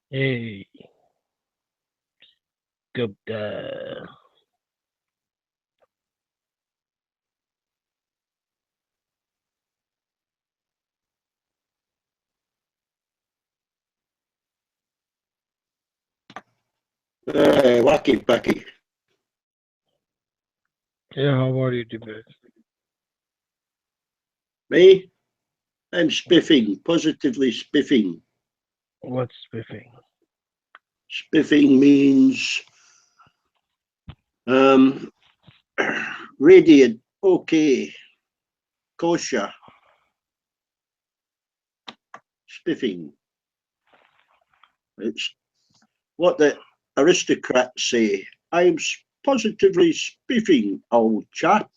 Hey, Gupta. Wacky packy. Yeah, how are you, Tibet? Me? I'm spiffing, positively spiffing. What's spiffing? Spiffing means um, radiant, okay, kosher, spiffing. It's what the aristocrats say. I'm positively spiffing, old chap.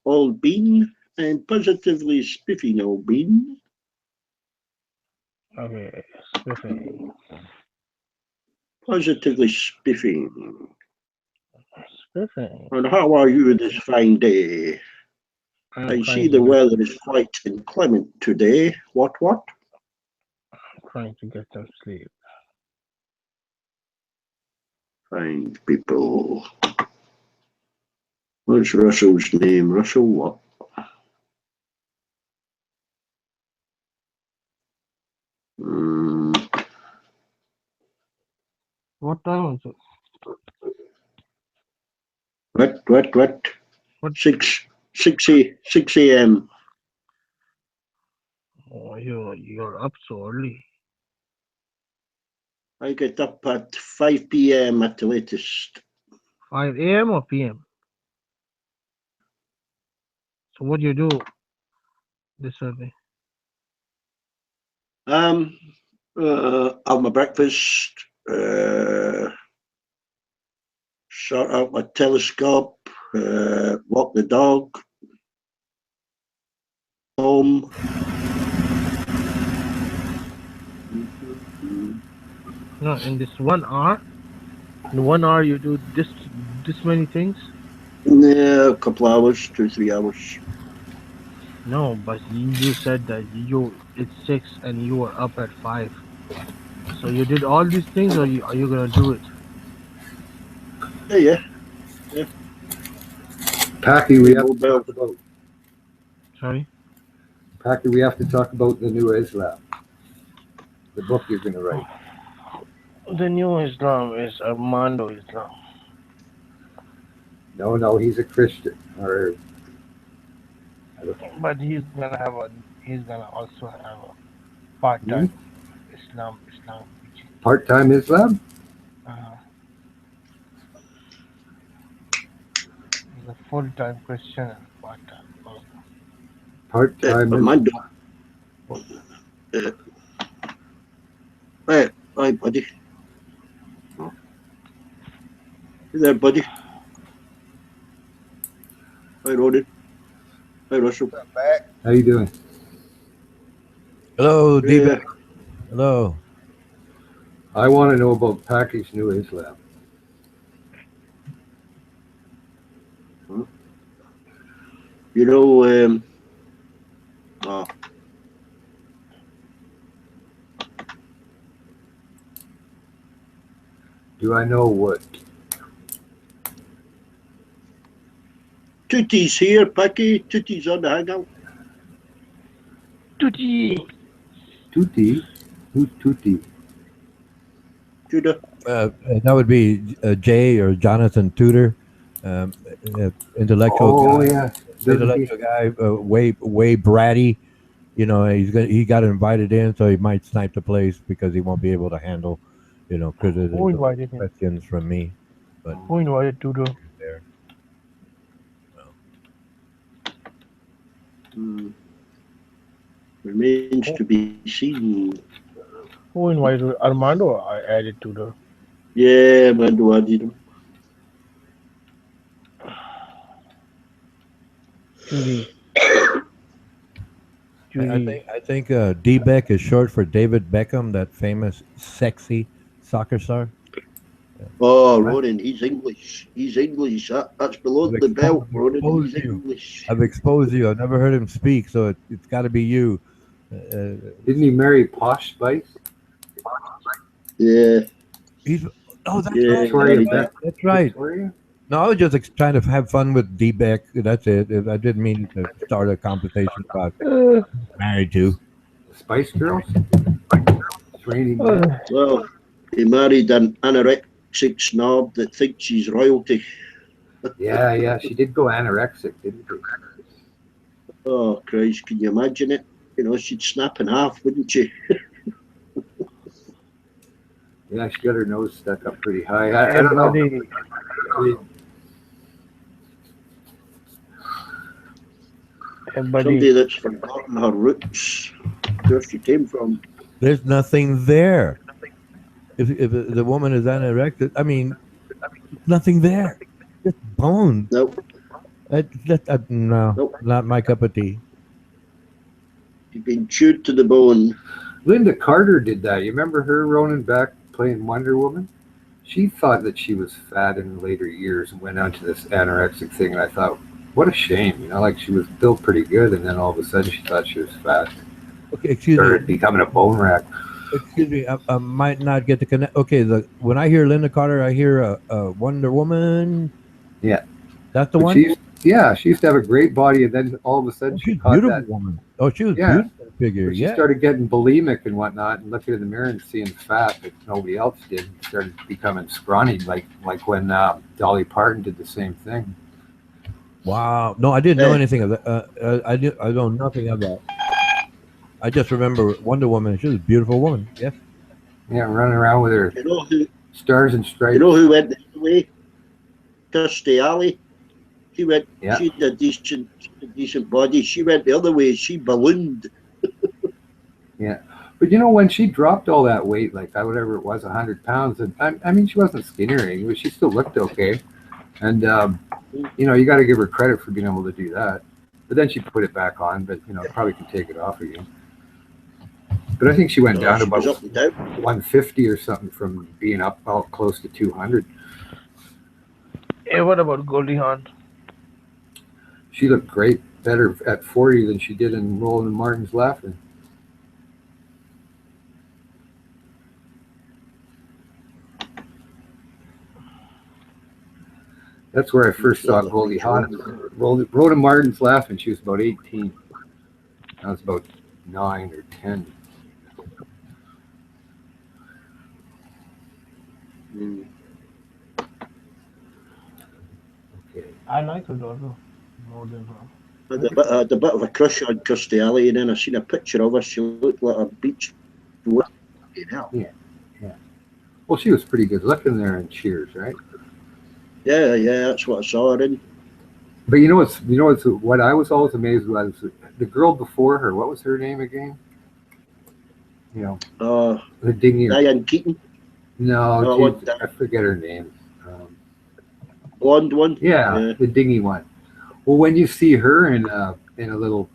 Old bean, and positively spiffing, old bean. Okay, spiffing. Positively spiffing. Spiffing. And how are you this fine day? I'm I trying see to the get weather is quite inclement today. What? trying to get some sleep. Fine people. What's Russell's name? Russell what? Mm, What time is it? what? What? 6 a.m. Oh, you're up so early. I get up at 5 p.m. at the latest. 5 a.m. or p.m. So what do you do this early? Um, have my breakfast, sort out my telescope, walk the dog, home. No, in this 1 hour. In 1 hour, you do this many things. Yeah, a couple hours, 2 3 hours. No, but you said that it's 6 and you were up at 5. So you did all these things, or are you gonna do it? Yeah. Packy, we Playing have to mobile. talk about Sorry. Packy. We have to talk about the new Islam, the book you're going to write. The new Islam is Armando Islam, No, he's a Christian, or but he's gonna also have a part-time hmm? Islam preaching. Part-time Islam. Uh, he's a full-time Christian and part-time Muslim. Part-time Amanda. Islam. Uh, hi, buddy. Oh, hey there, buddy. Hi, Ronan. Hi, Russell. How you doing? Hello, Yeah. D-Beck. Hello. I want to know about Packy's new Islam. Huh? You know, oh, Do I know what? Tootie's here, Packy. Tootie's on the hangout. Tutti. Tutti? Who's Tutti? Judah. That would be Jay or Jonathan Tudor, um, intellectual Oh guy. yeah, doesn't he? Way bratty. He got invited in, so he might snipe the place because he won't be able to handle, Who criticism or invited him? questions from me. But Who invited Tudor? he's there. Well, Hmm, remains Who, to be seen. who invited Armando? I added Tudor. Yeah, Mando added him. Judy. I Judy. think I think D-Beck is short for David Beckham, that famous sexy soccer star. Yeah. Oh, I- Ronan, he's English. He's English. That's below I've the belt, exposed, Ronan. He's exposed you. English. I've exposed you. I've never heard him speak, so it's got to be you. Didn't he marry Posh Spice? Yeah, He's oh, that's yeah, right. Victoria married Beck. That's right. Victoria? No, I was just trying to have fun with D-Beck. That's it. I didn't mean to start a conversation about Uh, married to. The Spice Girls? Raining uh, Men? Well, he married an anorexic snob that thinks he's royalty. Yeah, yeah. She did go anorexic, didn't she? Oh, Christ, can you imagine it? You know, she'd snap in half, wouldn't she? Yeah, she got her nose stuck up pretty high. I don't know. buddy, I mean, Somebody buddy. that's forgotten her roots, where she came from. There's nothing there. If the woman is anorexic, I mean, nothing there. Just bone. No, No, no, not my cup of tea. she'd been chewed to the bone. Linda Carter did that. You remember her, Ronan, back playing Wonder Woman? She thought that she was fat in later years and went on to this anorexic thing. And I thought, what a shame. You know, like she was built pretty good. And then all of a sudden she thought she was fat. Okay, excuse Started me. becoming a bone rack. Excuse me. I might not get the connect. Okay, when I hear Linda Carter, I hear a Wonder Woman. Yeah. That's the But one. she used to have a great body. And then all of a sudden Oh, she she's a caught beautiful that. woman. Oh, she was Yeah. beautiful figure. But she Yeah. started getting bulimic and whatnot, and looking in the mirror and seeing fat that nobody else did. Started becoming scrawny, like when Dolly Parton did the same thing. Wow. No, I didn't know Eh, anything of that. I know nothing of that. I just remember Wonder Woman. She was a beautiful woman. Yes. Yeah, running around with her you know who? stars and You stripes. know who went the other way? Kirstie Alley. She went. Yeah. She had a decent body. She went the other way. She ballooned. Yeah, but you know when she dropped all that weight, like whatever it was, 100 pounds, and I mean she wasn't skinny or anything, but she still looked okay. And you know you got to give her credit for being able to do that. But then she put it back on, but you know probably can take it off again. But I think she went down to She was about up and down. 150 or something from being up about close to 200. Hey, what about Goldie Hawn? She looked great, better at 40 than she did in Roland Martin's Laughing. That's where I first saw Goldie Hawn. Rhoda Martin's Laughing. She was about 18. I was about 9 or 10. Mm. Okay. I like her daughter more than her. I had a bit of a crush on Kirstie Alley, and then I seen a picture of her. She looked like a beach. You know. Well, she was pretty good looking there in Cheers, right? Yeah, that's what I saw her in. But what I was always amazed was the girl before her. What was her name again? You know, the dingy. Diane Keaton, No, I forget her name. blonde one. Yeah, the dingy one. Well, when you see her in a little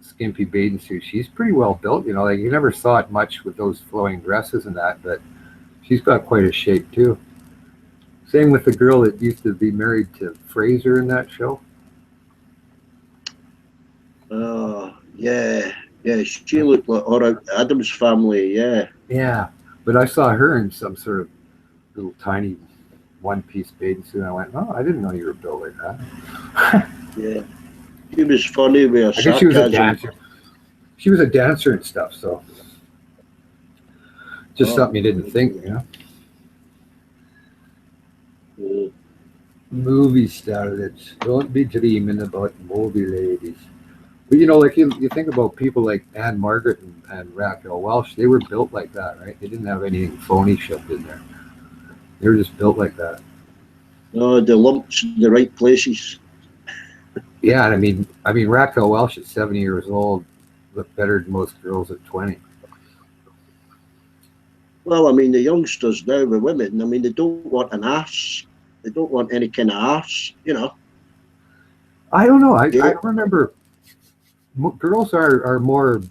skimpy bathing suit, she's pretty well built. You know, like you never saw it much with those flowing dresses and that, but she's got quite a shape too. Same with the girl that used to be married to Fraser in that show. Yeah. She looked like or Adam's family. Yeah. Yeah, but I saw her in some sort of little tiny one-piece bathing suit. And I went, oh, I didn't know you were built like that. Yeah. She was funny with her I guess she was a sarcasm. dancer. She was a dancer and stuff, so just something you didn't think, you know. Yeah. Movie starlets. Don't be dreaming about movie ladies. But you know, like you think about people like Anne Margaret and Raquel Welch, they were built like that, right? They didn't have anything phony shoved in there. They were just built like that. Oh, the lumps in the right places. Yeah, and I mean Raquel Welch at 70 years old looked better than most girls at 20. Well, I mean, the youngsters now with women, I mean, they don't want an ass. They don't want any kind of ass, you know. I don't know. I Yeah. remember girls are more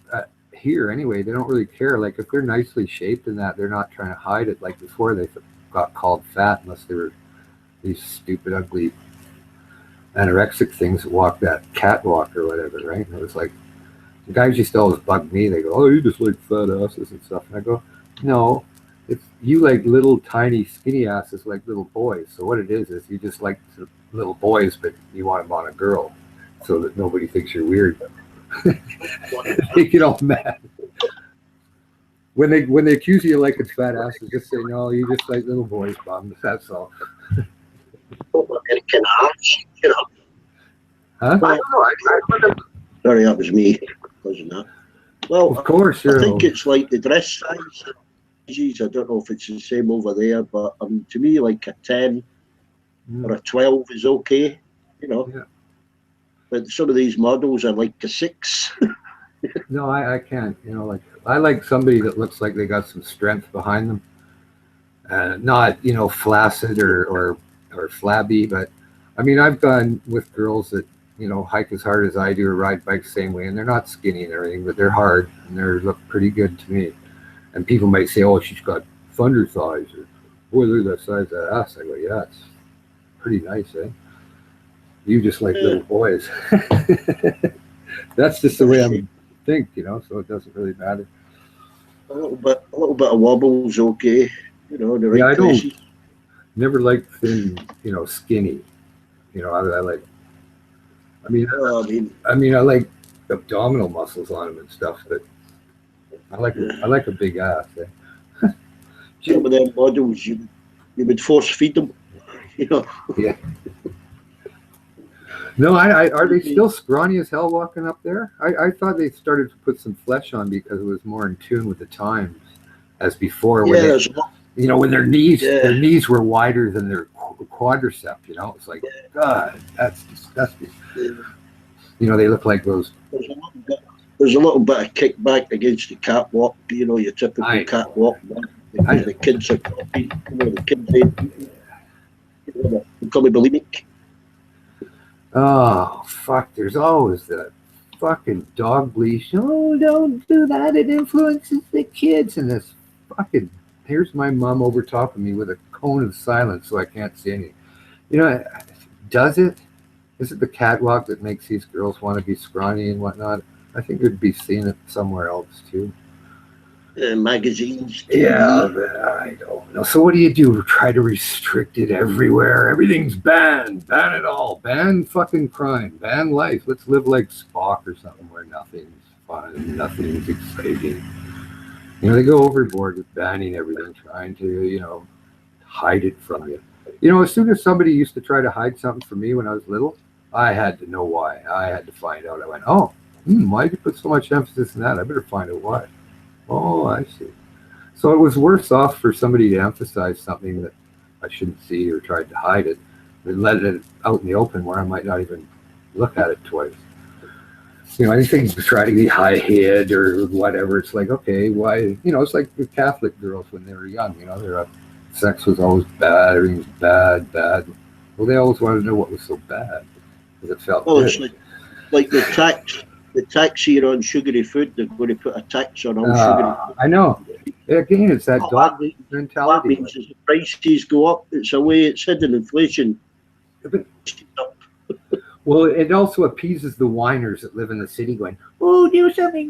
here anyway. They don't really care. Like if they're nicely shaped and that, they're not trying to hide it. Like before, they got called fat unless they were these stupid, ugly, anorexic things that walk that catwalk or whatever, right? And it was like Guys used to always bug me. They go, "Oh, you just like fat asses and stuff," and I go, "No, it's you like little tiny skinny asses like little boys. So what it is you just like the little boys, but you want them on a girl, so that nobody thinks you're weird." They get all mad when they accuse you of liking fat asses. Just say, "No, you just like little boys, bum. That's all." American arts, you know. Huh? Well, sorry, that was me causing that. Well, Of course, I you're. think it's like the dress sizes. I don't know if it's the same over there, but to me, like a 10 or a 12 is okay, you know. Yeah. But some of these models are like a 6. No, I can't. Like I like somebody that looks like they got some strength behind them, not flaccid or flabby. But I mean, I've gone with girls that hike as hard as I do or ride bikes the same way, and they're not skinny and everything, but they're hard and they look pretty good to me. And people might say, "Oh, she's got thunder thighs," or "Boy, look at that size of that ass." I go, "Yeah, it's pretty nice, eh? You just like little boys." That's just the way I think, so it doesn't really matter. A little bit of wobble's okay, the Yeah, right I don't places. never like thin, skinny. I like. I mean, Well, I mean, I like abdominal muscles on them and stuff, but I like a big ass. Eh? some of them models you would force feed them, you know. Yeah. No, are they still scrawny as hell walking up there? I thought they started to put some flesh on because it was more in tune with the times as before. Yeah, When there's a lot. when their Yeah. knees were wider than their quadricep. It's like, God, that's disgusting. They look like those. There's a little bit of kickback against the catwalk, your typical I know. catwalk. I know. The kids are copy, the kids they become bulimic. Oh fuck! There's always that fucking dog leash. Oh, don't do that. It influences the kids. And this fucking here's my mom over top of me with a cone of silence, so I can't see anything. Does it? Is it the catwalk that makes these girls want to be scrawny and whatnot? I think we'd be seeing it somewhere else too. Magazines. Yeah, but I don't know. So what do you do? Try to restrict it everywhere. Everything's banned. Ban it all. Ban fucking crime. Ban life. Let's live like Spock or something where nothing's fun, nothing's exciting. They go overboard with banning everything, trying to, hide it from you. As soon as somebody used to try to hide something from me when I was little, I had to know why. I had to find out. I went, oh, why did you put so much emphasis on that? I better find out why. Oh, I see. So it was worse off for somebody to emphasize something that I shouldn't see or tried to hide it than let it out in the open where I might not even look at it twice. Anything to try to be high-head or whatever. It's like, okay, why? It's like the Catholic girls when they were young. Their sex was always bad. Everything was bad. Well, they always wanted to know what was so bad because it felt good. It's like the tax here on sugary food. They're going to put a tax on all sugary food. I know. Again, it's that dog That mentality. means as the prices go up, it's a way it's hidden inflation. But, well, it also appeases the whiners that live in the city going, oh, do something,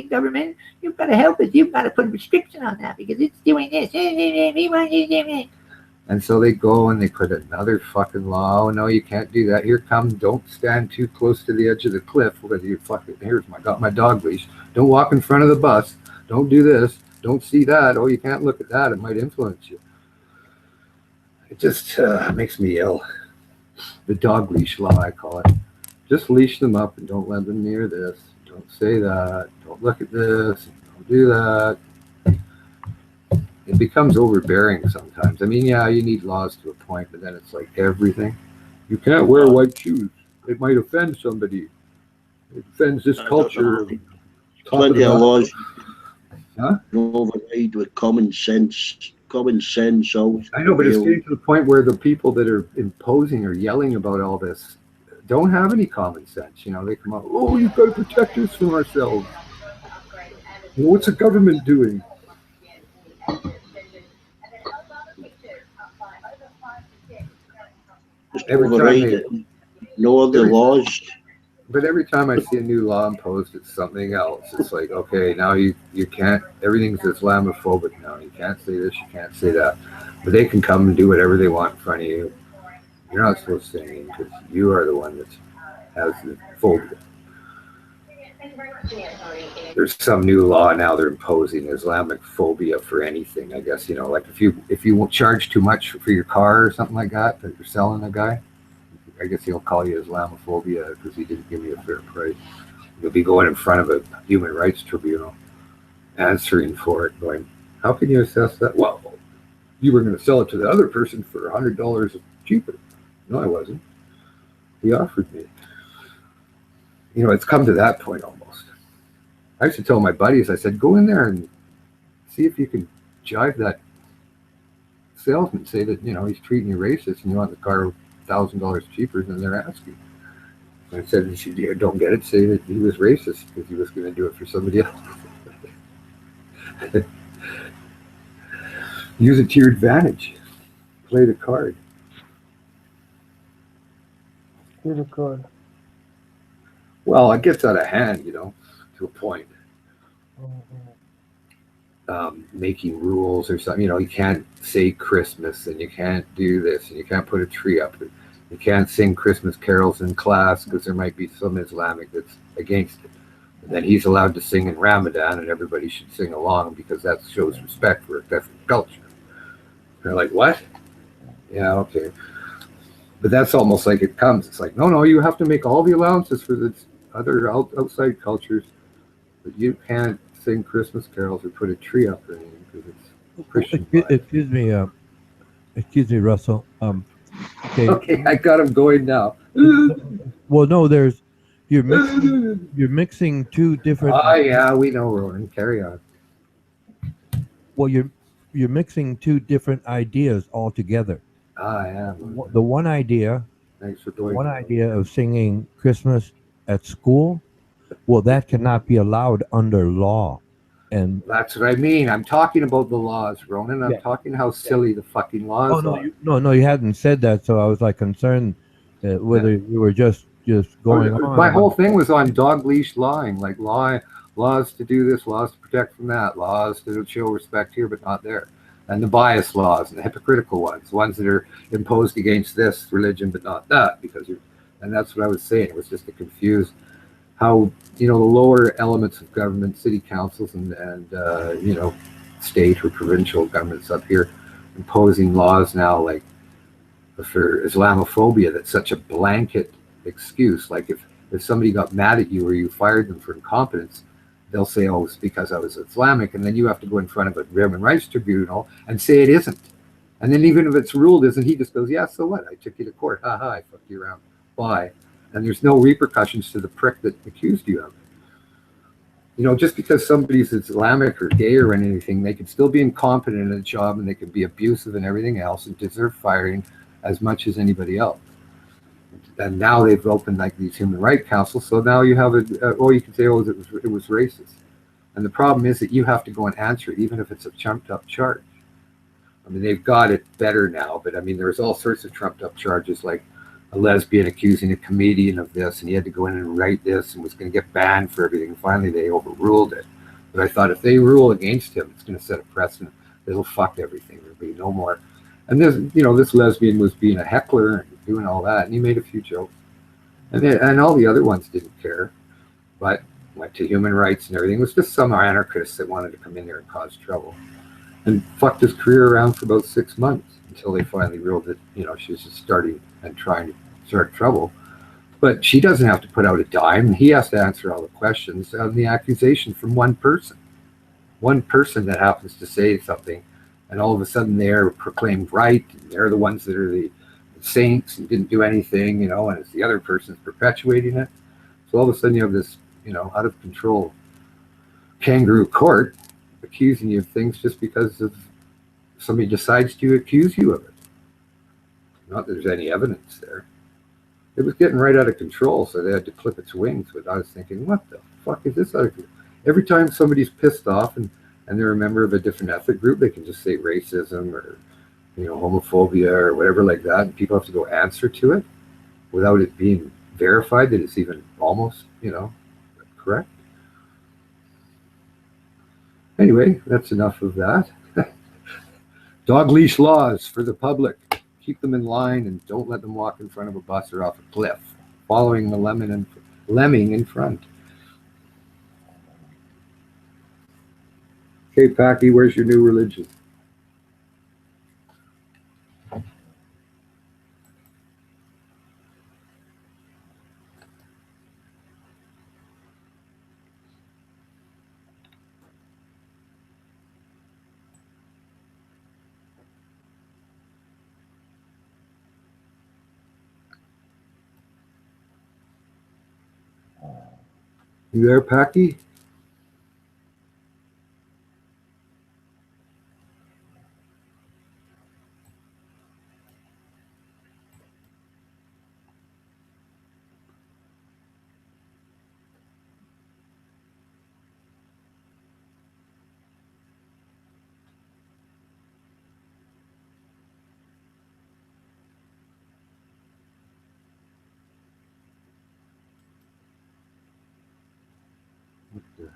government. You've got to help us. You've got to put a restriction on that because it's doing this. And so they go and they put another fucking law. Oh, no, you can't do that. Here come, don't stand too close to the edge of the cliff because you fucking, got my dog leash. Don't walk in front of the bus. Don't do this. Don't see that. Oh, you can't look at that. It might influence you. It just makes me ill. The dog leash law, I call it. Just leash them up and don't let them near this. Don't say that. Don't look at this. Don't do that. It becomes overbearing sometimes. I mean, yeah, you need laws to a point, but then it's like everything. You can't wear white shoes. It might offend somebody. It offends this culture. Plenty of laws. Huh? Override with common sense. Common sense always. I know, but it's getting to the point where the people that are imposing or yelling about all this don't have any common sense. They come out, oh, you've got to protect us from ourselves. What's the government doing? Just Every time override it. No other laws. But every time I see a new law imposed, it's something else. It's like, okay, now you can't, everything's Islamophobic now. You can't say this, you can't say that. But they can come and do whatever they want in front of you. You're not supposed to say anything because you are the one that has the phobia. There's some new law now they're imposing Islamic phobia for anything. I guess like if you won't charge too much for your car or something like that you're selling a guy, I guess he'll call you Islamophobia because he didn't give me a fair price. You'll be going in front of a human rights tribunal, answering for it, going, "How can you assess that?" Well, you were going to sell it to the other person for $100 cheaper. No, I wasn't. He offered me. It's come to that point almost. I used to tell my buddies, I said, go in there and see if you can jive that salesman, say that, he's treating you racist and you want the car $1,000 cheaper than they're asking. And I said, if you don't get it, say that he was racist because he was going to do it for somebody else. Use it to your advantage. Play the card. Play the card. Well, it gets out of hand, to a point. Making rules or something, you can't say Christmas and you can't do this and you can't put a tree up. You can't sing Christmas carols in class because there might be some Islamic that's against it. And then he's allowed to sing in Ramadan and everybody should sing along because that shows respect for a different culture. They're like, what? Yeah, okay. But that's almost like it comes. It's like, no, you have to make all the allowances for the other outside cultures, but you can't sing Christmas carols or put a tree up or anything because it's Christian. Excuse me, Russell. Okay, I got him going now. Well, no, you're mixing two different. Oh yeah, we know, Ronan. Carry on. Well, you're mixing two different ideas altogether. Yeah. The one idea. Thanks for doing. One idea of singing Christmas at school, well, that cannot be allowed under law. And that's what I mean. I'm talking about the laws, Ronan. I'm talking how silly the fucking laws are. No, you hadn't said that, so I was like concerned whether you were just going on. My whole thing was on dog leash lying, like laws to do this, laws to protect from that, laws to show respect here but not there, and the bias laws and the hypocritical ones that are imposed against this religion but not that, and that's what I was saying. It was just to confuse how the lower elements of government, city councils and state or provincial governments up here imposing laws now like for Islamophobia. That's such a blanket excuse. Like if somebody got mad at you or you fired them for incompetence, they'll say, oh, it's because I was Islamic, and then you have to go in front of a human rights tribunal and say it isn't. And then even if it's ruled isn't, he just goes, yeah, so what? I took you to court. Ha ha, I fucked you around. Bye. And there's no repercussions to the prick that accused you of it. Just because somebody's Islamic or gay or anything, they could still be incompetent in a job and they could be abusive and everything else and deserve firing as much as anybody else. And now they've opened like these human rights councils. So now you have you can say, oh, it was racist. And the problem is that you have to go and answer it, even if it's a trumped up charge. I mean, they've got it better now, but I mean, there's all sorts of trumped up charges, like a lesbian accusing a comedian of this, and he had to go in and write this and was going to get banned for everything. Finally, they overruled it. But I thought if they rule against him, it's going to set a precedent. It'll fuck everything. There'll be no more. And this lesbian was being a heckler and doing all that, and he made a few jokes. And all the other ones didn't care, but went to human rights and everything. It was just some anarchists that wanted to come in there and cause trouble. And fucked his career around for about 6 months until they finally ruled that, she was just starting and trying to start trouble. But she doesn't have to put out a dime. He has to answer all the questions on the accusation from one person. One person that happens to say something, and all of a sudden they're proclaimed right, and they're the ones that are the saints and didn't do anything, and it's the other person's perpetuating it. So all of a sudden you have this, out of control kangaroo court accusing you of things just because of somebody decides to accuse you of it. Not that there's any evidence there. It was getting right out of control, so they had to clip its wings. But I was thinking, what the fuck is this out of control? Every time somebody's pissed off and they're a member of a different ethnic group, they can just say racism or homophobia or whatever like that, and people have to go answer to it without it being verified that it's even almost, correct. Anyway, that's enough of that. Dog leash laws for the public. Keep them in line and don't let them walk in front of a bus or off a cliff, following the lemming in front. Okay, Packy, where's your new religion? You there, Packy? What the hell?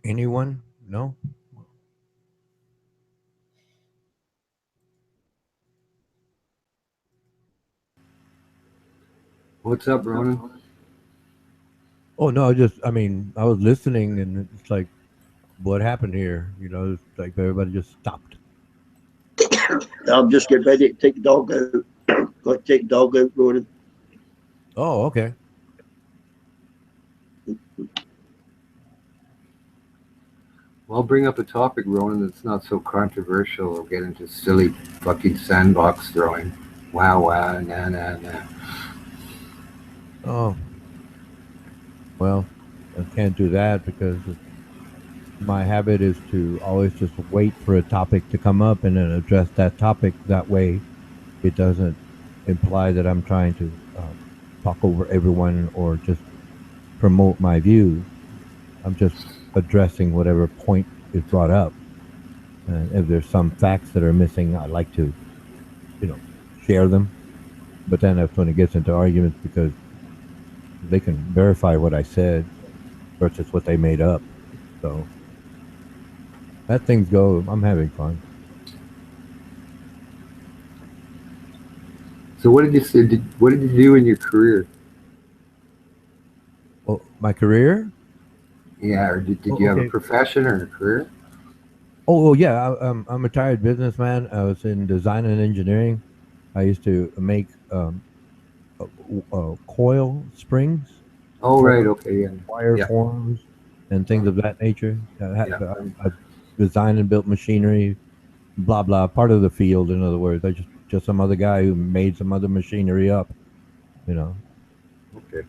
Anyone? No. What's up, Ronan? Oh no. I mean, I was listening, and it's like, what happened here? It's like everybody just stopped. I'm just getting ready to take the dog out. Got to take the dog out, Ronan. Oh, okay. Well, I'll bring up a topic, Ronan, that's not so controversial. We'll get into silly fucking sandbox throwing. Wow, wow, nah, nah, nah. Oh, well, I can't do that because my habit is to always just wait for a topic to come up and then address that topic. That way, it doesn't imply that I'm trying to talk over everyone or just promote my views. I'm just addressing whatever point is brought up. And if there's some facts that are missing, I like to, you know, share them. But then that's when it gets into arguments because they can verify what I said versus what they made up. So as things go, I'm having fun. So, what did you say? What did you do in your career? Oh, my career? Yeah, or did Oh, you have a okay. profession or a career? Oh, yeah. I'm a retired businessman. I was in design and engineering. I used to make coil springs Oh, right. for Okay. Yeah. wire Yeah. forms and things of that nature. Yeah. I designed and built machinery, blah blah. Part of the field, in other words. I just some other guy who made some other machinery up. You know. Okay.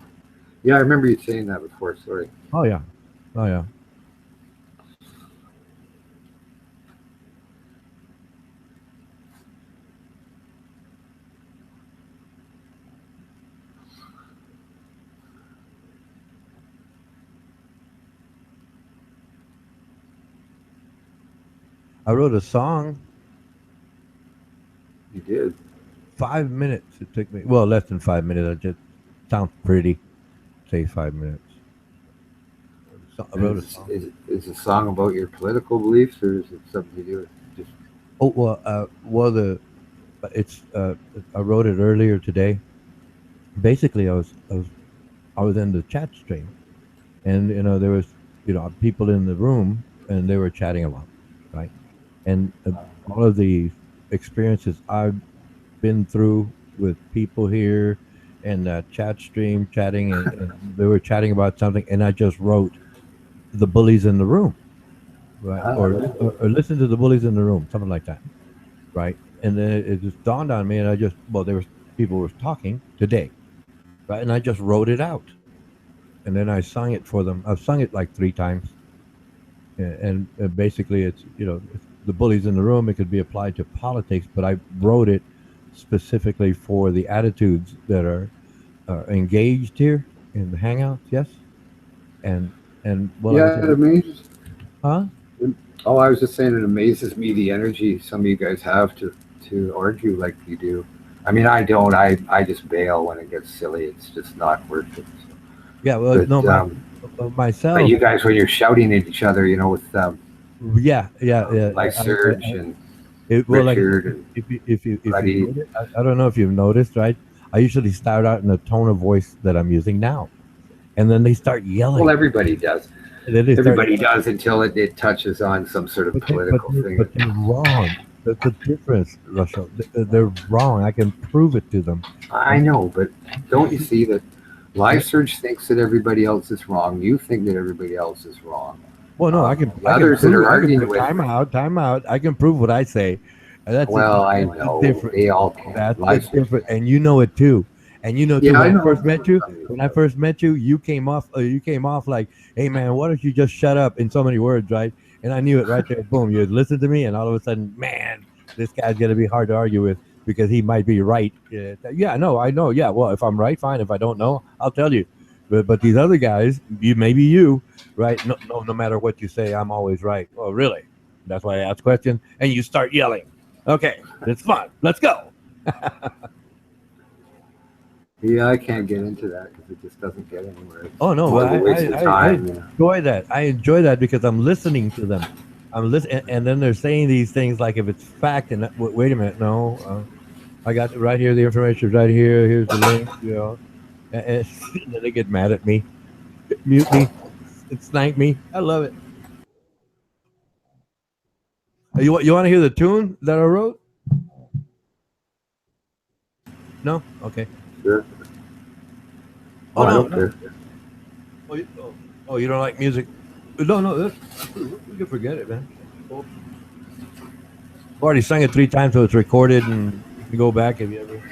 Yeah, I remember you saying that before. Sorry. Oh yeah. Oh yeah. I wrote a song. You did. 5 minutes it took me. Well, less than 5 minutes. I just sounds pretty. Say 5 minutes. So I And wrote a song. is a song about your political beliefs, or is it something you do? Just Oh well, it's I wrote it earlier today. Basically, I was I was in the chat stream, and there was people in the room, and they were chatting along, right? And all of the experiences I've been through with people here and that chat stream chatting, and they were chatting about something, and I just wrote the bullies in the room, right? Or listen to the bullies in the room, something like that, right? And then it just dawned on me, and I just there was people were talking today, right? And I just wrote it out, and then I sung it for them. I've sung it like 3 times, and basically it's the bullies in the room. It could be applied to politics, but I wrote it specifically for the attitudes that are engaged here in the hangouts. Yes, and like I Yeah, it said, amazes. huh? Oh, I was just saying, it amazes me the energy some of you guys have to argue like you do. I mean, I don't. I just bail when it gets silly. It's just not worth it. Yeah, well, no, But but myself. you guys, when you're shouting at each other, with Yeah, yeah, yeah. like Serge and Well, like I said, Richard and if you Buddy. notice, I don't know if you've noticed, right? I usually start out in the tone of voice that I'm using now, and then they start Well, yelling, everybody does. and then they start Everybody yelling. does until it touches on some sort of political thing. But they're wrong. That's the difference, Russell. They're wrong. I can prove it to them. I And know, but don't you see that Live Surge thinks that everybody else is wrong? You think that everybody else is wrong. well, no, The others that are arguing with, time out, time out. I can prove what I say. And well, I that's the know difference. they all can. That's the Live Surge. difference, and you know it too. And you know too. Yeah, When I I know. first met you, you came off. You came off like, "Hey, man, why don't you just shut up?" In so many words, right? And I knew it right there. Boom! You had listened to me, and all of a sudden, man, this guy's gonna be hard to argue with because he might be right. Yeah, no, I know. Yeah, well, if I'm right, fine. If I don't know, I'll tell you. But these other guys, maybe you, right? No, no, no matter what you say, I'm always right. Oh, really? That's why I ask questions, and you start yelling. Okay, it's fun. Let's go. Yeah, I can't get into that because it just doesn't get anywhere. It's Oh no, more but of a waste of I time. enjoy that. I enjoy that because I'm listening to them. I'm listening, and then they're saying these things like if it's fact. And wait a minute, no, I got right here. The information right here. Here's the link. And then they get mad at me, mute me, and snipe me. I love it. You want to hear the tune that I wrote? No, okay. Sure. Oh Oh, I no, don't no. care. You don't like music? No, no. We can forget it, man. Well, I've already sung it 3 times, so it's recorded, and you can go back if you ever.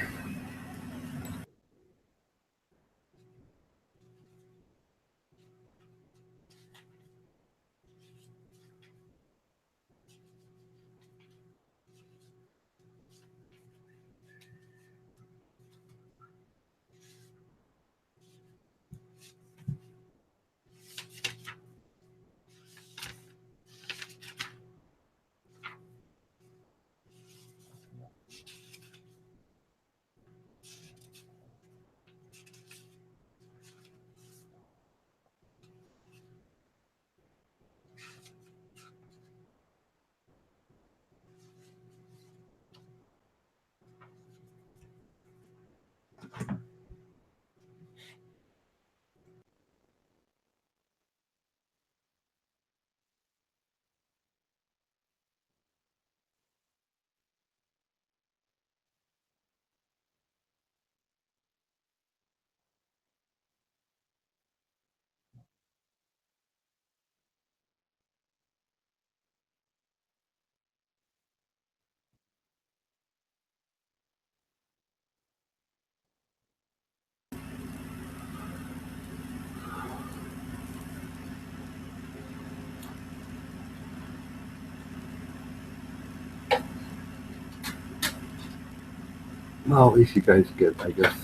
Well, at least you guys get, I guess,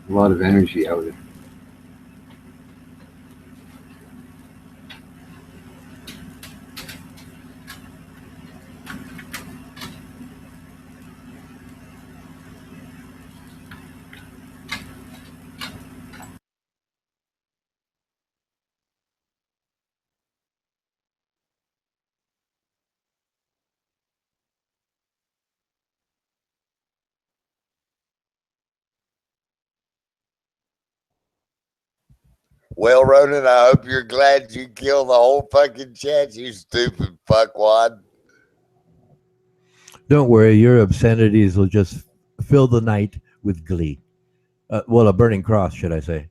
a lot of energy out of it. Well, Ronan, I hope you're glad you killed the whole fucking chat, you stupid fuckwad. Don't worry, your obscenities will just fill the night with glee. Well, a burning cross, should I say?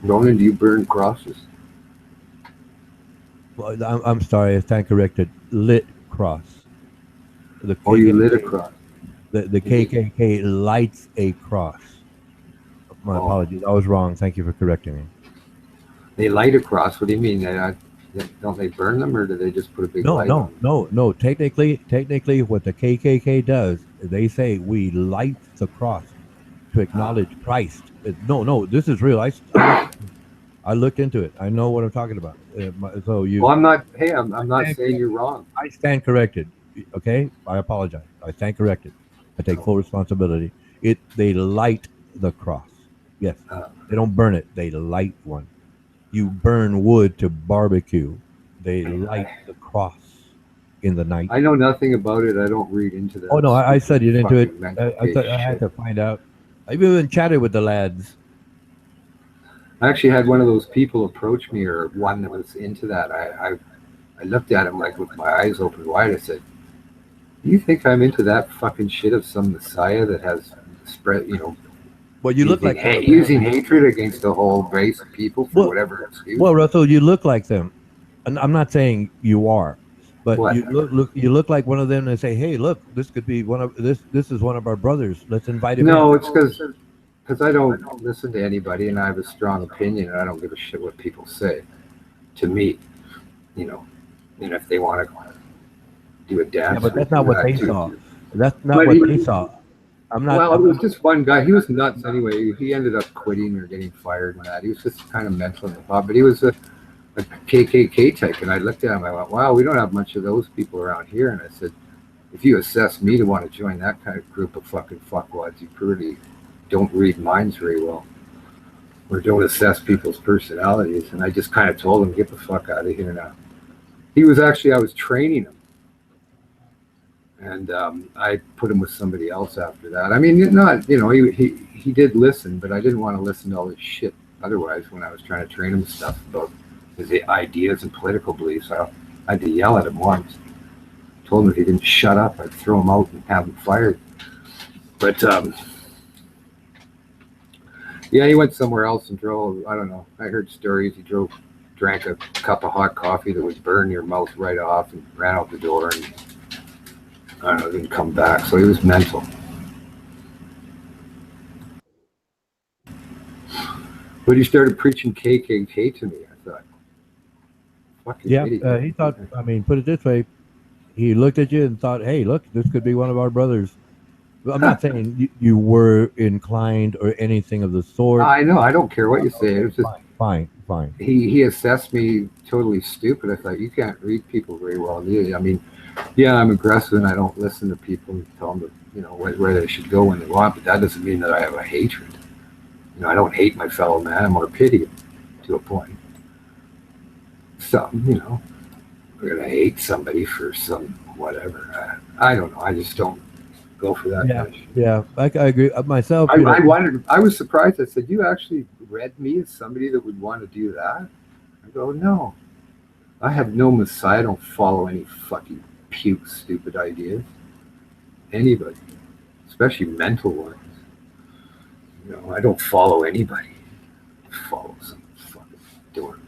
Ronan, do you burn crosses? Well, I'm sorry, I stand corrected. Lit cross. The Oh, you KKK, lit a cross. the KKK lights a cross. My Oh, apologies. I was wrong. Thank you for correcting me. they light a cross. What do you mean? Don't they burn them, or do they just put a big No, light no, on them? no, no. Technically, what the KKK does, they say we light the cross to acknowledge Christ. No. This is real. I looked into it. I know what I'm talking about. So you, Well, I'm not. Hey, I'm I not stand saying corrected. you're wrong. I stand corrected. Okay, I apologize. I stand corrected. I take full responsibility. They light the cross. Yes, Uh, they don't burn it. They light one. You burn wood to barbecue. They light the cross in the night. I know nothing about it. I don't read into Oh that no, I stupid studied into it. fucking mental case I had shit. to find out. I've even chatted with the lads. I actually had one of those people approach me, or one that was into that. I looked at him like with my eyes open wide. I said, "Do you think I'm into that fucking shit of some messiah that has spread, Well, you look like one of them. using hatred against a whole race of people for Well, whatever excuse?" well, Russell, you look like them. And I'm not saying you are, but What? you look like one of them and say, "Hey, look, this could be one of this. This is one of our brothers. Let's invite him in." No, it's because I don't listen to anybody, and I have a strong opinion, and I don't give a shit what people say to me. You know, and if they want to do a Yeah, dance, but or that's not do what that they too. saw. That's not But what they saw. I'm not. well, it was just one guy. He was nuts anyway. He ended up quitting or getting fired and that. He was just kind of mental in the thought, but he was a KKK type. And I looked at him. I went, "Wow, we don't have much of those people around here." And I said, "If you assess me to want to join that kind of group of fucking fuckwads, you pretty don't read minds very well, or don't assess people's personalities." And I just kind of told him, "Get the fuck out of here now." He was actually, I was training him. And I put him with somebody else after that. I mean, not, he did listen, but I didn't want to listen to all this shit otherwise when I was trying to train him stuff about his ideas and political beliefs. I had to yell at him once. Told him if he didn't shut up, I'd throw him out and have him fired. But yeah, he went somewhere else and drove. I don't know. I heard stories. He drank a cup of hot coffee that would burn your mouth right off, and ran out the door, and I don't know, didn't come back. So he was mental. But he started preaching KKK to me. I thought, fucking Yeah, idiot. he thought. I mean, put it this way: he looked at you and thought, "Hey, look, this could be one of our brothers." Well, I'm not saying you were inclined or anything of the sort. I know. I don't care what you say. It was just Fine. he assessed me totally stupid. I thought, you can't read people very well, do you? I mean, yeah, I'm aggressive and I don't listen to people and tell them where they should go when they want, but that doesn't mean that I have a hatred. I don't hate my fellow man. I'm more pity him to a point. So, we're gonna hate somebody for some whatever. I don't know. I just don't go for that. Yeah, kind of shit. yeah, I agree. Myself, I wondered. I was surprised. I said, "You actually read me as somebody that would want to do that?" I go, "No, I have no messiah. I don't follow any fucking puke, stupid ideas. Anybody, especially mental ones. I don't follow anybody. I follow some fucking dork."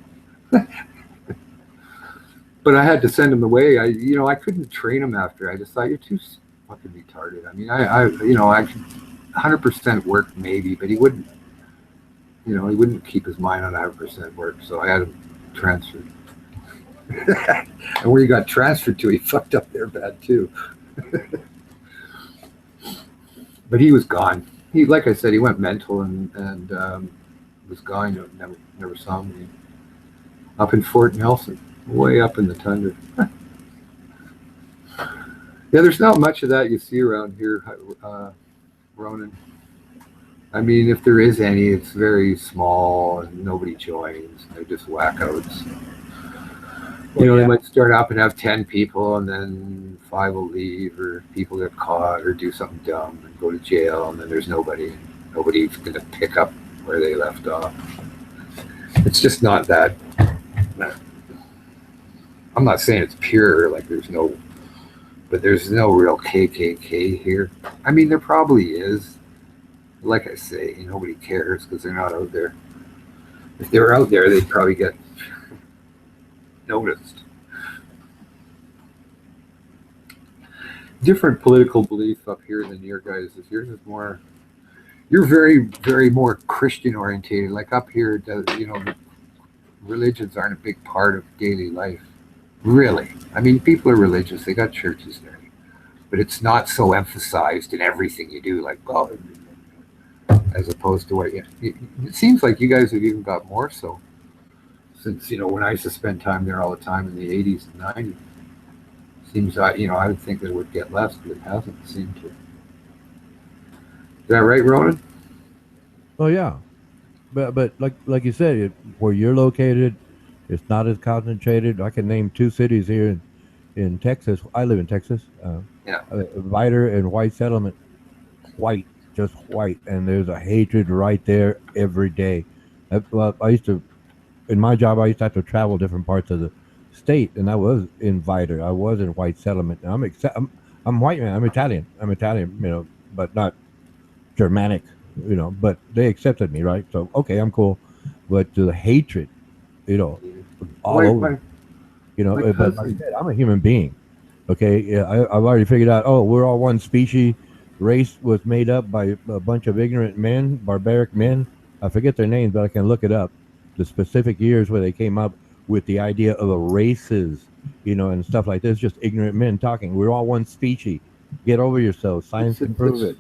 But I had to send him away. I couldn't train him after. I just thought, you're too fucking retarded. I mean, I could 100% work maybe, but he wouldn't. He wouldn't keep his mind on 100% work. So I had him transferred. And where he got transferred to, he fucked up there bad too. But he was gone. He, like I said, he went mental and was gone. Never saw him again. Up in Fort Nelson, way up in the tundra. Yeah, there's not much of that you see around here, Ronan. I mean, if there is any, it's very small and nobody joins. They're just wackos. You know, yeah. they might start up and have 10 people, and then 5 will leave, or people get caught, or do something dumb and go to jail, and then there's nobody. Nobody's going to pick up where they left off. It's just not that. I'm not saying it's pure, like but there's no real KKK here. I mean, there probably is. Like I say, nobody cares because they're not out there. If they were out there, they'd probably get noticed. Different political belief up here than your guys. Yours is more. You're very, very more Christian orientated. Like up here, religions aren't a big part of daily life. Really, I mean, people are religious. They got churches there, but it's not so emphasized in everything you do. Like, well, as opposed to what it seems like you guys have even got more so. Since when I used to spend time there all the time in the '80s and '90s, seems I would think that it would get less, but it hasn't seemed to. Is that right, Ronan? Oh yeah, but like you said, where you're located, it's not as concentrated. I can name two cities here in Texas. I live in Texas. Yeah. Viter and White Settlement. White, just white, and there's a hatred right there every day. Well, I used to, in my job, I used to have to travel different parts of the state, and I was in Viter. I was in White Settlement. And I'm white man. I'm Italian. But not Germanic. But they accepted me, right? So okay, I'm cool. But the hatred, all over. But like I said, I'm a human being. Okay, yeah, I've already figured out. Oh, we're all one species. Race was made up by a bunch of ignorant men, barbaric men. I forget their names, but I can look it up. The specific years where they came up with the idea of the races, and stuff like this. Just ignorant men talking. We're all one species. Get over yourselves. Science can prove it.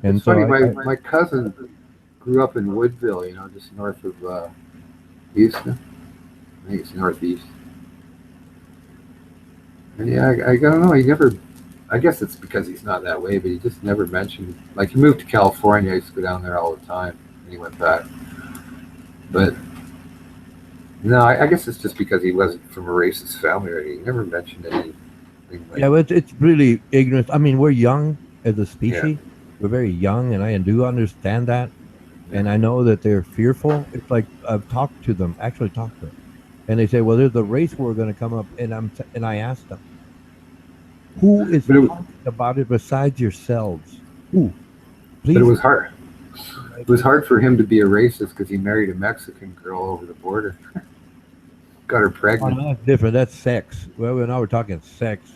And it's so funny. My cousin grew up in Woodville, just north of Houston. I think it's northeast. And yeah, I don't know. He never. I guess it's because he's not that way, but he just never mentioned. Like he moved to California, I used to go down there all the time, and he went back. But no, I guess it's just because he wasn't from a racist family, or he never mentioned anything. Yeah, but it's really ignorant. I mean, we're young as a species. Yeah. We're very young, and I do understand that, and I know that they're fearful. It's like I've talked to them, and they say, "Well, there's a race war going to come up," and I asked them, "Who is talking about it besides yourselves? Who?" Please. But it was hard. It was hard for him to be a racist because he married a Mexican girl over the border. Got her pregnant. Oh, that's different. That's sex. Well, now we're talking sex.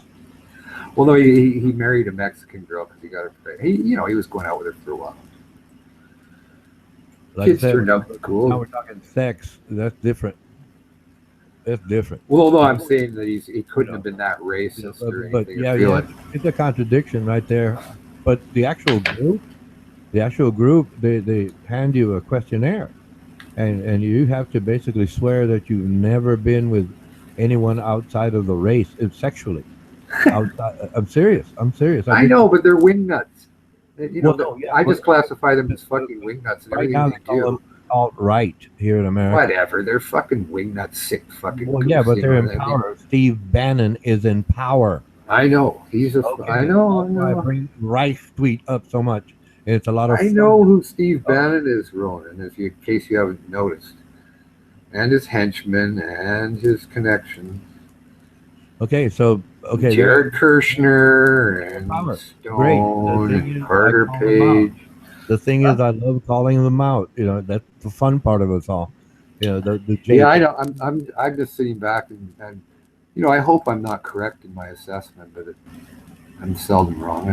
Well, no, he married a Mexican girl because he got her pregnant. He was going out with her for a while. Like Kids turned out cool. Now we're talking sex. That's different. That's different. Well, no, I'm saying that he couldn't have been that racist or anything. But yeah, it's a contradiction right there. But the actual group, they hand you a questionnaire, and you have to basically swear that you've never been with anyone outside of the race, sexually. I'm serious. I know, but they're wingnuts. I just classify them as fucking wingnuts. Right now they call them alt-right here in America. Whatever, they're fucking wingnuts, sick fucking. Well, yeah, but they're in power. Steve Bannon is in power. I know he's I know. I bring Rice tweet up so much. It's a lot of. I know who Steve Bannon is, Ronan. In case you haven't noticed, and his henchmen and his connections. Okay, so Jared Kushner and Stone and Carter Page. The thing is, I love calling them out. That's the fun part of us all. Yeah, I know. I'm just sitting back and I hope I'm not correct in my assessment, but I'm seldom wrong.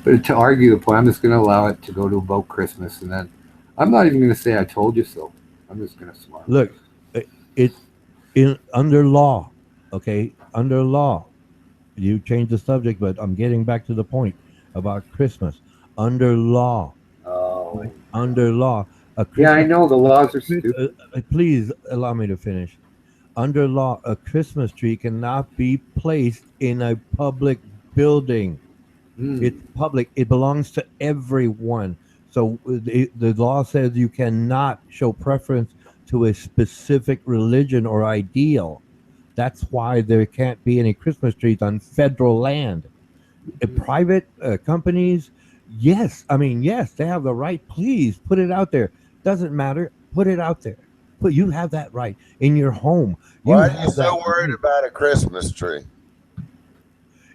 But to argue the point, I'm just going to allow it to go to about Christmas, and then I'm not even going to say I told you so. I'm just going to smile. Look, it's under law. Okay, under law. You changed the subject, but I'm getting back to the point about Christmas. Under law. Oh. Right? Under law. Yeah, I know the laws are stupid. Please allow me to finish. Under law, a Christmas tree cannot be placed in a public building. It's public. It belongs to everyone. So the law says you cannot show preference to a specific religion or ideal. That's why there can't be any Christmas trees on federal land. Private companies, yes, I mean, yes, they have the right. Please put it out there. Doesn't matter. Put it out there. But you have that right in your home. You Why are you have that so worried right. about a Christmas tree?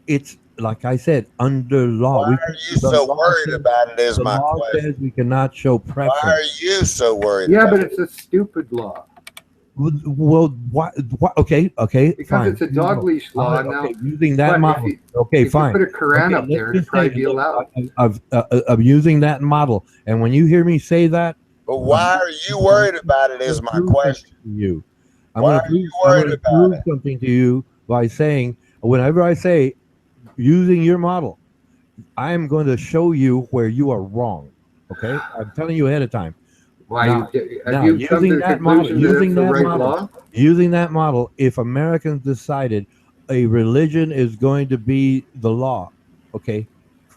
It's like I said, under law. Why are you so worried about it? Is The my law question. says we cannot show Why preference. are you so worried? Yeah, about but it? it's a stupid law. Well, what? Okay, Because fine. it's a dog leash law now. Okay, using that But model. if you Fine. put a Quran up let's there, it'd just probably say, be allowed. of using that model. And when you hear me say that, But why are you worried about it? Is my question. to you, Why are you worried about prove it? something to you by saying, whenever I say using your model, I am going to show you where you are wrong. Okay, I'm telling you ahead of time. Why Now, have you come to the conclusion that it's the right law? Using that model, if Americans decided a religion is going to be the law, okay,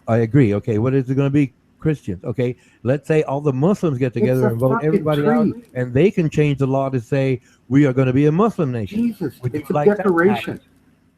I agree. Okay, what is it going to be? Christians. Okay, let's say all the Muslims get It's together a and vote fucking everybody out, tree. and they can change the law to say we are going to be a Muslim nation. Jesus, Would you it's a like that to decoration.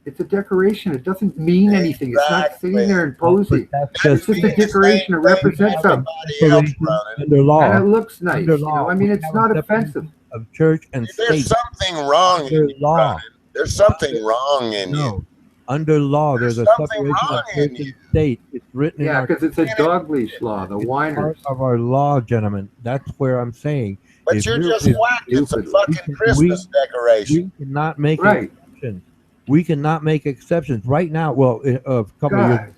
It's a decoration. It doesn't mean anything. It's not sitting Exactly. there and posing. That's It's just a decoration to represent something. Everybody else running. Under law. And it looks nice. Under You law, know, I mean, we it's have a not separation offensive. of church and There's state. something wrong in Under you, law. running. There's something wrong in you. No, under law, there's a something separation of wrong church in you. and state. It's written in Yeah, our because it's a dog leash law, the it's whiners. part of our law, gentlemen. That's where I'm saying. But if you're you're- just if- whacked. It's a stupid. fucking Christmas decoration. We cannot make Right. exceptions. We cannot make exceptions right now. Well, a couple of years,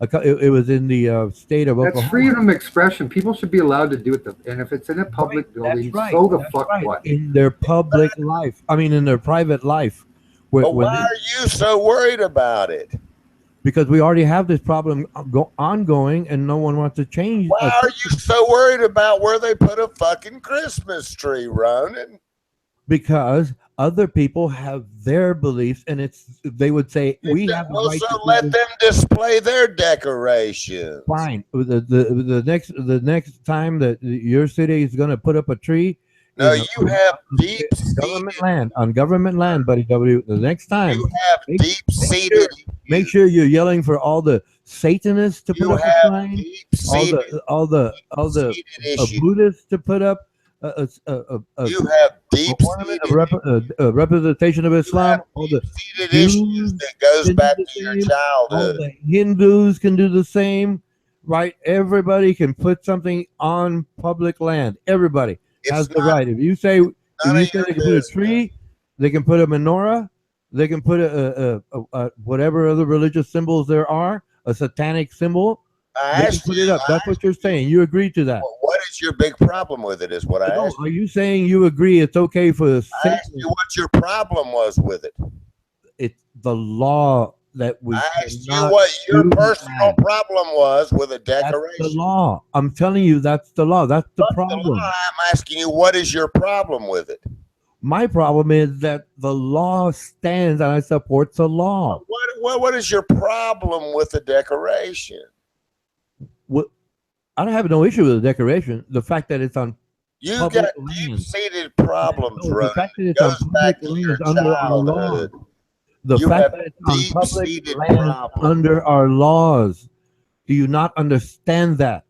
God, it was in the state of that's Oklahoma. freedom of expression. People should be allowed to do it. And if it's in a public building, so the fuck what? In their public life. I mean, in their private life. But why are you so worried about it? Because we already have this problem ongoing, and no one wants to change. Why are you so worried about where they put a fucking Christmas tree, Ronan? Because other people have their beliefs, and they would say we have the right to let them display their decorations. Fine. The next time that your city is going to put up a tree, no, you have deep government land, government land, buddy W. The next time you have deep seated. Make sure you're yelling for all the Satanists to put up a sign, all the Buddhists to put up you have deep a representation of Islam. All the issues that goes back to your childhood. All the Hindus can do the same, right? Everybody can put something on public land. Everybody has the right. If you say they can put a tree, they can put a menorah, they can put a whatever other religious symbols there are, a satanic symbol. They can put it up. That's what you're saying. You agree to that. What is your big problem with it? Is what I asked. Are you saying you agree it's okay for the I asked you what your problem was with it. It's the law that we. I asked you what your personal problem was with a decoration. That's the law. I'm telling you, that's the law. That's the problem. I'm asking you, what is your problem with it? My problem is that the law stands, and I support the law. What is your problem with the decoration? What? I don't have no issue with the decoration. The fact that it's on you public got land. Deep-seated problems, The fact that it's on public land is under our law. The fact that it's on public land under our laws. Do you not understand that?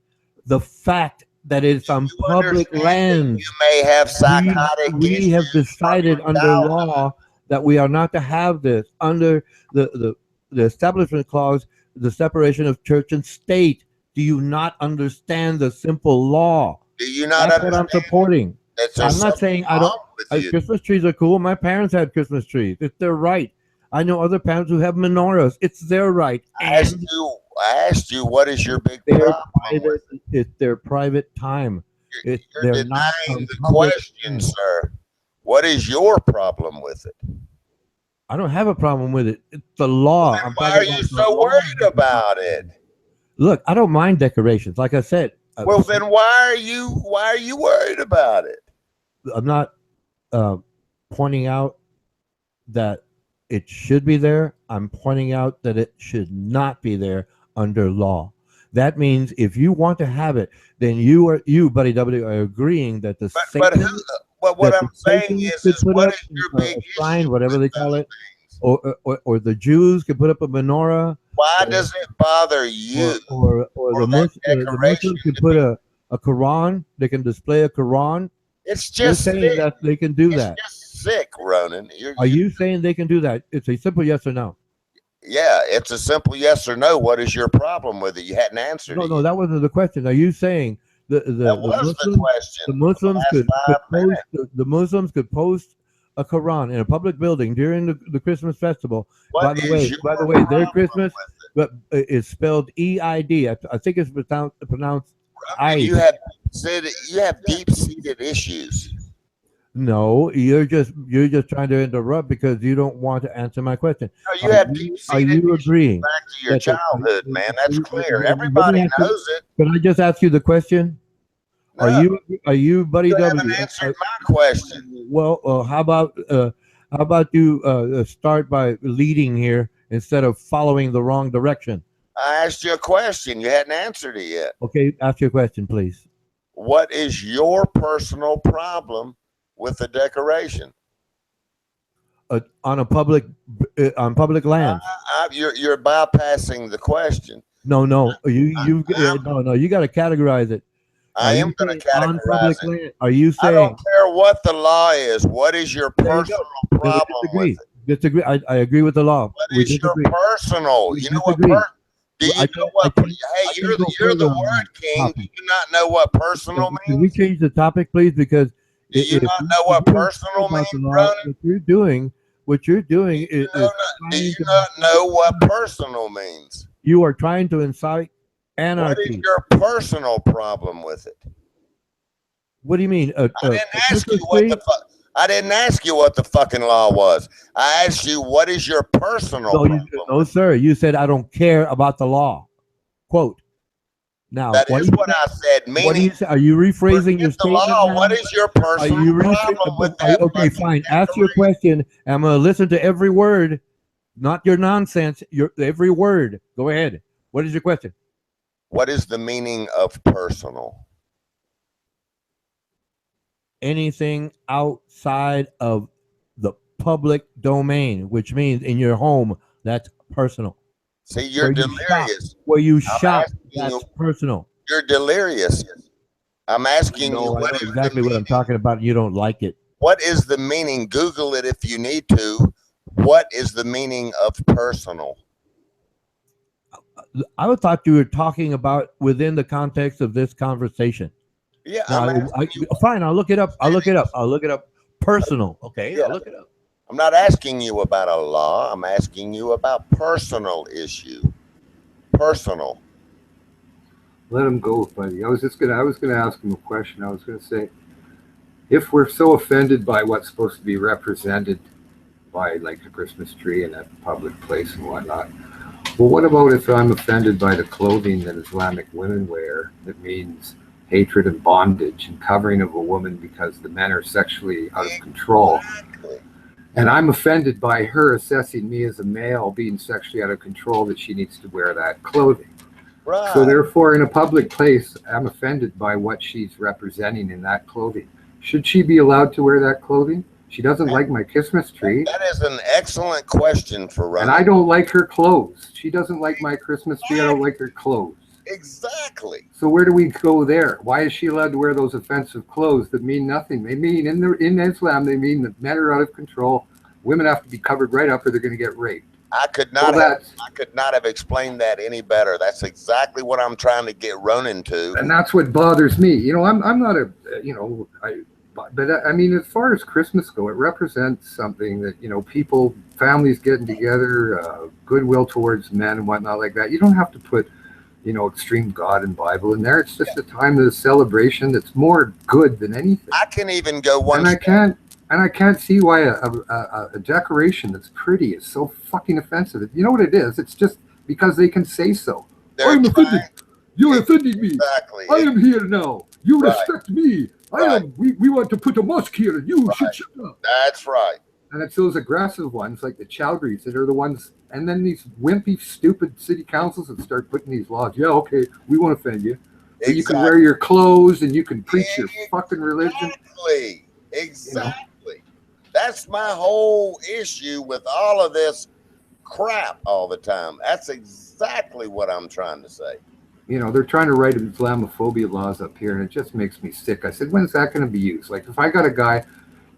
The fact that it's on public land. You may have psychotic. We have decided under law that we are not to have this under the Establishment Clause, the separation of church and state. Do you not understand the simple law? Do you not That's what I'm supporting. I'm not saying I don't. Christmas trees are cool. My parents had Christmas trees. It's their right. I know other parents who have menorahs. It's their right. I asked you, what is your big problem? It's their private time. You're denying the question, sir. What is your problem with it? I don't have a problem with it. It's the law. Well, why are you so worried about it? Look, I don't mind decorations. Like I said. Well, then why are you worried about it? I'm not pointing out that it should be there. I'm pointing out that it should not be there under law. That means if you want to have it, then you, Buddy W, are agreeing that the But what that I'm the saying Christians could is put what up is your a big shrine, issue whatever with they call those it, things? or the Jews could put up a menorah, Why or does it bother you or for that the decoration Muslims could to put be? a Quran. They can display a Quran. It's You're just saying sick. that they can do It's that. just sick, Ronan. Are you saying they can do that? It's a simple yes or no. Yeah, it's a simple yes or no. What is your problem with it? You hadn't answered No, it no, yet. that wasn't the question. Are you saying That was the The question for the Muslims last could 5 minutes. post the Muslims could post a Quran in a public building during the Christmas festival. What is your By the way, their problem Christmas with it? but is spelled EID. I think it's pronounced And Eid. you have deep seated issues. No, you're just trying to interrupt because you don't want to answer my question. No, you have deep Are seated you issues agreeing back to your that childhood, man. That's clear. let me Everybody ask you, knows it. can I just ask you the question? No, Are you Buddy you haven't W? answered my question. Well, how about you start by leading here instead of following the wrong direction? I asked you a question. You hadn't answered it yet. Okay, ask your question, please. What is your personal problem with the decoration? On on public lands. You're bypassing the question. No, no, I'm- no, you got to categorize it. I Are am you going saying to on categorize public it. land? Are you I saying? don't care what the law is. What is your There you personal go. We problem with disagree. it? Disagree. I agree with the law. What We is your disagree. personal? We You know what? disagree. Do you I know can't. what? Hey, I can't go you're the further on that word king. Do topic. you not know what personal Can we means? change the topic, please? Because Do you if not you know what don't care personal about means, the law, Ronan? what you're doing Do trying you to, not know what personal means? you are trying to incite What is anarchy. your personal problem with it? What do you mean? I didn't ask you Christmas what tree? the fuck. I didn't ask you what the fucking law was. I asked you what is your personal No, problem. no, sir. You said I don't care about the law. Quote. Now, That is what I said. what do Meaning, you say? Are you rephrasing your forget the statement law. now? What is your Are personal you problem with that? okay, fine. Ask your question. I'm gonna listen to every word, not your nonsense. Your every word. Go ahead. What is your question? What is the meaning of personal? Anything outside of the public domain, which means in your home, that's personal. See, you're delirious. Where you I'm shop, asking that's you. personal. You're delirious. I'm asking you No, I what know is the exactly what I'm meaning. talking about. You don't like it. What is the meaning? Google it if you need to. What is the meaning of personal? I thought you were talking about within the context of this conversation. Yeah, Now, I'm asking you. fine. I'll look it up. I'll look it up. I'll look it up. Personal. Okay, Yeah. I'll look it up. I'm not asking you about a law. I'm asking you about personal issue. Personal. Let him go, buddy. I was gonna ask him a question. I was gonna say, if we're so offended by what's supposed to be represented by like a Christmas tree in a public place and whatnot, well, what about if I'm offended by the clothing that Islamic women wear that means hatred and bondage and covering of a woman because the men are sexually out of control? Exactly. And I'm offended by her assessing me as a male being sexually out of control that she needs to wear that clothing. Right. So therefore, in a public place, I'm offended by what she's representing in that clothing. Should she be allowed to wear that clothing? She doesn't like my Christmas tree. That is an excellent question for Ron. And I don't like her clothes. She doesn't like my Christmas tree. I don't like her clothes. Exactly. So where do we go there? Why is she allowed to wear those offensive clothes that mean nothing? They mean in Islam, they mean that men are out of control. Women have to be covered right up or they're going to get raped. I could not have explained that any better. That's exactly what I'm trying to get Ronan to. And that's what bothers me. You know, I'm not a, you know, but I mean, as far as Christmas go, it represents something that, you know, people, families getting together, goodwill towards men and whatnot like that. You don't have to put, you know, extreme God and Bible in there. It's just a time of the celebration that's more good than anything. I can even go one. And I can't see why a decoration that's pretty is so fucking offensive. You know what it is? It's just because they can say so. I'm offended. You're offending me. Exactly. I am here now. You Right. respect me. Right. We want to put a mosque here and you should shut up. That's right. And it's those aggressive ones like the Chowdhuries that are the ones, and then these wimpy, stupid city councils that start putting these laws. Yeah, okay, we won't offend you. But you can wear your clothes and you can preach your fucking religion. Exactly. That's my whole issue with all of this crap all the time. That's exactly what I'm trying to say. They're trying to write Islamophobia laws up here, and it just makes me sick. I said, when is that going to be used? Like, if I got a guy,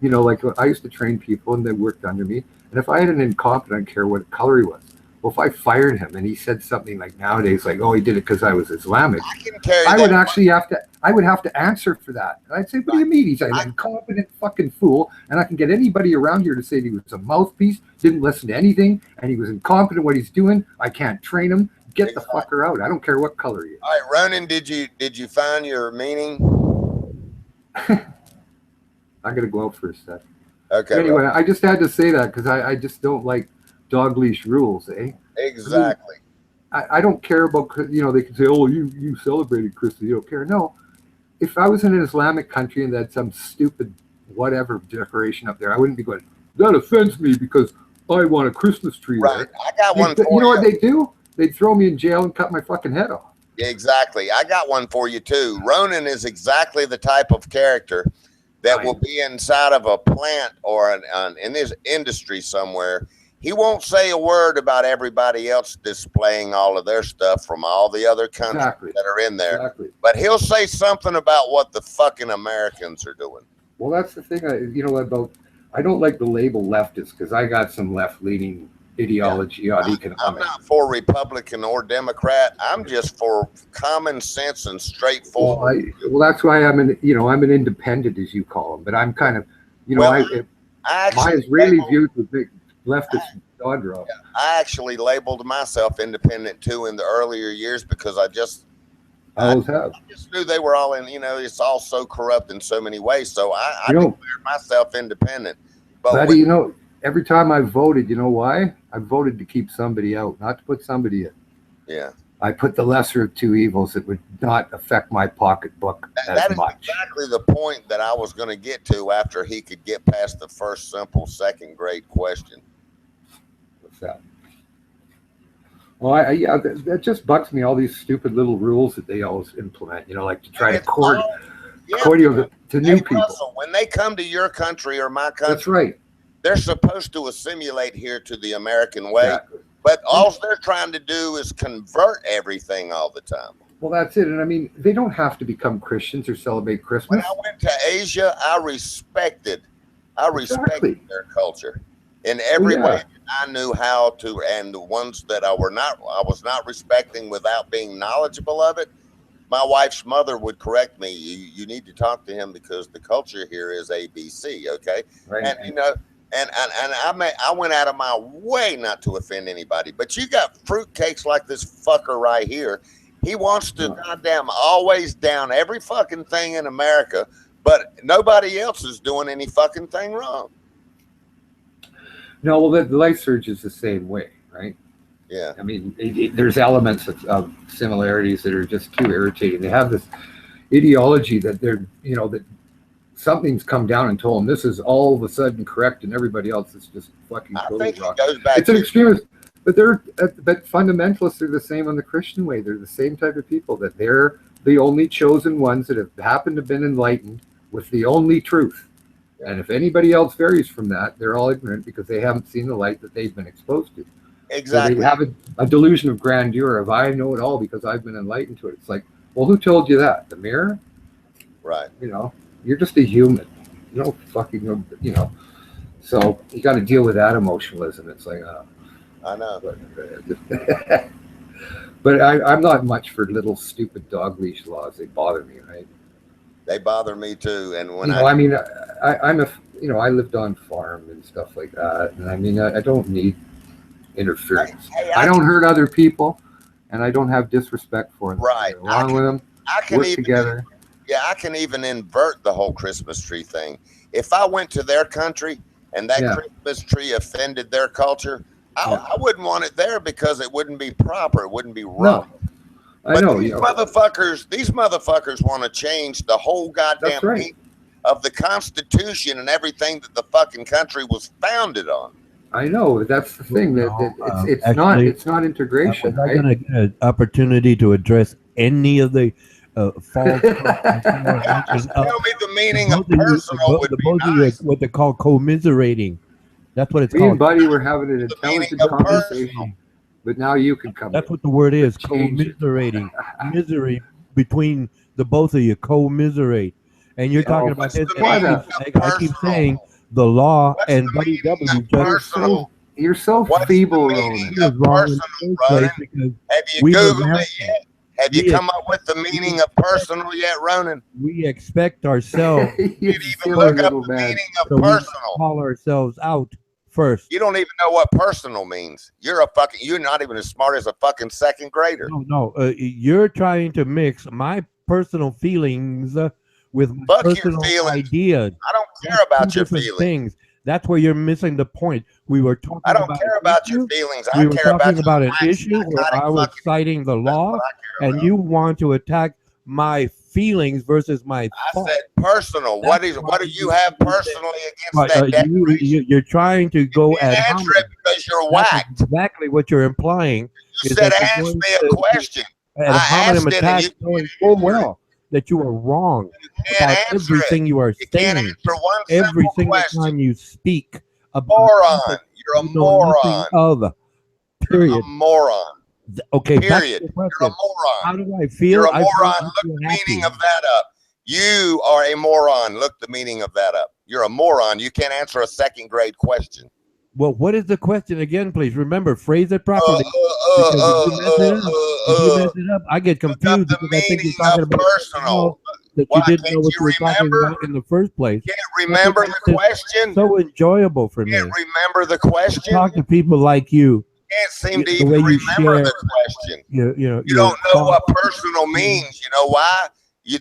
like I used to train people and they worked under me, and if I had an incompetent, I don't care what color he was. Well, if I fired him and he said something like nowadays, like, oh, he did it because I was Islamic, I can carry I that. would actually have to answer for that. And I'd say, what do you mean? He's an incompetent fucking fool, and I can get anybody around here to say that he was a mouthpiece, didn't listen to anything, and he was incompetent what he's doing. I can't train him. Get the fucker out. I don't care what color he is. All right, Ronan, did you find your meaning? I'm gonna go out for a sec. Okay. Anyway, I just had to say that because I just don't like dog leash rules, eh? Exactly. I don't care about, they can say, oh, you celebrated Christmas, you don't care. No, if I was in an Islamic country and they had some stupid whatever decoration up there, I wouldn't be going, that offends me because I want a Christmas tree Right. there. I got one for you. You know what they do? They'd throw me in jail and cut my fucking head off. Exactly. I got one for you too. Ronan is exactly the type of character that will be inside of a plant or in his industry somewhere. He won't say a word about everybody else displaying all of their stuff from all the other countries that are in there. Exactly. But he'll say something about what the fucking Americans are doing. Well, that's the thing. I don't like the label leftist because I got some left-leaning ideology on economics. I'm not for Republican or Democrat. I'm just for common sense and straightforward. Well, that's why I'm an independent, as you call them. But I'm kind of, mine is really viewed with big leftist jaw drop. I actually labeled myself independent too in the earlier years because I just knew they were all in. It's all so corrupt in so many ways. So I declared myself independent. But every time I voted, you know why? I voted to keep somebody out, not to put somebody in. Yeah. I put the lesser of two evils that would not affect my pocketbook as much. That is exactly the point that I was going to get to after he could get past the first simple second grade question. What's that? Well, that just bugs me, all these stupid little rules that they always implement, like to try to court to new people. Russell, when they come to your country or my country, that's right. They're supposed to assimilate here to the American way, but all they're trying to do is convert everything all the time. Well, that's it. And I mean, they don't have to become Christians or celebrate Christmas. When I went to Asia, I respected their culture in every way. I knew how to, and the ones that I was not respecting without being knowledgeable of it. My wife's mother would correct me. You need to talk to him because the culture here is ABC. Okay, right. And I went out of my way not to offend anybody. But you got fruitcakes like this fucker right here. He wants to goddamn always down every fucking thing in America, but nobody else is doing any fucking thing wrong. No, well, the light surge is the same way, right? Yeah. I mean, there's elements of similarities that are just too irritating. They have this ideology that that something's come down and told them this is all of a sudden correct, and everybody else is just fucking totally wrong. It's an extremist, but fundamentalists are the same on the Christian way. They're the same type of people that they're the only chosen ones that have happened to have been enlightened with the only truth. And if anybody else varies from that, they're all ignorant because they haven't seen the light that they've been exposed to. Exactly. So they have a delusion of grandeur of I know it all because I've been enlightened to it. It's like, well, who told you that? The mirror? Right. You're just a human. You don't fucking, So you got to deal with that emotionalism. It's like, I know. But I'm not much for little stupid dog leash laws. They bother me, right? They bother me too. And when I lived on farm and stuff like that. And I mean, I don't need interference. I don't hurt other people, and I don't have disrespect for them. Right. Along with them, work together. Yeah, I can even invert the whole Christmas tree thing. If I went to their country and that Christmas tree offended their culture, I wouldn't want it there because it wouldn't be proper. It wouldn't be right. No. I know. These motherfuckers want to change the whole goddamn meaning of the Constitution and everything that the fucking country was founded on. I know. That's the thing. It's not integration. Was I going to get an opportunity to address any of the false Just tell me the meaning of both of you, personal would the be both of you are nice. what they call commiserating. That's what it's Me and called. Buddy were having an The meaning intelligent of personal. conversation, but now you can come That's in. what the word is. Change it. Commiserating, misery between the both of you. Commiserate, and you're Yeah. talking Oh, about What's this. the And what meaning a of I keep personal? saying the law What's and the Buddy meaning W of just you're personal? so you're so What's the feeble, meaning Ronan. was of wrong in personal, the first place Ronan? because Have you we Googled it Americans yet? Have you we come up with expect the meaning of personal yet, Ronan? we expect ourselves You You even silly look up little the man. meaning of so we personal. call ourselves out first. You don't even know what personal means. You're not even as smart as a fucking second grader. No. You're trying to mix my personal feelings with my Fuck your personal feelings. ideas. I don't That's care two about your different feelings. things. That's where you're missing the point. We were I talking don't about care an about your issue. feelings. I We were care about talking your about an whack issue where psychotic I was fucking. citing the That's law, what I care and about. you want to attack my feelings versus my I thought. said personal. That's What do why you have you personally against that you, declaration? you're trying to go You ad can't answer it hominem. because you're That's whacked. exactly what you're implying. You Is said that you're ask going me a question. ad I hominem asked it and you attacks, can't knowing full answer it. well that you are wrong You can't about answer it. everything you are You can't saying. answer one Every simple single question. time you speak about Moron. topics You're a you know nothing moron. of. You're Period. a moron. Okay, back to Period. the You're a question. How moron. do I You're feel? a I feel, moron. I Look feel the meaning happy. of that up. You are a moron. Look the meaning of that up. You're a moron. You can't answer a second grade question. Well, what is the question again, please? Remember, phrase it Uh, properly. uh, uh, Because uh, if you uh, mess it up, I get Look up confused the because I think you're meaning talking of about something else personal. that Why you didn't know can't what you you were talking remember? about in the first place. Can't That's what remember makes the it question? so enjoyable for Can't me remember the to question? talk to people like you. Can't seem to The even way you remember share the question. You your don't know thoughts. what personal means. You know why?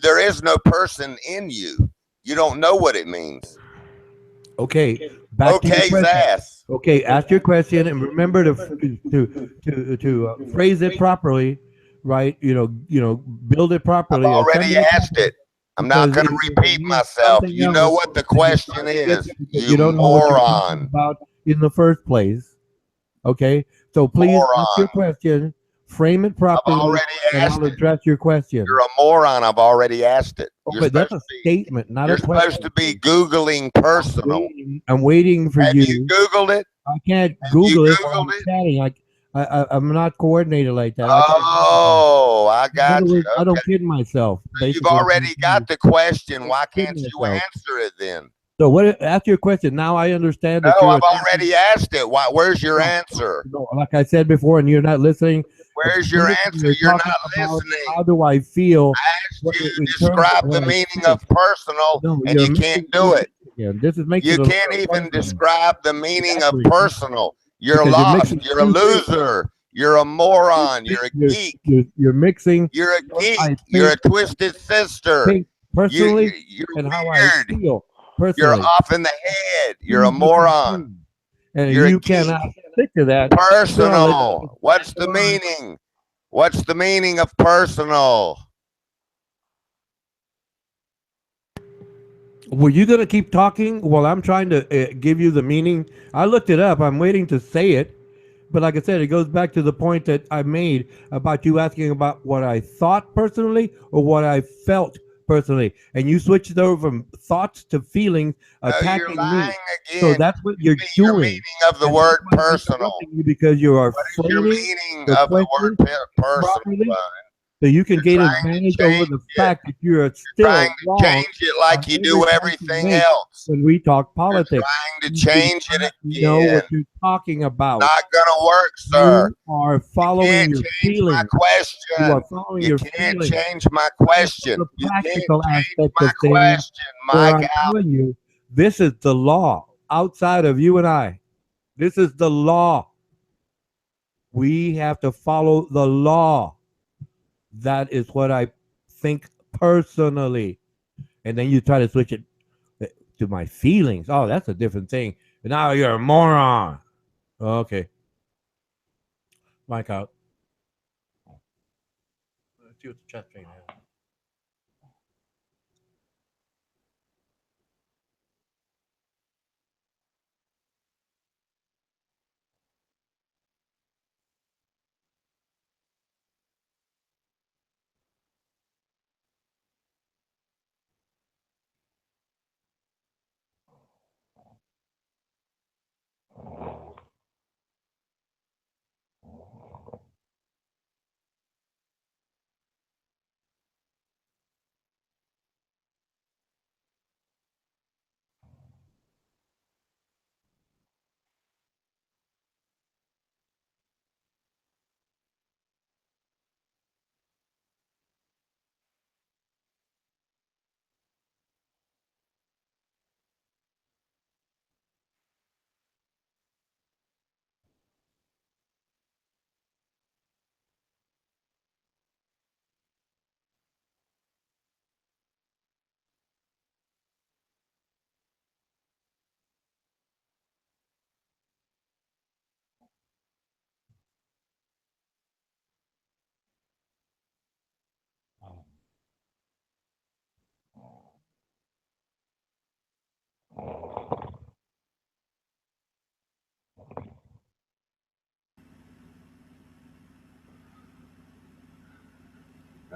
There is no person in you. You don't know what it means. Okay, back to your Okay's question. ass. Okay, ask your question and remember to phrase it properly, right? Build it I've properly. already Assemble it asked properly, it. I'm not because going to if it repeat means myself. something You know else, what the then you're question trying to get is, me because you you don't know what you're talking moron. about in the first place. Okay, so please ask Moron. your question, frame it I've properly, already and asked I'll it. address your question. You're a moron. I've already asked it. Oh, but that's a statement, not a You're supposed question. to be Googling personal. I'm waiting for Have you you. Googled it? I can't Have you Google it while Googled I'm it? chatting. I'm not coordinated like that. I can't. Oh, I In other got you. words, I Okay. don't kid myself. You've Basically, what I'm already saying got is, the question. I Why don't kid can't you myself. answer it then? So what? Ask your question. Now I understand No, that you're I've attempting. already asked it. Why? Where's your No, answer? no, like I said before, and you're not listening. At Where's the your minute answer? you're You're talking not about listening. how do I feel I asked you in to terms of describe what the I meaning think. of personal, No, and you're you can't mixing do two it. things again. This makes You it a little can't even frustrating. describe the meaning of Exactly. personal. You're Because you're lost. mixing You're a two things. loser. You're a moron. You're a You're, geek. you're mixing You're a what geek. I You're think, a twisted sister. personally You're and how I weird. feel You're personally. off in the head. You're a Two different moron. things. And You're a you geek. cannot stick to that. Personal. What's the meaning? What's the meaning of personal? Were you going to keep talking while I'm trying to give you the meaning? I looked it up. I'm waiting to say it. But like I said, it goes back to the point that I made about you asking about what I thought personally or what I felt personally. And you switched over from thoughts to feelings, You're attacking lying me. So again. that's what Give you're me your doing. meaning of the And word that's why I'm personal. interrupting you, because you are What is your framing meaning the of the question word personal? properly, so you can You're gain trying to advantage over change the it. fact that you're You're trying still to wrong change it on like you every do point you everything make else. when we talk You're politics. trying to You do change it not know again. what you're talking about. Not gonna work, sir. You are You following can't your change my feelings. You are question. following You your can't feelings. change my I know question. the You can't practical change aspect my of things, question, where Mike I'm telling you, this is the law outside of you and I. This is the law. We have to follow the law. That is what I think personally. And then you try to switch it to my feelings. Oh, that's a different thing. Now you're a moron. Okay. Mike out. Let's see what the chat saying.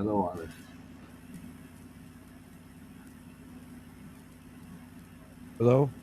Hello, Alice. Hello?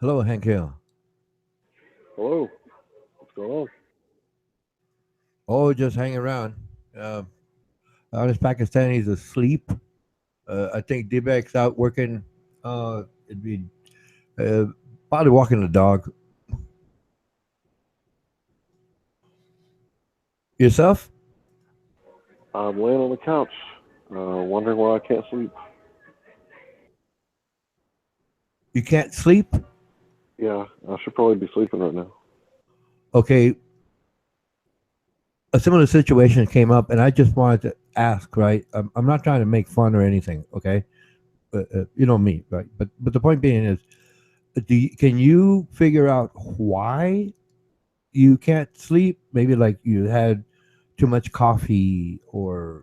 Hello, Hank Hill. Hello. What's going on? Oh, just hanging around. Uh, Honest Pakistani's asleep. I think D-Bag's out working. It'd be uh, probably walking the dog. Yourself? I'm laying on the couch, wondering why I can't sleep. You can't sleep? Yeah, I should probably be sleeping right now. Okay, a similar situation came up, and I just wanted to ask. Right, I'm not trying to make fun or anything. Okay, you know me, right? But the point being is, can you figure out why you can't sleep? Maybe like you had too much coffee, or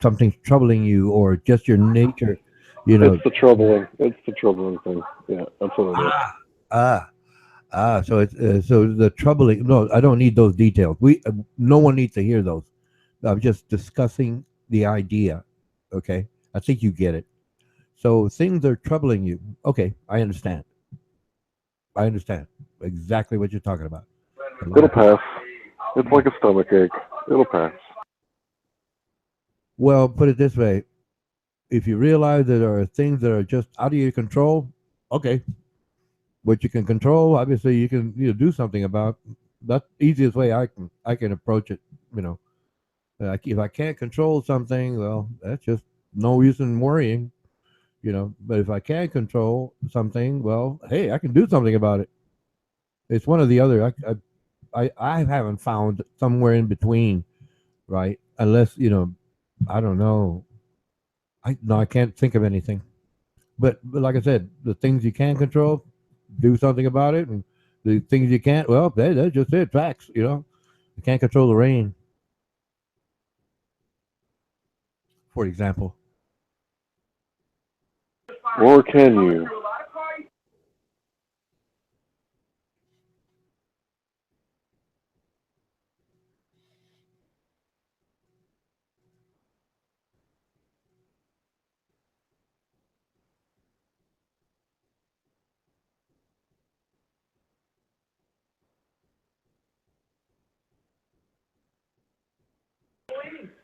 something's troubling you, or just your nature. You know. It's the troubling thing. Yeah, that's what it is. Ah, ah, so it's so the troubling. No, I don't need those details. No one needs to hear those. I'm just discussing the idea. Okay, I think you get it. So things are troubling you. Okay, I understand. I understand exactly what you're talking about. A lot It'll of people. pass. It's like a stomach ache. It'll pass. Well, put it this way: if you realize that there are things that are just out of your control, okay, what you can control, obviously, you can do something about. That's the easiest way I can approach it. You know, if I can't control something, well, that's just no use in worrying. But if I can control something, well, hey, I can do something about it. It's one or the other. I haven't found somewhere in between, right? Unless I don't know. I No, I can't think of anything. But like I said, the things you can control, do something about it, and the things you can't, well, that's just it. Facts. You can't control the rain, for example. Or can you?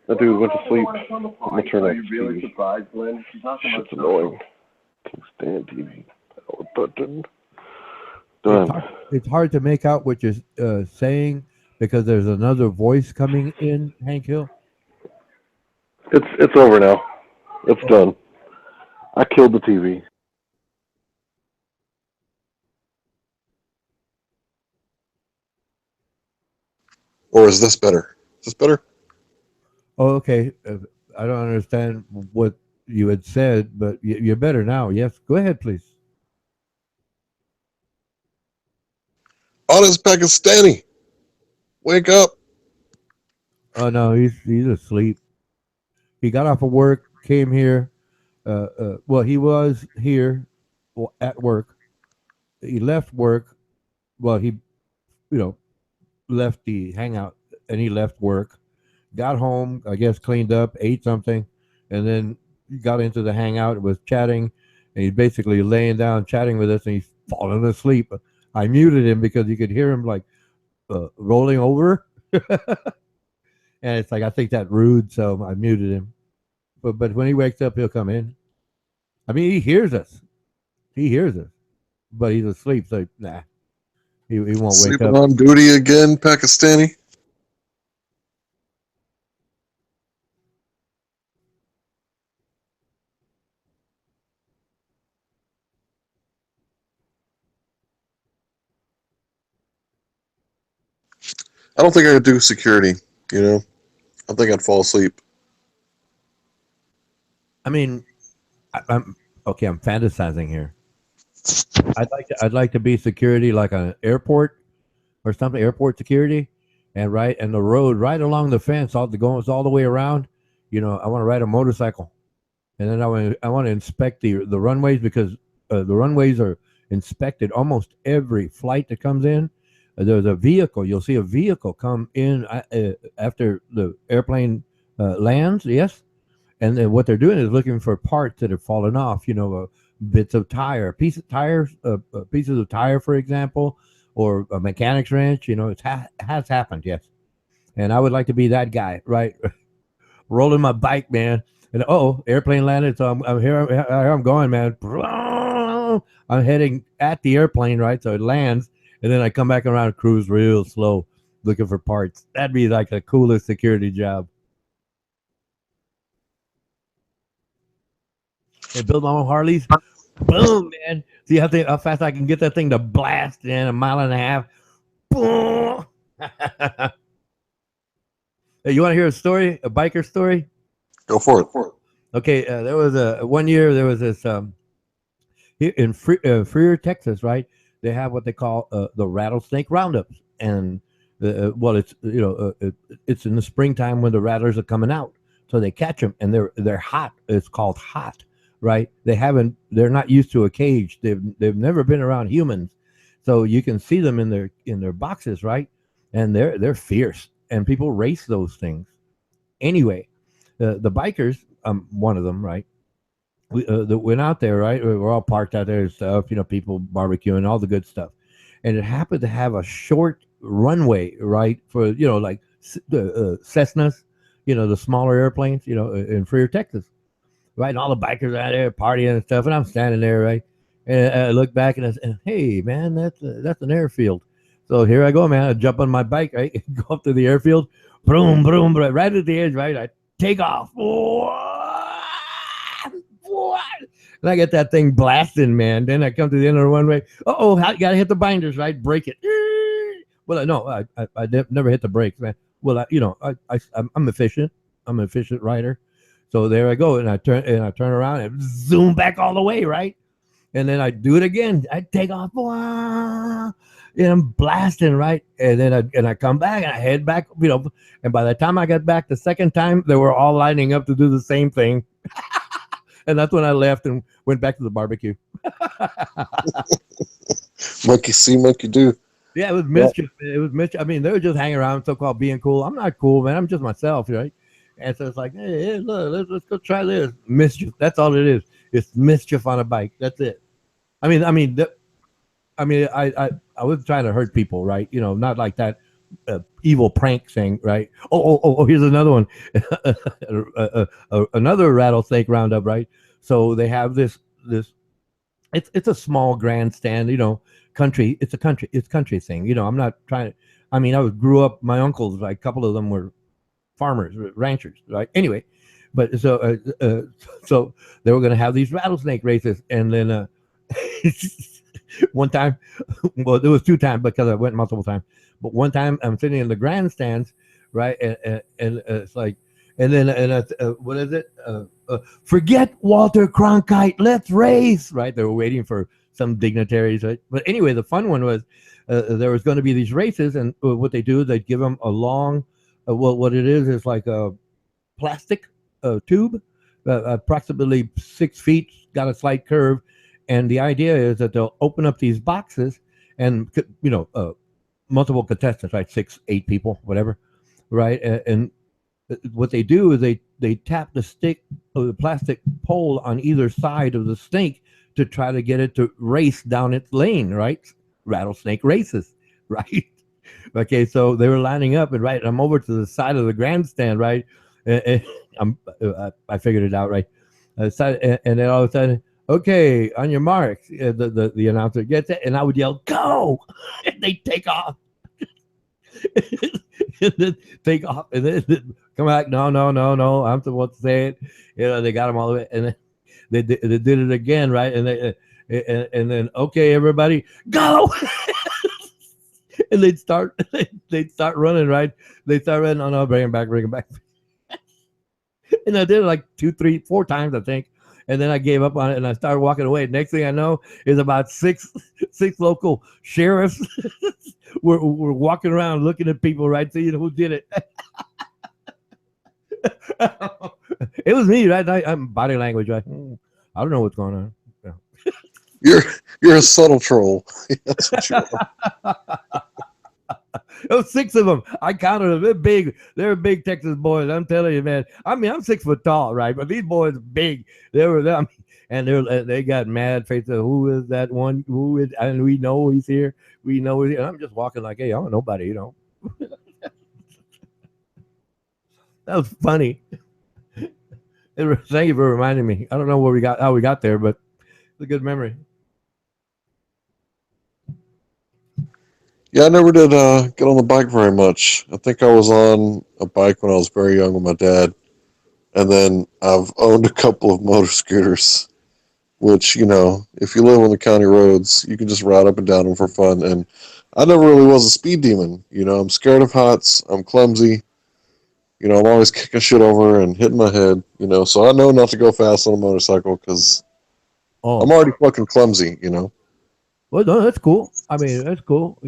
That dude went to sleep. I'm gonna turn off the TV. Shit's annoying. Can't stand TV. Power button. It's Done. hard. It's hard to make out what you're saying because there's another voice coming in, Hank Hill. It's over now. It's Oh, done. I killed the TV. Or is this better? Is this better? okay. I don't understand what you had said, but you're better now. Yes, go ahead, please. Honest Pakistani, wake up. Oh no, he's asleep. He got off of work, came here. Well, he was here at work. He left work. Well, he you know left the hangout and he left work. Got home, I guess, cleaned up, ate something, and then got into the hangout. Was chatting, and he's basically laying down chatting with us, and he's falling asleep. I muted him because you could hear him like rolling over, and it's like I think that rude, so I muted him. But when he wakes up, he'll come in. I mean, he hears us. He hears us, but he's asleep, so nah, he won't wake Sleeping up. on duty again, Pakistani. I don't think I could do security. You know, I think I'd fall asleep. I mean, I'm okay. I'm fantasizing here. I'd like to be security like an airport or something, airport security, and the road right along the fence, goes all the way around. I want to ride a motorcycle, and then I want to inspect the runways because the runways are inspected almost every flight that comes in. There's a vehicle. You'll see a vehicle come in after the airplane lands. Yes, and then what they're doing is looking for parts that have fallen off. bits of tire, pieces of tire, for example, or a mechanic's wrench. It has happened, yes. And I would like to be that guy, right? Rolling my bike, man. And airplane landed. So I'm here. Here I'm going, man. I'm heading at the airplane, right? So it lands, and then I come back around, and cruise real slow, looking for parts. That'd be like the coolest security job. And build my own Harleys. Boom, man. See how fast I can get that thing to blast in a mile and a half. Boom. Hey, you want to hear a story? A biker story? Go for it. Okay, there was one year there was this here in Freer, Texas, right? They have what they call the rattlesnake roundups, and well, it's in the springtime when the rattlers are coming out, so they catch them, and they're hot. It's called hot, right? They're not used to a cage. They've never been around humans, so you can see them in their boxes, right? And they're fierce, and people race those things. Anyway, the bikers, one of them, right? We went out there, right? We're all parked out there and stuff, people barbecuing, all the good stuff. And it happened to have a short runway, right? For, like the Cessnas, the smaller airplanes, in Freer, Texas, right? And all the bikers out there partying and stuff. And I'm standing there, right? And I look back and I said, hey, man, that's an airfield. So here I go, man. I jump on my bike, right? Go up to the airfield, boom, boom, right at the edge, right? I take off. And I get that thing blasting, man. Then I come to the end of the runway. You gotta hit the binders, right? Break it. Well, no, I never hit the brakes, man. Well, I'm efficient. I'm an efficient rider. So there I go, and I turn around and zoom back all the way, right? And then I do it again. I take off, and I'm blasting, right? And then I come back and I head back, And by the time I got back the second time, they were all lining up to do the same thing. And that's when I left and went back to the barbecue. Monkey see, monkey do. Yeah, it was mischief. It was mischief. I mean, they were just hanging around, so-called being cool. I'm not cool, man. I'm just myself, right? And so it's like, hey, look, let's go try this. Mischief. That's all it is. It's mischief on a bike. That's it. I was trying to hurt people, right? Not like that evil prank thing, right? Here's another one. Another rattlesnake roundup, right? So they have this. It's a small grandstand, country. It's country thing. I'm not trying to. Grew up. My uncles, like a couple of them were farmers, ranchers, right? Anyway, but so they were going to have these rattlesnake races, and then one time, well, there was two times because I went multiple times. But one time I'm sitting in the grandstands, right, and it's like, and then what is it? Forget Walter Cronkite, let's race, right? They were waiting for some dignitaries, right? But anyway, the fun one was there was going to be these races, and what they do is they give them a long, what it is like a plastic tube, approximately 6 feet, got a slight curve, and the idea is that they'll open up these boxes, and multiple contestants, right? 6, 8 people, whatever, right? And what they do is they tap the stick of the plastic pole on either side of the snake to try to get it to race down its lane, right? Rattlesnake races, right? Okay, so they were lining up, and right, I'm over to the side of the grandstand, right? And I figured it out, right? And then all of a sudden, okay, on your marks, the announcer gets it, and I would yell, "Go!" and they take off. And then take off, and then come back. No, I'm supposed to say it. They got them all the way, and then they did it again, right? And then okay, everybody, go! And they'd start running, right? They start running. Oh no, bring him back. And I did it like 2, 3, 4 times, I think. And then I gave up on it, and I started walking away. Next thing I know is about six local sheriffs were walking around looking at people, right, seeing who did it. It was me, right? I'm body language, right? I don't know what's going on. You're a subtle troll. That's what you are. There was 6 of them. I counted them. They're big. They're big Texas boys. I'm telling you, man. I mean, I'm 6 foot tall, right? But these boys are big. They were them, and they got mad faces. Who is that one? Who is? And we know he's here. We know he's here. And I'm just walking like, hey, I don't know nobody. That was funny. Thank you for reminding me. I don't know how we got there, but it's a good memory. Yeah, I never did get on the bike very much. I think I was on a bike when I was very young with my dad, and then I've owned a couple of motor scooters. Which, if you live on the county roads, you can just ride up and down them for fun. And I never really was a speed demon. I'm scared of heights. I'm clumsy. I'm always kicking shit over and hitting my head. So I know not to go fast on a motorcycle because I'm Oh, already fucking clumsy. well, no, that's cool. I mean, that's cool.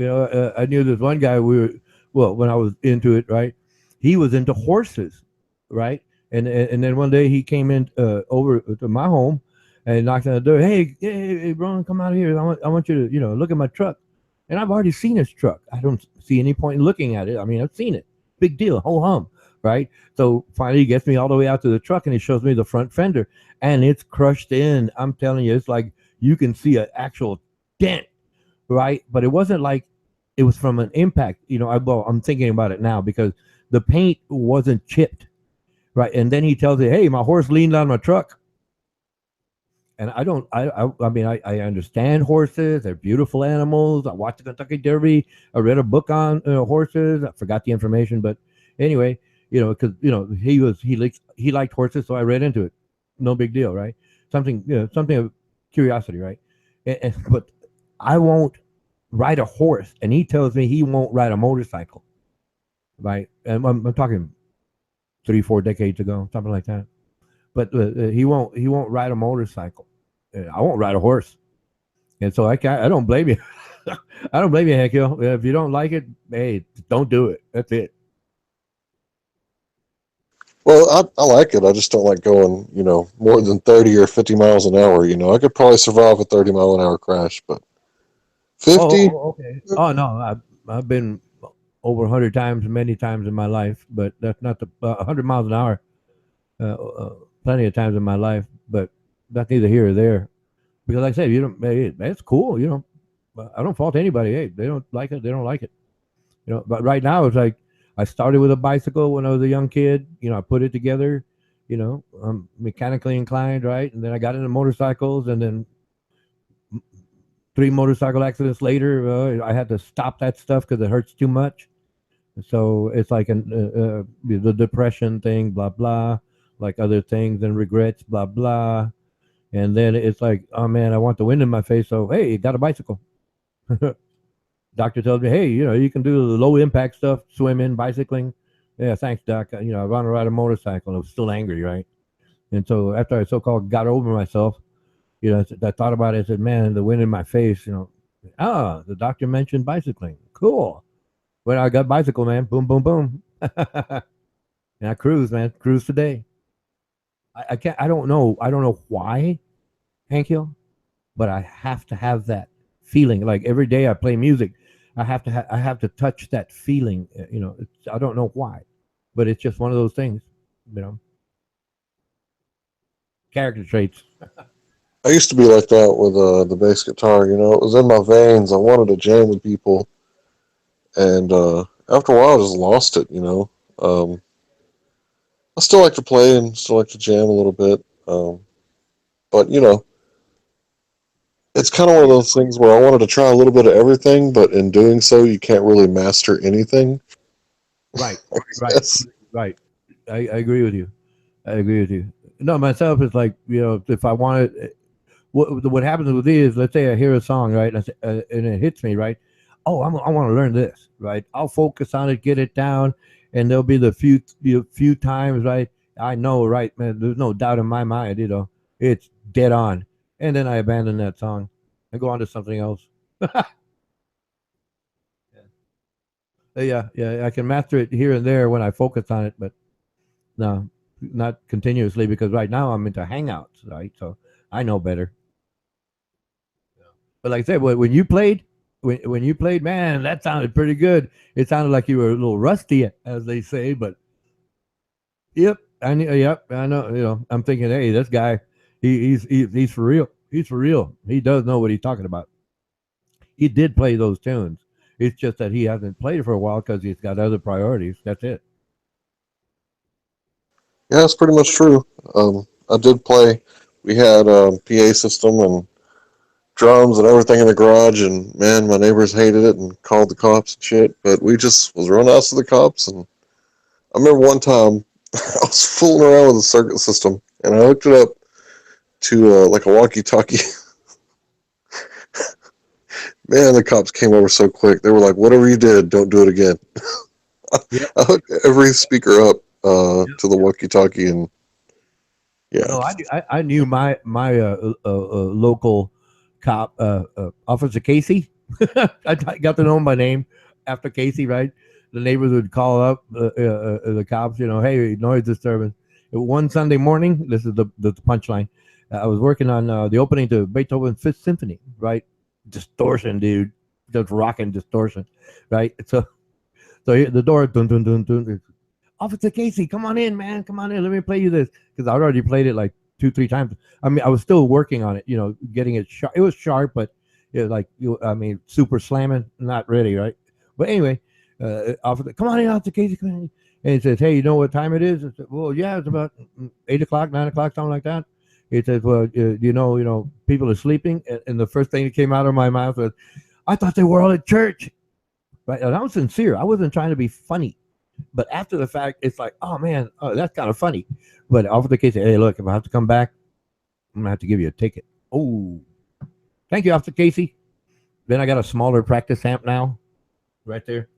I knew this one guy. Well, when I was into it, right? He was into horses, right? And then one day he came in over to my home and knocked on the door. Hey, Ron, come out here. I want you to look at my truck. And I've already seen his truck. I don't see any point in looking at it. I mean, I've seen it. Big deal, ho hum, right? So finally, he gets me all the way out to the truck and he shows me the front fender, and it's crushed in. I'm telling you, it's like you can see an actual dent, right? But it wasn't like it was from an impact. I'm thinking about it now because the paint wasn't chipped, right? And then he tells me, "Hey, my horse leaned on my truck." And I don't, I mean, I understand horses. They're beautiful animals. I watched the Kentucky Derby. I read a book on horses. I forgot the information, but anyway, because he liked horses, so I read into it. No big deal, right? Something of curiosity, right? But I won't ride a horse, and he tells me he won't ride a motorcycle, right? And I'm talking 3-4 decades ago, something like that. But he won't ride a motorcycle. I won't ride a horse, and so I don't blame you. I don't blame you, Hank Hill. If you don't like it, hey, don't do it. That's it. Well, I like it. I just don't like going, more than 30 or 50 miles an hour. I could probably survive a 30-mile-an-hour crash, but 50? Okay. Oh no, I've been over 100 times, many times in my life, but that's not the 100 miles an hour. Plenty of times in my life, but that's neither here or there. Because like I said, you don't. Hey, that's cool. I don't fault anybody. Hey, they don't like it. They don't like it. But right now it's like I started with a bicycle when I was a young kid. I put it together. I'm mechanically inclined, right? And then I got into motorcycles, and then 3 motorcycle accidents later, I had to stop that stuff because it hurts too much. So it's like the depression thing, blah blah, like other things and regrets, blah blah. And then it's like, oh man, I want the wind in my face. So hey, got a bicycle. Doctor tells me, hey, you can do the low impact stuff, swimming, bicycling. Yeah, thanks, doc. I want to ride a motorcycle. I was still angry, right? And so after I so-called got over myself, I thought about it. I said, man, the wind in my face. The doctor mentioned bicycling. Cool. When I got bicycle, man, boom, boom, boom. And I cruise, man, cruise today. I can't. I don't know. I don't know why, Hank Hill, but I have to have that feeling. Like every day I play music, I have to touch that feeling. I don't know why, but it's just one of those things. You know, character traits. I used to be like that with the bass guitar. It was in my veins. I wanted to jam with people, and after a while, I just lost it. I still like to play and still like to jam a little bit, but it's kind of one of those things where I wanted to try a little bit of everything, but in doing so, you can't really master anything. Right, I right, guess. right. I agree with you. I agree with you. No, myself is like if I want it, what happens with these? Let's say I hear a song, right, and it hits me, right. Oh, I want to learn this, right. I'll focus on it, get it down, and there'll be the few times, right. I know, right, man. There's no doubt in my mind, it's dead on, and then I abandon that song and go on to something else. Yeah. I can master it here and there when I focus on it, but no, not continuously because right now I'm into hangouts, right? So I know better. But like I said, when you played, when you played, man, that sounded pretty good. It sounded like you were a little rusty, as they say, but yep, I knew. Yep, I know. I'm thinking, hey, this guy, he's for real. He's for real. He does know what he's talking about. He did play those tunes. It's just that he hasn't played it for a while because he's got other priorities. That's it. Yeah, that's pretty much true. I did play. We had a PA system and drums and everything in the garage, and man, my neighbors hated it and called the cops and shit. But we just was run out to the cops, and I remember one time I was fooling around with the circuit system, and I hooked it up to like a walkie-talkie. Man, the cops came over so quick. They were like, "Whatever you did, don't do it again." Yep. I hooked every speaker up to the walkie-talkie, and yeah. No, I knew my local cop, Officer Casey. I got to know him by name after Casey. Right, the neighbors would call up the cops. Hey, noise disturbance. One Sunday morning, this is the punchline. I was working on the opening to Beethoven's Fifth Symphony. Right, distortion, dude, just rocking distortion. Right, so the door, dun dun dun dun. Officer Casey, come on in, man. Come on in. Let me play you this because I already played it like 2-3 times. I mean, I was still working on it, getting it sharp. It was sharp, but super slamming, not ready, right? But anyway, Officer, come on in, Officer Casey, come on in. And he says, hey, you know what time it is? I said, well, yeah, it's about 8 o'clock, 9 o'clock, something like that. He says, well, people are sleeping. And the first thing that came out of my mouth was, I thought they were all at church. Right? And I was sincere. I wasn't trying to be funny. But after the fact, it's like, oh man, that's kind of funny. But off the case, hey, look, if I have to come back, I'm gonna have to give you a ticket. Oh, thank you, Officer Casey. Then I got a smaller practice amp now, right there.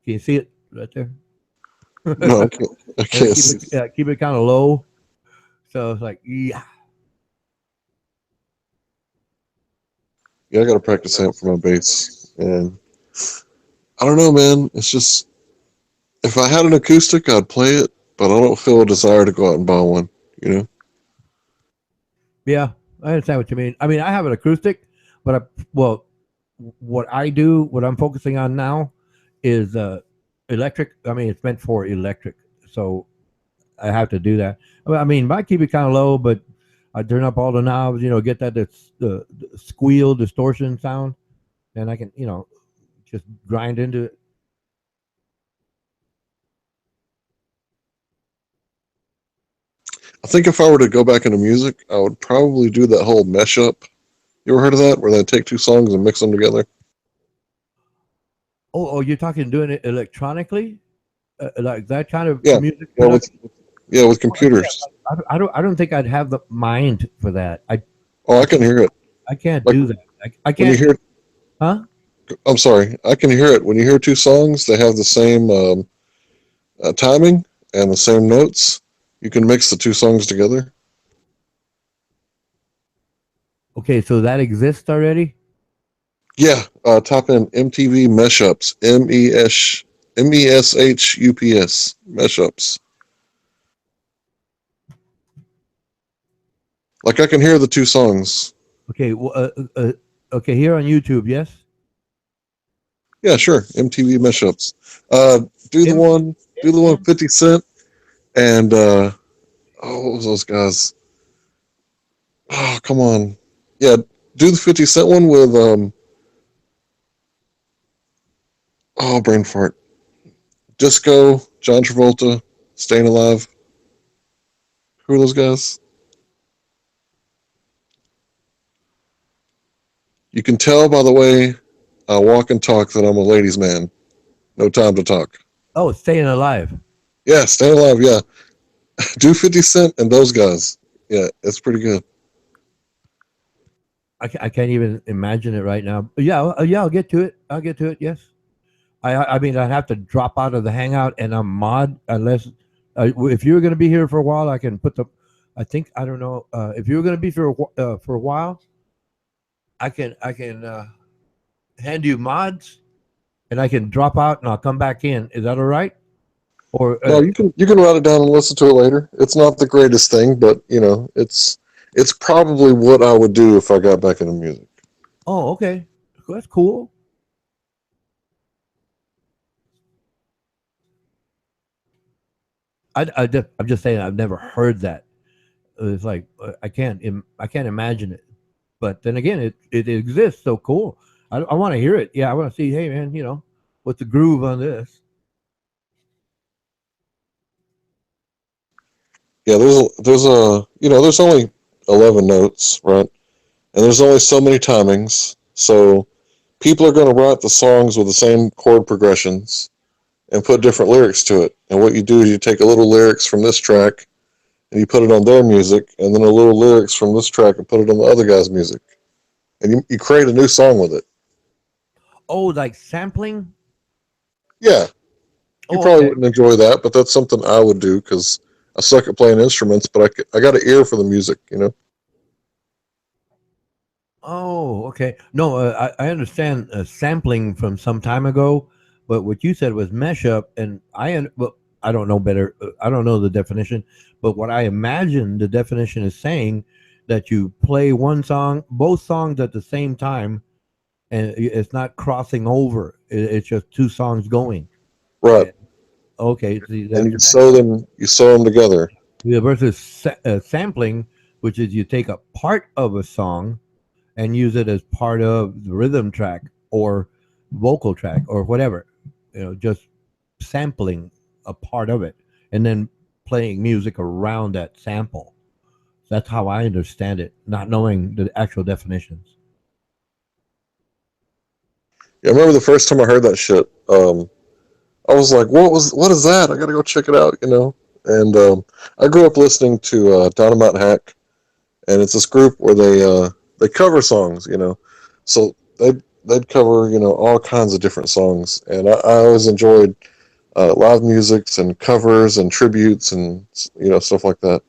Can you see it right there? No, I can't keep it kind of low. So it's like, yeah. Yeah, I got to practice amp for my bass, and I don't know, man. It's just if I had an acoustic, I'd play it, but I don't feel a desire to go out and buy one. You know? Yeah, I understand what you mean. I mean, I have an acoustic, but what I'm focusing on now is electric. I mean, it's meant for electric, so I have to do that. I mean, I keep it kind of low, but I turn up all the knobs. Get that squeal distortion sound, and I can just grind into it. I think if I were to go back into music, I would probably do that whole mesh up. You ever heard of that, where they take two songs and mix them together? Oh, you're talking doing it electronically, like that kind of Yeah, music? with computers. I don't think I'd have the mind for that. I can hear it. I can't Like, do that. I When you can't. hear, Huh? I'm sorry, I can hear it. When you hear two songs, they have the same timing and the same notes. You can mix the two songs together. Okay, so that exists already. Yeah, type in MTV Meshups, MESHUPS Meshups. Like I can hear the two songs. Okay, okay, here on YouTube, yes. Yeah, sure. MTV Meshups. Do the one 50 Cent and what was those guys? Oh, come on. Yeah, do the 50 Cent one with brain fart. Disco, John Travolta, Staying Alive. Who are those guys? You can tell by the way I walk and talk that I'm a ladies' man. No time to talk. Oh, Staying Alive. Yeah, Staying Alive, yeah. Do 50 Cent and those guys. Yeah, it's pretty good. I can't even imagine it right now. Yeah, yeah, I'll get to it. Yes. I mean, I'd have to drop out of the hangout and I'm mod unless if you were going to be here for a while, I can put the. I think I don't know if you were going to be for a while. I can hand you mods, and I can drop out and I'll come back in. Is that all right? Or no, you can write it down and listen to it later. It's not the greatest thing, but it's probably what I would do if I got back into music. Oh, okay, that's cool. I'm just saying I've never heard that. It's like I can't imagine it. But then again, it exists. So cool. I want to hear it. Yeah, I want to see. Hey man, what's the groove on this? Yeah, there's there's only 11 notes, right? And there's only so many timings. So people are going to write the songs with the same chord progressions and put different lyrics to it. And what you do is you take a little lyrics from this track and you put it on their music, and then a little lyrics from this track and put it on the other guy's music. And you create a new song with it. Oh, like sampling. Yeah, you Oh, probably okay. wouldn't enjoy that, but that's something I would do because I suck at playing instruments, but I got an ear for the music. Oh, okay. No, I understand sampling from some time ago, but what you said was mesh up, and well, I don't know better. I don't know the definition, but what I imagine the definition is saying that you play one song, both songs at the same time, and it's not crossing over. It's just two songs going. Right. Eh, Okay, see, And that's mesh up. you sew them together. Yeah, versus sampling, which is you take a part of a song and use it as part of the rhythm track or vocal track or whatever. Just sampling a part of it and then playing music around that sample. That's how I understand it, not knowing the actual definitions. Yeah, I remember the first time I heard that shit. I was like, what is that? I got to go check it out. And I grew up listening to Dynamite Hack, and it's this group where they cover songs. So they'd cover all kinds of different songs, and I always enjoyed live musics and covers and tributes and stuff like that.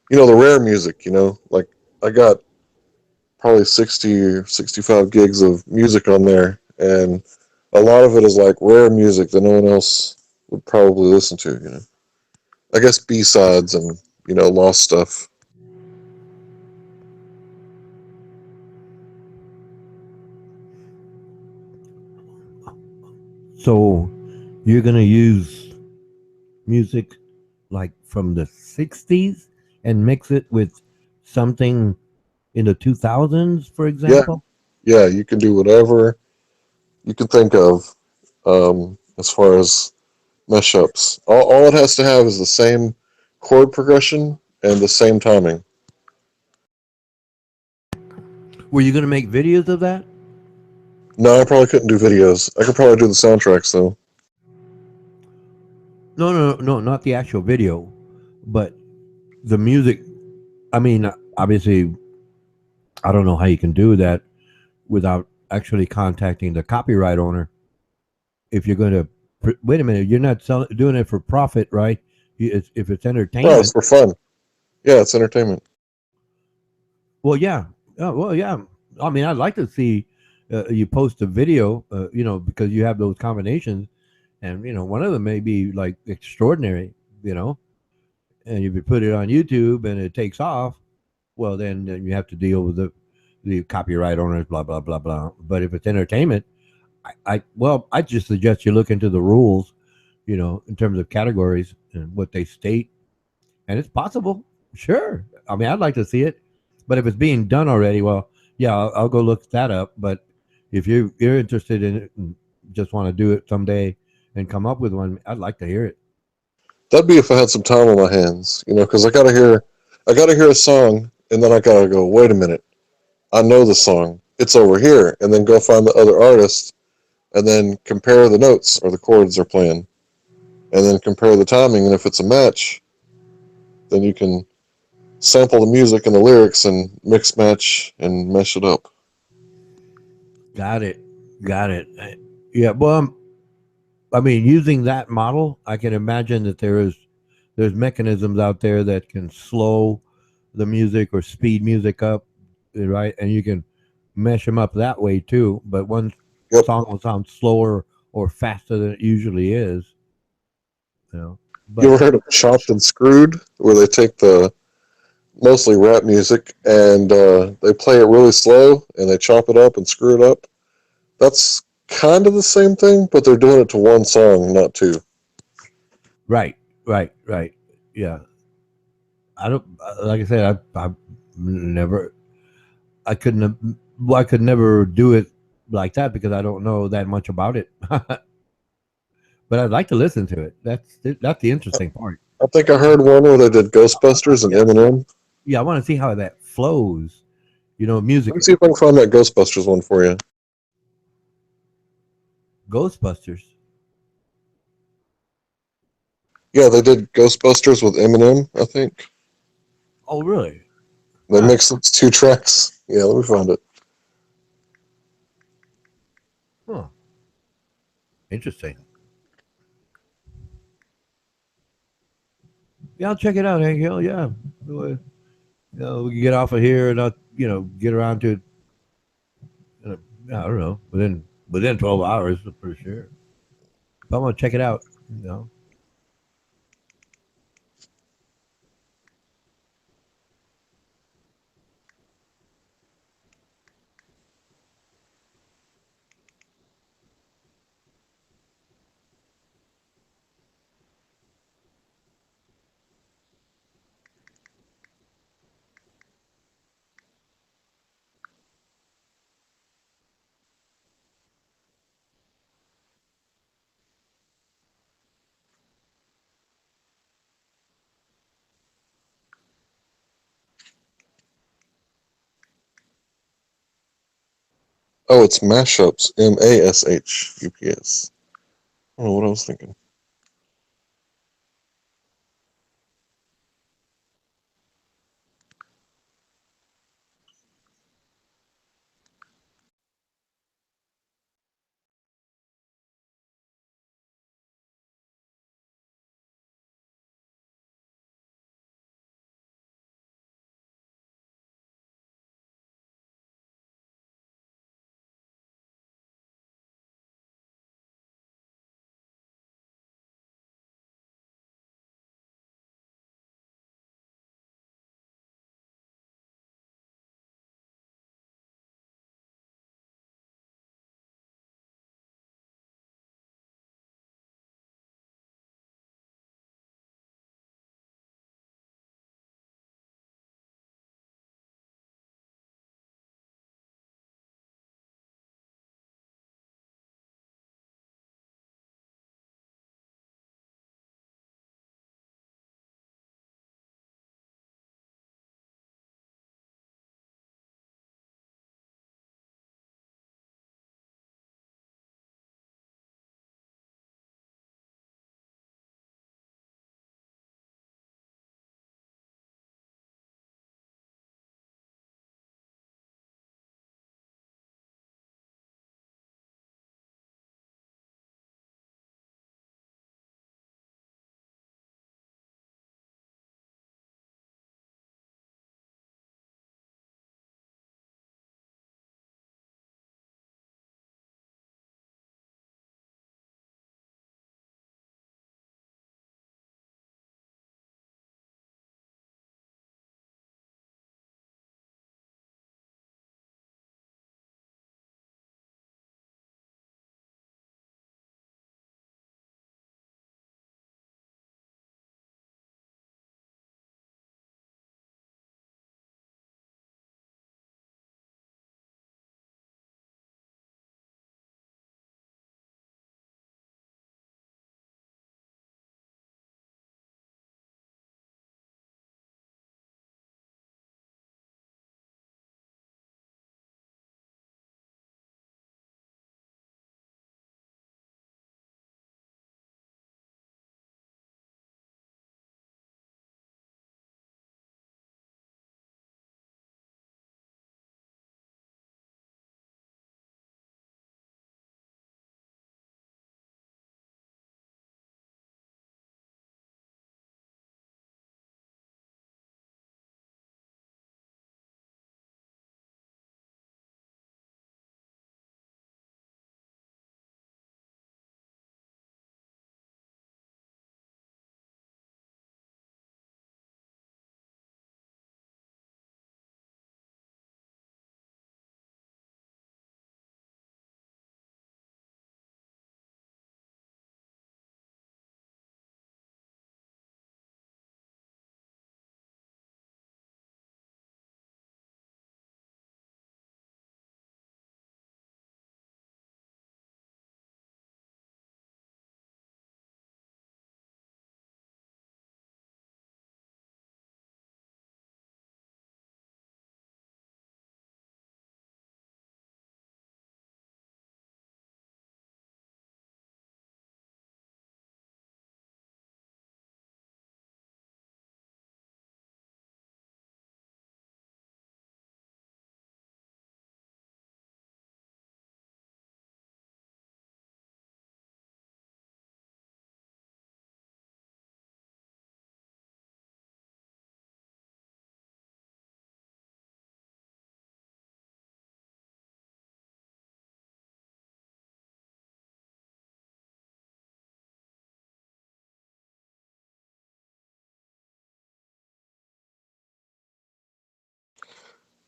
The rare music. Like I got probably 60 or 65 gigs of music on there, and a lot of it is like rare music that no one else would probably listen to. I guess B-sides and lost stuff. So you're going to use music like from the 60s and mix it with something in the 2000s, for Yeah, example? yeah, you can do whatever you can think of as far as mashups. All it has to have is the same chord progression and the same timing. Were you going to make videos of that? No, I probably couldn't do videos. I could probably do the soundtracks though. No, no, no, not the actual video, but the music. I mean, obviously, I don't know how you can do that without actually contacting the copyright owner. If you're going to wait a minute, you're not doing it for profit, right? If it's No, it's entertainment, for fun. Yeah, it's entertainment. well, yeah, well, yeah. I mean, I'd like to see you post a video, because you have those combinations, and one of them may be like extraordinary, you know. And if you put it on YouTube and it takes off, well, then you have to deal with the copyright owners, blah blah blah blah. But if it's entertainment, I just suggest you look into the rules, in terms of categories and what they state, and it's possible. Sure, I mean, I'd like to see it, but if it's being done already, well, yeah, I'll go look that up. But if you're interested in it and just want to do it someday and come up with one, I'd like to hear it. That'd be if I had some time on my hands, because I gotta hear a song, and then I gotta go. Wait a minute, I know the song. It's over here, and then go find the other artist, and then compare the notes or the chords they're playing, and then compare the timing. And if it's a match, then you can sample the music and the lyrics and mix match and mesh it up. Got it, got it. Yeah, well, I mean, using that model, I can imagine that there's mechanisms out there that can slow the music or speed music up, right? And you can mesh them up that way too. But one Yep. song will sound slower or faster than it usually is, you know. You But ever heard of chopped and screwed, where they take mostly rap music, and they play it really slow and they chop it up and screw it up. That's kind of the same thing, but they're doing it to one song, not two. Right, right. Yeah, I don't like I said. I never. I couldn't. Well, I could never do it like that because I don't know that much about it. But I'd like to listen to it. That's the interesting part. I think I heard one where they did Ghostbusters and Yeah, Eminem. yeah. I want to see how that flows. You know, Let me musically. see if I can find that Ghostbusters one for you. Ghostbusters. Yeah, they did Ghostbusters with Eminem, I think. Oh, really? They Huh. mixed those two tracks. Yeah, let me find it. Huh. Interesting. Yeah, I'll check it out, Hank Hill. Yeah. You know, we can get off of here and get around to it. I don't know, within 12 hours for sure. But I'm gonna check it out. You know. Oh, it's Mashups. Mashups. I don't know what I was thinking.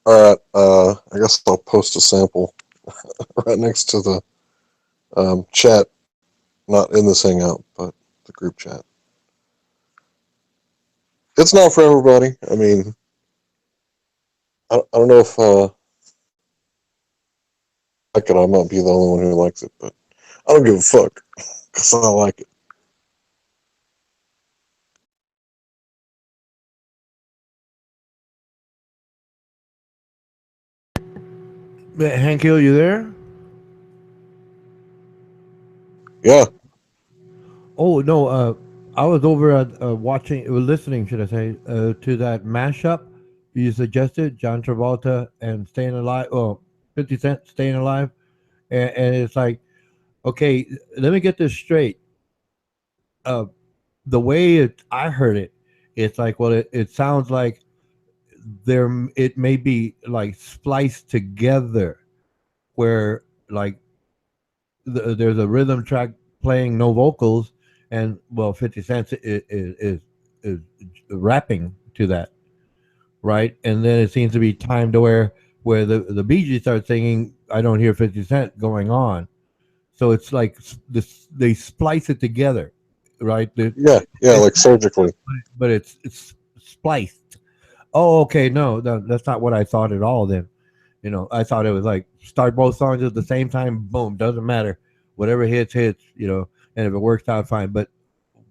All right. I guess I'll post a sample right next to the chat, not in this hangout, but the group chat. It's not for everybody. I mean, I don't know if like it. I might be the only one who likes it, but I don't give a fuck because I like it. Hank Hill, you there? Yeah, Oh no, I was over at watching, listening, should I say, to that mashup you suggested, John Travolta and Staying Alive. Oh, 50 Cent, Staying Alive, and it's like, okay, let me get this straight. Uh, the way I heard it, it's like, well, it sounds like it may be like spliced together, where like there's a rhythm track playing no vocals, and well, 50 Cent is rapping to that, right? And then it seems to be timed to where the Bee Gees start singing, I don't hear 50 Cent going on. So it's like this, they splice it together, right? yeah, It's like surgically. but it's spliced. Oh, okay, no, that's not what I thought at all. Then, I thought it was like start both songs at the same time, boom, doesn't matter, whatever hits, and if it works out, fine. But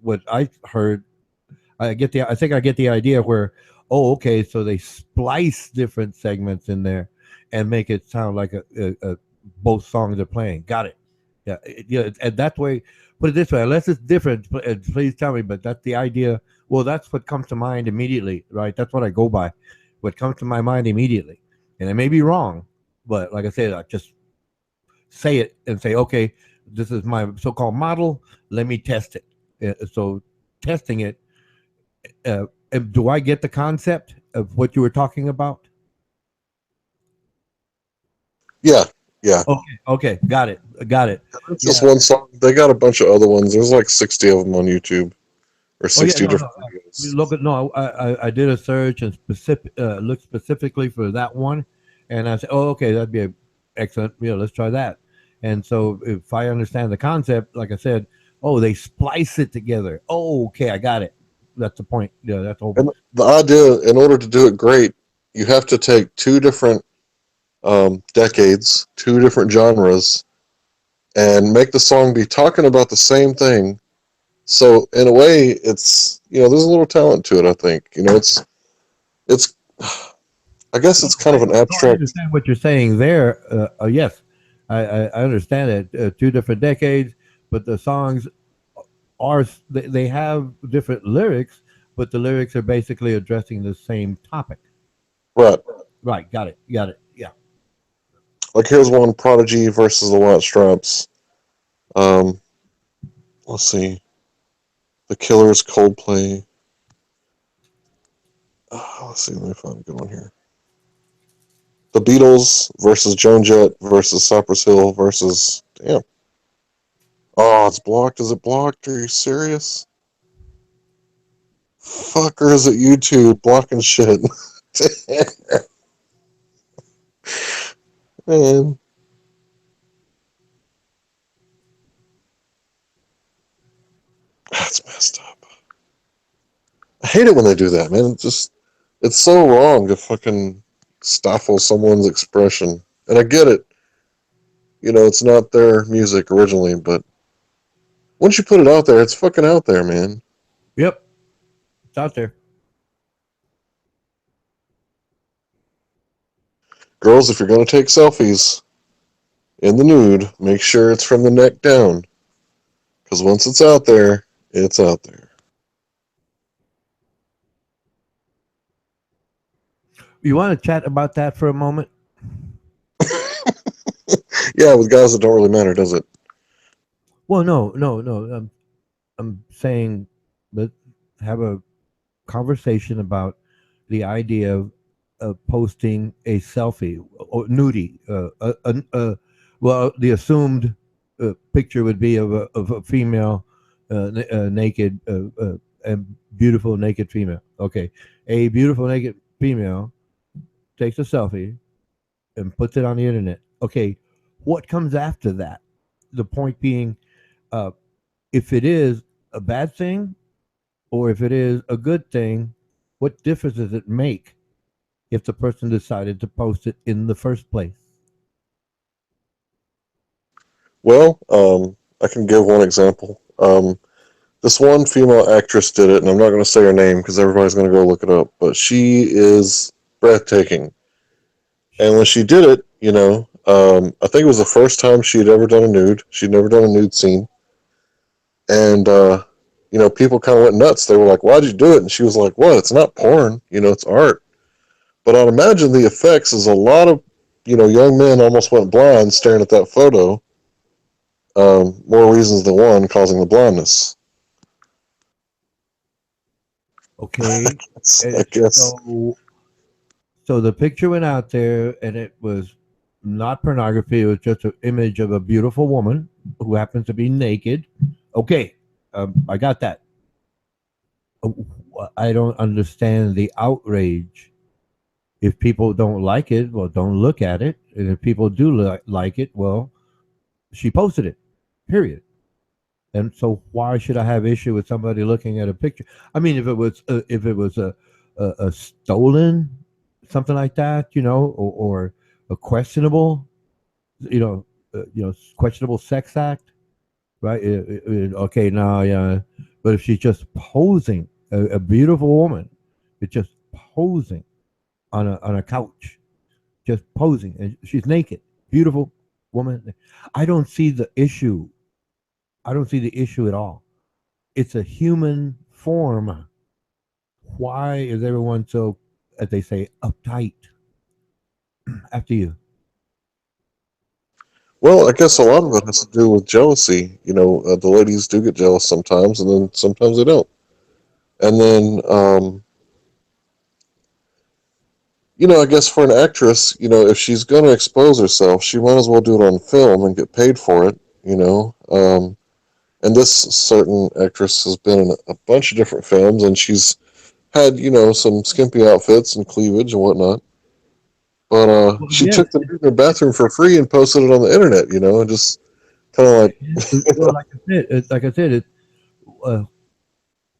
what I heard, I think I get the idea where, oh, okay, so they splice different segments in there and make it sound like both songs are playing. Got it. Yeah, yeah, and that way, put it this way, unless it's different, please tell me. But that's the idea. Well, that's what comes to mind immediately, right? That's what I go by. What comes to my mind immediately, and I may be wrong, but like I said, I just say it and say, okay, this is my so-called model. Let me test it. So testing it, do I get the concept of what you were talking about? Yeah, yeah. Okay, got it. That's just Yeah. one song. They got a bunch of other ones. There's like 60 of them on YouTube or Oh yeah, 60 no. different videos. Look at no. I did a search and looked specifically for that one, and I said, oh, okay, that'd be excellent. Let's try that. And so if I understand the concept, like I said, oh, they splice it together. Oh, okay, I got it. That's the point. Yeah, that's the whole. And the idea, in order to do it great, you have to take two different decades, two different genres, and make the song be talking about the same thing. So in a way, it's there's a little talent to it. I think it's I guess No, it's kind of an I abstract. understand what you're saying there. Yes, I understand it. Two different decades, but the songs they have different lyrics, but the lyrics are basically addressing the same topic. Right. Right? Got it. Yeah. Like here's one: Prodigy versus the White Stripes. Um, let's see, The Killers, Coldplay. Let's see, let me find a good one here. The Beatles versus Joan Jett versus Cypress Hill versus damn. Oh, it's blocked. Is it blocked? Are you serious? Fuck, or is it YouTube blocking shit? Man, that's messed up. I hate it when they do that, man. It's so wrong to fucking stifle someone's expression. And I get it. It's not their music originally, but once you put it out there, it's fucking out there, man. Yep. It's out there. Girls, if you're gonna take selfies in the nude, make sure it's from the neck down. Because once it's out there, it's out there. You want to chat about that for a moment? Yeah, with guys it don't really matter, does it? Well, no. I'm saying, let's have a conversation about the idea of posting a selfie or nudie. Well, the assumed picture would be of a female, naked, and beautiful naked female. Okay, a beautiful naked female takes a selfie and puts it on the internet. Okay, what comes after that? The point being, uh, if it is a bad thing or if it is a good thing, what difference does it make if the person decided to post it in the first place? Well, I can give one example. This one female actress did it, and I'm not going to say her name because everybody's going to go look it up. But she is breathtaking, and when she did it, I think it was the first time she had ever done a nude. She'd never done a nude scene, and people kind of went nuts. They were like, "Why'd you do it?" And she was like, "What? It's not porn. It's art." But I'd imagine the effects is a lot of, young men almost went blind staring at that photo. More reasons than one causing the blindness. Okay, I guess. so the picture went out there, and it was not pornography. It was just an image of a beautiful woman who happens to be naked. Okay, I got that. Uh, I don't understand the outrage. If people don't like it, well, don't look at it. And if people do like it, well, she posted it. Period. And so, why should I have issue with somebody looking at a picture? I mean, if it was a stolen something like that, or a questionable, questionable sex act, right? Okay, now, yeah, but if she's just posing, a beautiful woman, it's just posing on a couch, just posing, and she's naked, beautiful woman. I don't see the issue. I don't see the issue at all. It's a human form. Why is everyone so, as they say, uptight? After you. Well, I guess a lot of it has to do with jealousy. The ladies do get jealous sometimes, and then sometimes they don't. And then, I guess for an actress, if she's going to expose herself, she might as well do it on film and get paid for it. And this certain actress has been in a bunch of different films, and she's had, some skimpy outfits and cleavage and whatnot. But Well, she yes. took them to her bathroom for free and posted it on the internet, and just kind of Well, like I said, uh,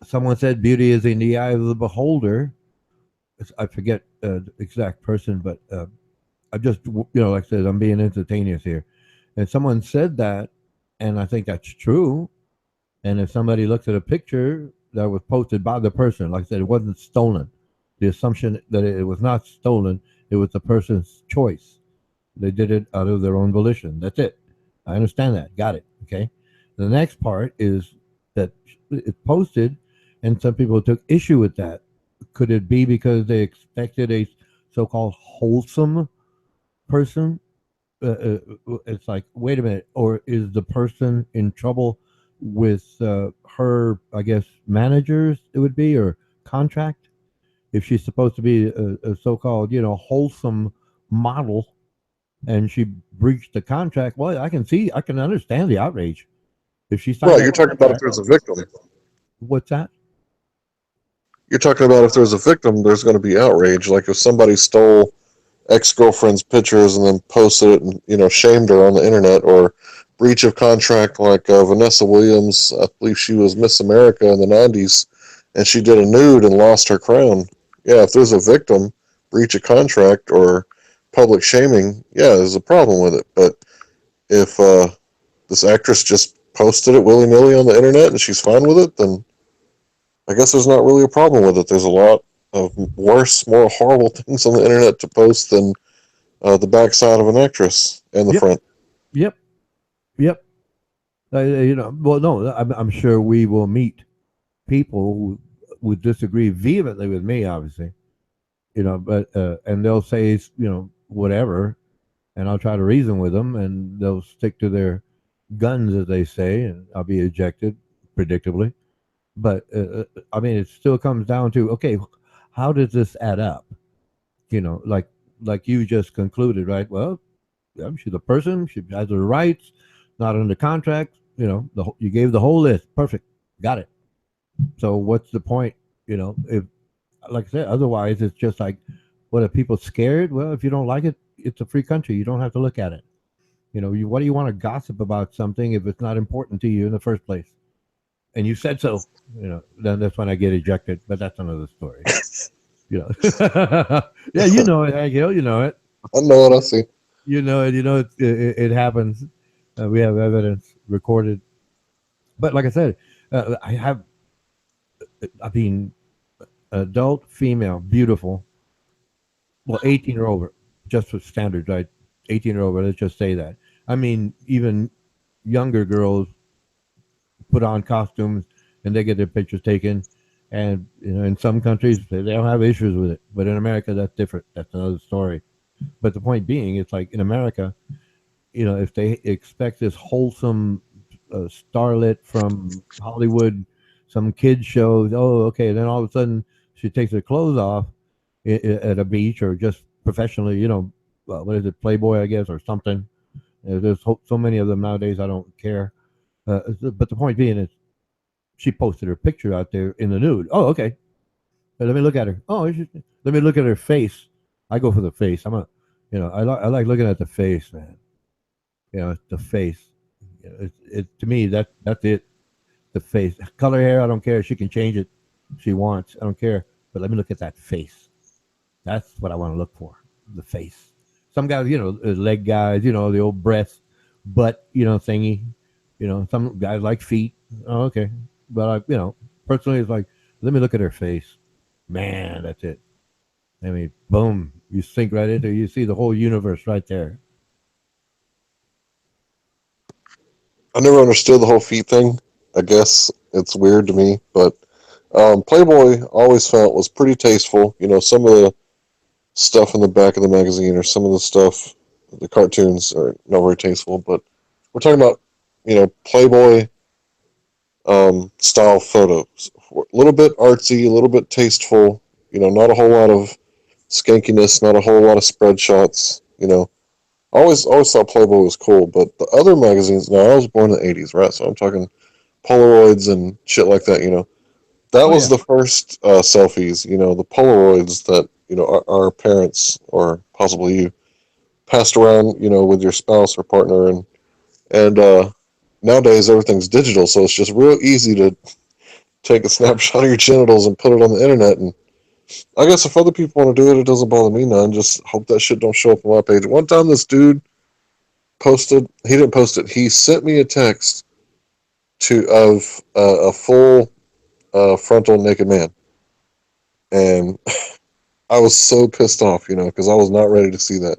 someone said beauty is in the eye of the beholder. I forget the exact person, but I'm just, like I said, I'm being entertainous here. And someone said that, and I think that's true. And if somebody looks at a picture that was posted by the person, like I said, it wasn't stolen. The assumption that it was not stolen, it was the person's choice. They did it out of their own volition. That's it. I understand that. Got it. Okay. The next part is that it's posted, and some people took issue with that. Could it be because they expected a so-called wholesome person? It's like, wait a minute, or is the person in trouble with her, I guess, managers? It would be, or contract, if she's supposed to be a so-called, wholesome model, and she breached the contract. Well, I can understand the outrage if she signed well, that you're talking about if contract. there's a victim. What's that? You're talking about if there's a victim, there's going to be outrage. Like if somebody stole ex-girlfriend's pictures and then posted it and shamed her on the internet, or breach of contract like Vanessa Williams. I believe she was Miss America in the 90s, and she did a nude and lost her crown. Yeah, if there's a victim, breach of contract or public shaming, yeah, there's a problem with it. But if this actress just posted it willy-nilly on the internet and she's fine with it, then I guess there's not really a problem with it. There's a lot of worse, more horrible things on the internet to post than the backside of an actress and the Yep, front. yep, yep. Well, no, I'm sure we will meet people who would disagree vehemently with me, obviously. But and they'll say, whatever, and I'll try to reason with them, and they'll stick to their guns, as they say, and I'll be ejected, predictably. But I mean, it still comes down to, okay, how does this add up? Like you just concluded, right? Well, yeah, she's a person, she has her rights, not under contract. You gave the whole list, perfect, got it. So what's the point? If, like I said, otherwise it's just like What are people scared? Well, if you don't like it, it's a free country. You don't have to look at it. What do you want to gossip about something if it's not important to you in the first place? And you said so. Then that's when I get ejected. But that's another story. Yeah, you know it, Hank Hill. You know it. I know what I see. You know it. It happens. We have evidence recorded. But like I said, I have. I mean, adult female, beautiful. Well, 18 or over, just for standards, right? 18 or over. Let's just say that. I mean, even younger girls put on costumes and they get their pictures taken. And in some countries they don't have issues with it, but in America that's different. That's another story. But the point being, it's like in America, if they expect this wholesome starlet from Hollywood, some kid shows, oh, okay, then all of a sudden she takes her clothes off at a beach or just professionally, what is it, Playboy, I guess, or something. There's so many of them nowadays. I don't care. But the point being is, she posted her picture out there in the nude. Oh, okay. Let me look at her. Oh, let me look at her face. I go for the face. I like looking at the face, man. The face. To me that's it. The face, color hair. I don't care. She can change it. If she wants. I don't care. But let me look at that face. That's what I want to look for. The face. Some guys, leg guys, the old breast, butt, thingy. Some guys like feet. Oh, okay. But personally, it's like, let me look at her face. Man, that's it. I mean, boom, you sink right into it. You see the whole universe right there. I never understood the whole feet thing. I guess it's weird to me, but Playboy always felt was pretty tasteful. Some of the stuff in the back of the magazine or some of the stuff, the cartoons are not very tasteful. But we're talking about Playboy style photos, a little bit artsy, a little bit tasteful. Not a whole lot of skankiness, not a whole lot of spread shots. Always thought Playboy was cool, but the other magazines. Now I was born in the '80s, right? So I'm talking Polaroids and shit like that. That Oh was yeah. the first selfies. The Polaroids that our parents or possibly you passed around. With your spouse or partner, and nowadays everything's digital, so it's just real easy to take a snapshot of your genitals and put it on the internet. And I guess if other people want to do it, it doesn't bother me none. Just hope that shit don't show up on my page. One time, this dude posted. He didn't post it. He sent me a text of a full frontal naked man, and I was so pissed off, because I was not ready to see that.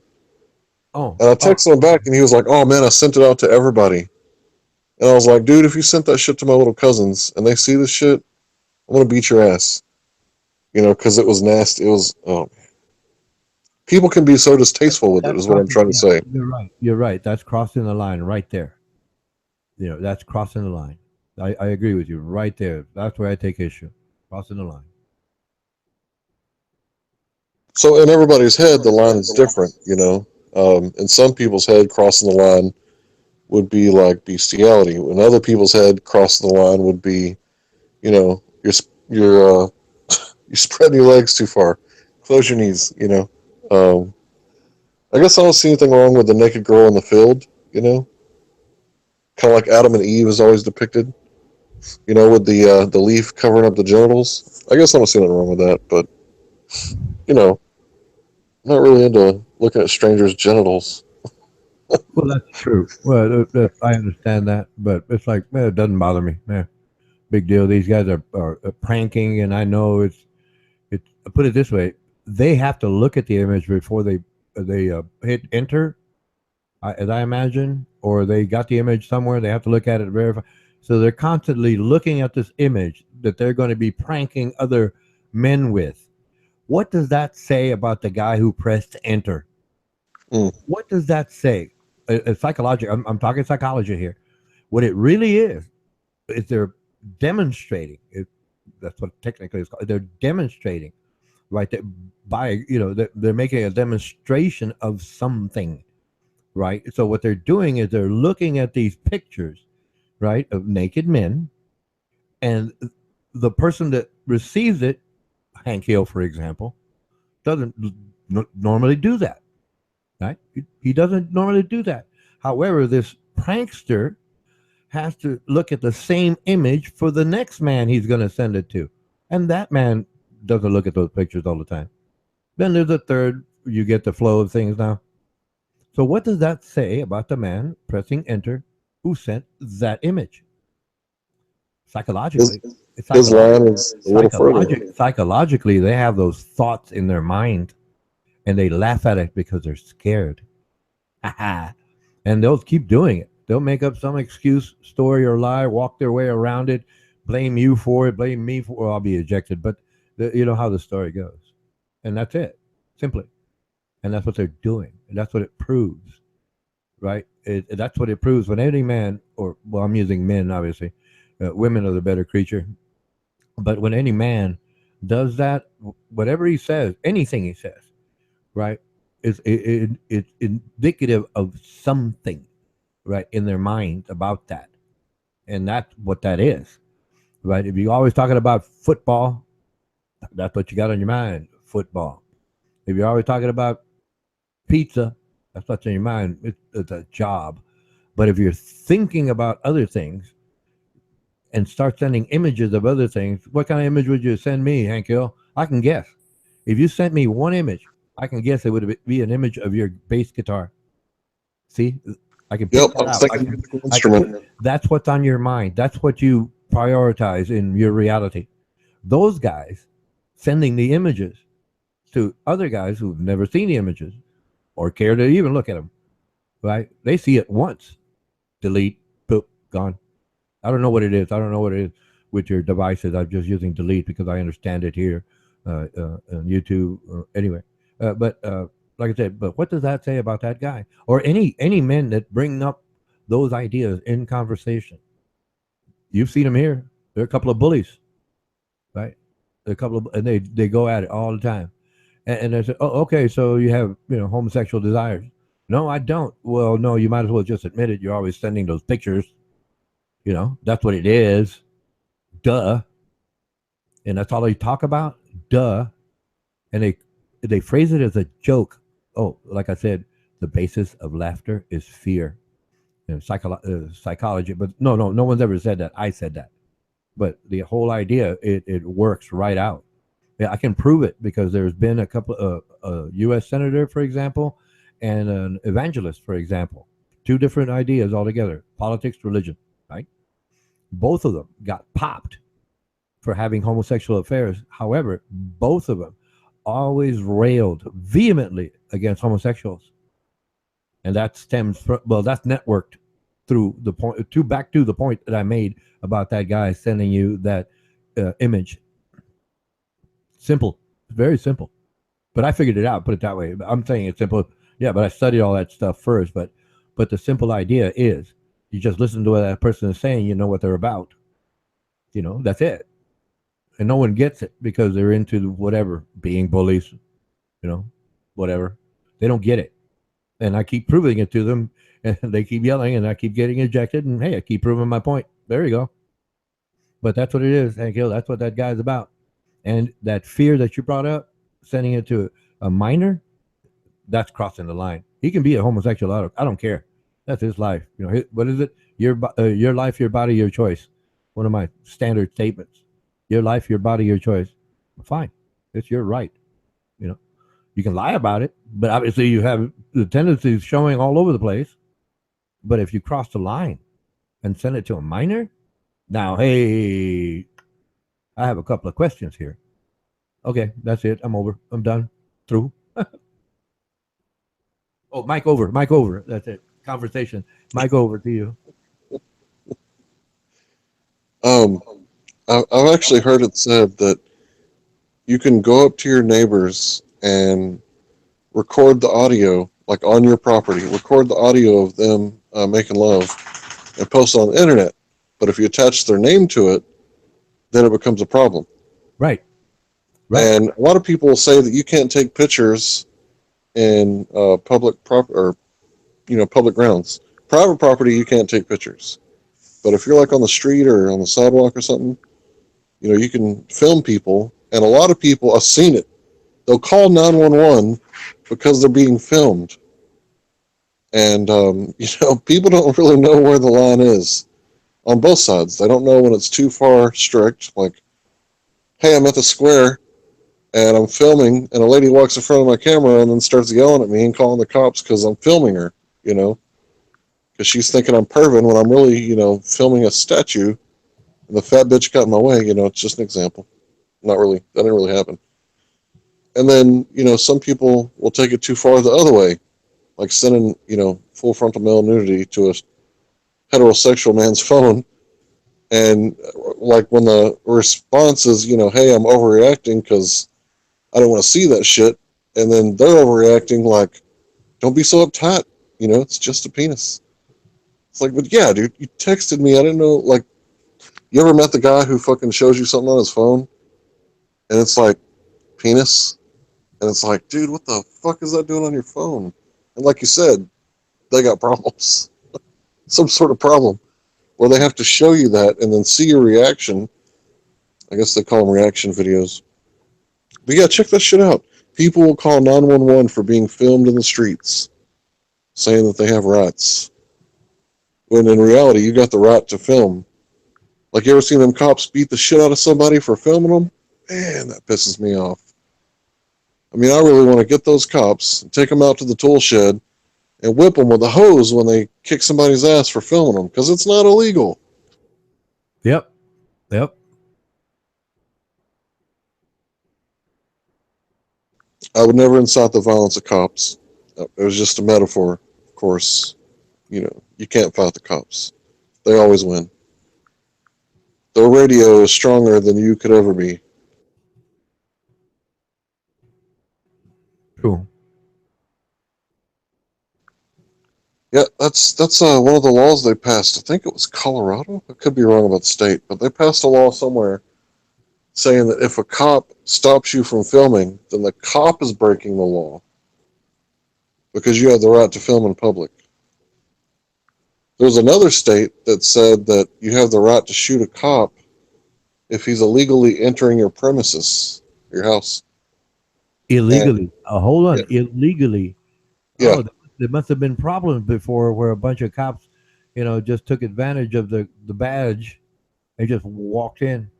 Oh. And I Oh. texted him back, and he was like, "Oh man, I sent it out to everybody." And I was like, "Dude, if you sent that shit to my little cousins and they see this shit, I'm gonna beat your ass." Because it was nasty. It was. Oh, people can be so distasteful with it, That's is what I'm crossing. trying to Yeah, say. you're right. You're right. That's crossing the line right there. That's crossing the line. I agree with you right there. That's where I take issue. Crossing the line. So in everybody's head, the line is different. In some people's head, crossing the line would be like bestiality. In other people's head, crossing the line would be, you're you're spreading your legs too far. Close your knees. I guess I don't see anything wrong with the naked girl in the field. Kind of like Adam and Eve is always depicted. With the leaf covering up the genitals. I guess I don't see nothing wrong with that, but you know, I'm not really into looking at strangers' genitals. Well, that's true. Well, I understand that, but it's like, it doesn't bother me. Big deal. These guys are pranking, and I know it's. Put it this way: they have to look at the image before they hit enter, as I imagine, or they got the image somewhere. They have to look at it, verify. So they're constantly looking at this image that they're going to be pranking other men with. What does that say about the guy who pressed enter? Mm. What does that say? Psychology. I'm talking psychology here. What it really is they're demonstrating. That's what technically is called. They're demonstrating, right? That by they're making a demonstration of something, right? So what they're doing is they're looking at these pictures, right, of naked men, and the person that receives it, Hank Hill, for example, doesn't normally do that, right? He doesn't normally do that. However, this prankster has to look at the same image for the next man he's going to send it to. And that man doesn't look at those pictures all the time. Then there's a third, you get the flow of things now. So, what does that say about the man pressing enter who sent that image? Psychologically, His line is a little further. psychologically, they have those thoughts in their mind and they laugh at it because they're scared. And they'll keep doing it. They'll make up some excuse, story, or lie, walk their way around it, blame you for it, blame me for it. I'll be ejected. But you know how the story goes. And that's it, simply. And that's what they're doing. And that's what it proves, right? That's what it proves. When any man, or, well, I'm using men, obviously, women are the better creature. But when any man does that, whatever he says, anything he says, right, it's indicative of something, right, in their mind about that. And that's what that is, right? If you're always talking about football, that's what you got on your mind, football. If you're always talking about pizza, that's what's in your mind, it's a job. But if you're thinking about other things and start sending images of other things, what kind of image would you send me, Hank Hill? I can guess. If you sent me one image, I can guess it would be an image of your bass guitar. See, I can pick Yep, that I was out. thinking musical instrument. That's what's on your mind. That's what you prioritize in your reality. Those guys sending the images to other guys who've never seen the images or care to even look at them, right? They see it once, delete, boop, gone. I don't know what it is. I don't know what it is with your devices. I'm just using delete because I understand it here on YouTube. Anyway, but like I said, but what does that say about that guy or any men that bring up those ideas in conversation? You've seen them here. They're a couple of bullies, right? They're a couple of, and they go at it all the time. And they say, oh, okay, so you have homosexual desires. No, I don't. Well, no, you might as well just admit it. You're always sending those pictures. That's what it is. Duh. And that's all they talk about. Duh. And they phrase it as a joke. Oh, like I said, the basis of laughter is fear. Psychology. But no one's ever said that. I said that. But the whole idea, it works right out. Yeah, I can prove it because there's been a couple of a U.S. senator, for example, and an evangelist, for example. Two different ideas altogether: politics, religion. Right? Both of them got popped for having homosexual affairs. However, both of them always railed vehemently against homosexuals, and that stems from, well, that's networked through the point back to the point that I made about that guy sending you that image. Simple, very simple. But I figured it out. Put it that way. I'm saying it's simple. Yeah, but I studied all that stuff first. But the simple idea is you just listen to what that person is saying. You know what they're about. That's it. And no one gets it because they're into whatever, being bullies. Whatever. They don't get it. And I keep proving it to them, and they keep yelling, and I keep getting ejected. And hey, I keep proving my point. There you go. But that's what it is, Hank Hill. That's what that guy's about. And that fear that you brought up, sending it to a minor, that's crossing the line. He can be a homosexual. I don't care. That's his life. What is it? Your life, your body, your choice. One of my standard statements. Your life, your body, your choice. Fine. It's your right. You can lie about it, but obviously you have the tendencies showing all over the place. But if you cross the line and send it to a minor, now, hey, I have a couple of questions here. Okay, that's it. I'm over. I'm done. Through. Oh, mic over. Mic over. That's it. Conversation. Mic over to you. I've actually heard it said that you can go up to your neighbors and record the audio, like on your property, record the audio of them making love and post it on the internet. But if you attach their name to it, then it becomes a problem. Right. And a lot of people say that you can't take pictures in public grounds. Private property, you can't take pictures. But if you're like on the street or on the sidewalk or something, you can film people. And a lot of people, I've seen it. They'll call 911 because they're being filmed. And, people don't really know where the line is on both sides. They don't know when it's too far strict, like, hey, I'm at the square and I'm filming, and a lady walks in front of my camera and then starts yelling at me and calling the cops because I'm filming her, because she's thinking I'm perving when I'm really, filming a statue, and the fat bitch got in my way. It's just an example. Not really. That didn't really happen. And then, some people will take it too far the other way, like sending, full frontal male nudity to a heterosexual man's phone. And like when the response is, hey, I'm overreacting because I don't want to see that shit. And then they're overreacting like, don't be so uptight. It's just a penis. It's like, but yeah, dude, you texted me. I didn't know, like, you ever met the guy who fucking shows you something on his phone? And it's like, penis? And it's like, dude, what the fuck is that doing on your phone? And like you said, they got problems. Some sort of problem where they have to show you that and then see your reaction. I guess they call them reaction videos. But yeah, check that shit out. People will call 911 for being filmed in the streets, saying that they have rights. When in reality, you got the right to film. Like, you ever seen them cops beat the shit out of somebody for filming them? Man, that pisses me off. I mean, I really want to get those cops and take them out to the tool shed and whip them with a hose when they kick somebody's ass for filming them, because it's not illegal. Yep. I would never incite the violence of cops. It was just a metaphor. Of course, you can't fight the cops. They always win. Their radio is stronger than you could ever be. True. Yeah, that's one of the laws they passed. I think it was Colorado. I could be wrong about the state, but they passed a law somewhere saying that if a cop stops you from filming, then the cop is breaking the law because you have the right to film in public. There's another state that said that you have the right to shoot a cop if he's illegally entering your premises, your house. Illegally. And, Hold on. yeah, Illegally. yeah. Oh, there must have been problems before where a bunch of cops, just took advantage of the badge and just walked in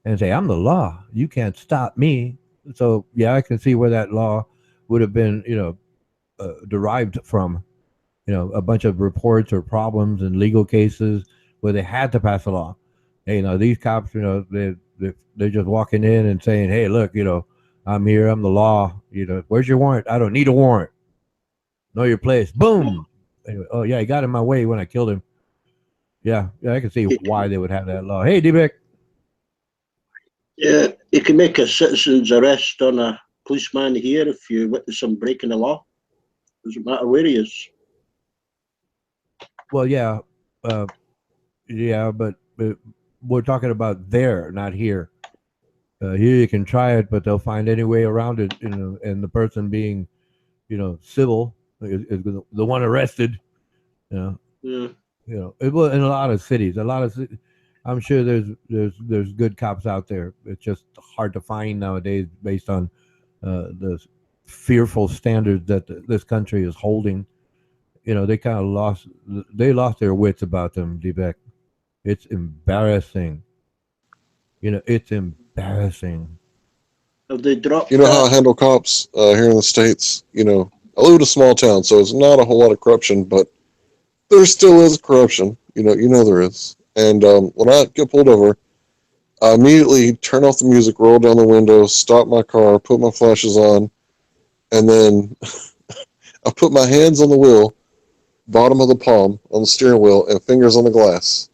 and say, "I'm the law. You can't stop me." So yeah, I can see where that law would have been, derived from. A bunch of reports or problems and legal cases where they had to pass a law. Hey, these cops, they're just walking in and saying, "Hey, look, I'm here. I'm the law. Where's your warrant? I don't need a warrant. Know your place." Boom. Anyway, oh yeah, he got in my way when I killed him. Yeah, I can see why they would have that law. Hey, D-Beck. Yeah, you can make a citizen's arrest on a policeman here if you witness him breaking the law. Doesn't matter where he is. Well, yeah, but we're talking about there, not here. Here you can try it, but they'll find any way around it. And the person being, civil is the one arrested. You know, Yeah. It will in a lot of cities. I'm sure there's good cops out there. It's just hard to find nowadays based on the fearful standards that this country is holding. They kind of lost their wits about them, D-Beck. It's embarrassing. It's embarrassing. Have they dropped You know how I handle cops here in the States? I live in a small town, so it's not a whole lot of corruption, but there still is corruption. You know there is. And when I get pulled over, I immediately turn off the music, roll down the window, stop my car, put my flashes on, and then I put my hands on the wheel, bottom of the palm on the steering wheel, and fingers on the glass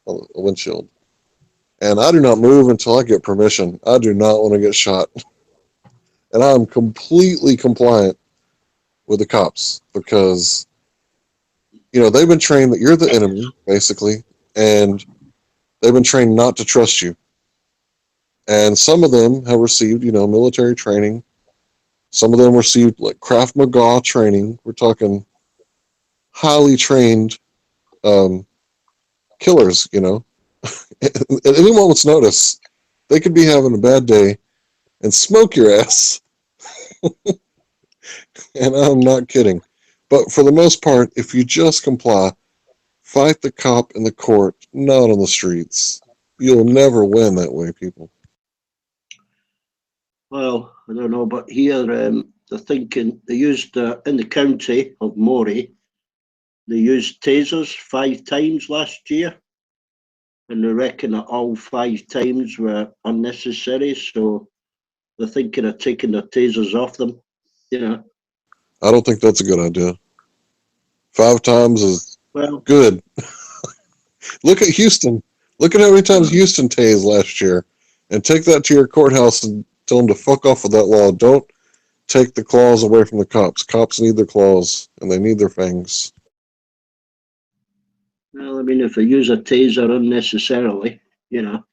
on the windshield. And I do not move until I get permission. I do not want to get shot. And I'm completely compliant with the cops because, they've been trained that you're the enemy, basically, and they've been trained not to trust you. And some of them have received, military training. Some of them received like Krav Maga training. We're talking highly trained killers, At any moment's notice, they could be having a bad day and smoke your ass. And I'm not kidding. But for the most part, if you just comply, fight the cop in the court, not on the streets. You'll never win that way, people. Well, I don't know, but here they're thinking they used in the county of Moray, they used tasers 5 times last year, and they reckon that all 5 times were unnecessary. So they're thinking of taking their tasers off them. You know, I don't think that's a good idea. 5 times is well, good. Look at Houston. Look at how many times Houston tased last year. And take that to your courthouse and tell them to fuck off with that law. Don't take the claws away from the cops. Cops need their claws and they need their fangs. well, I mean, if they use a taser unnecessarily, you know,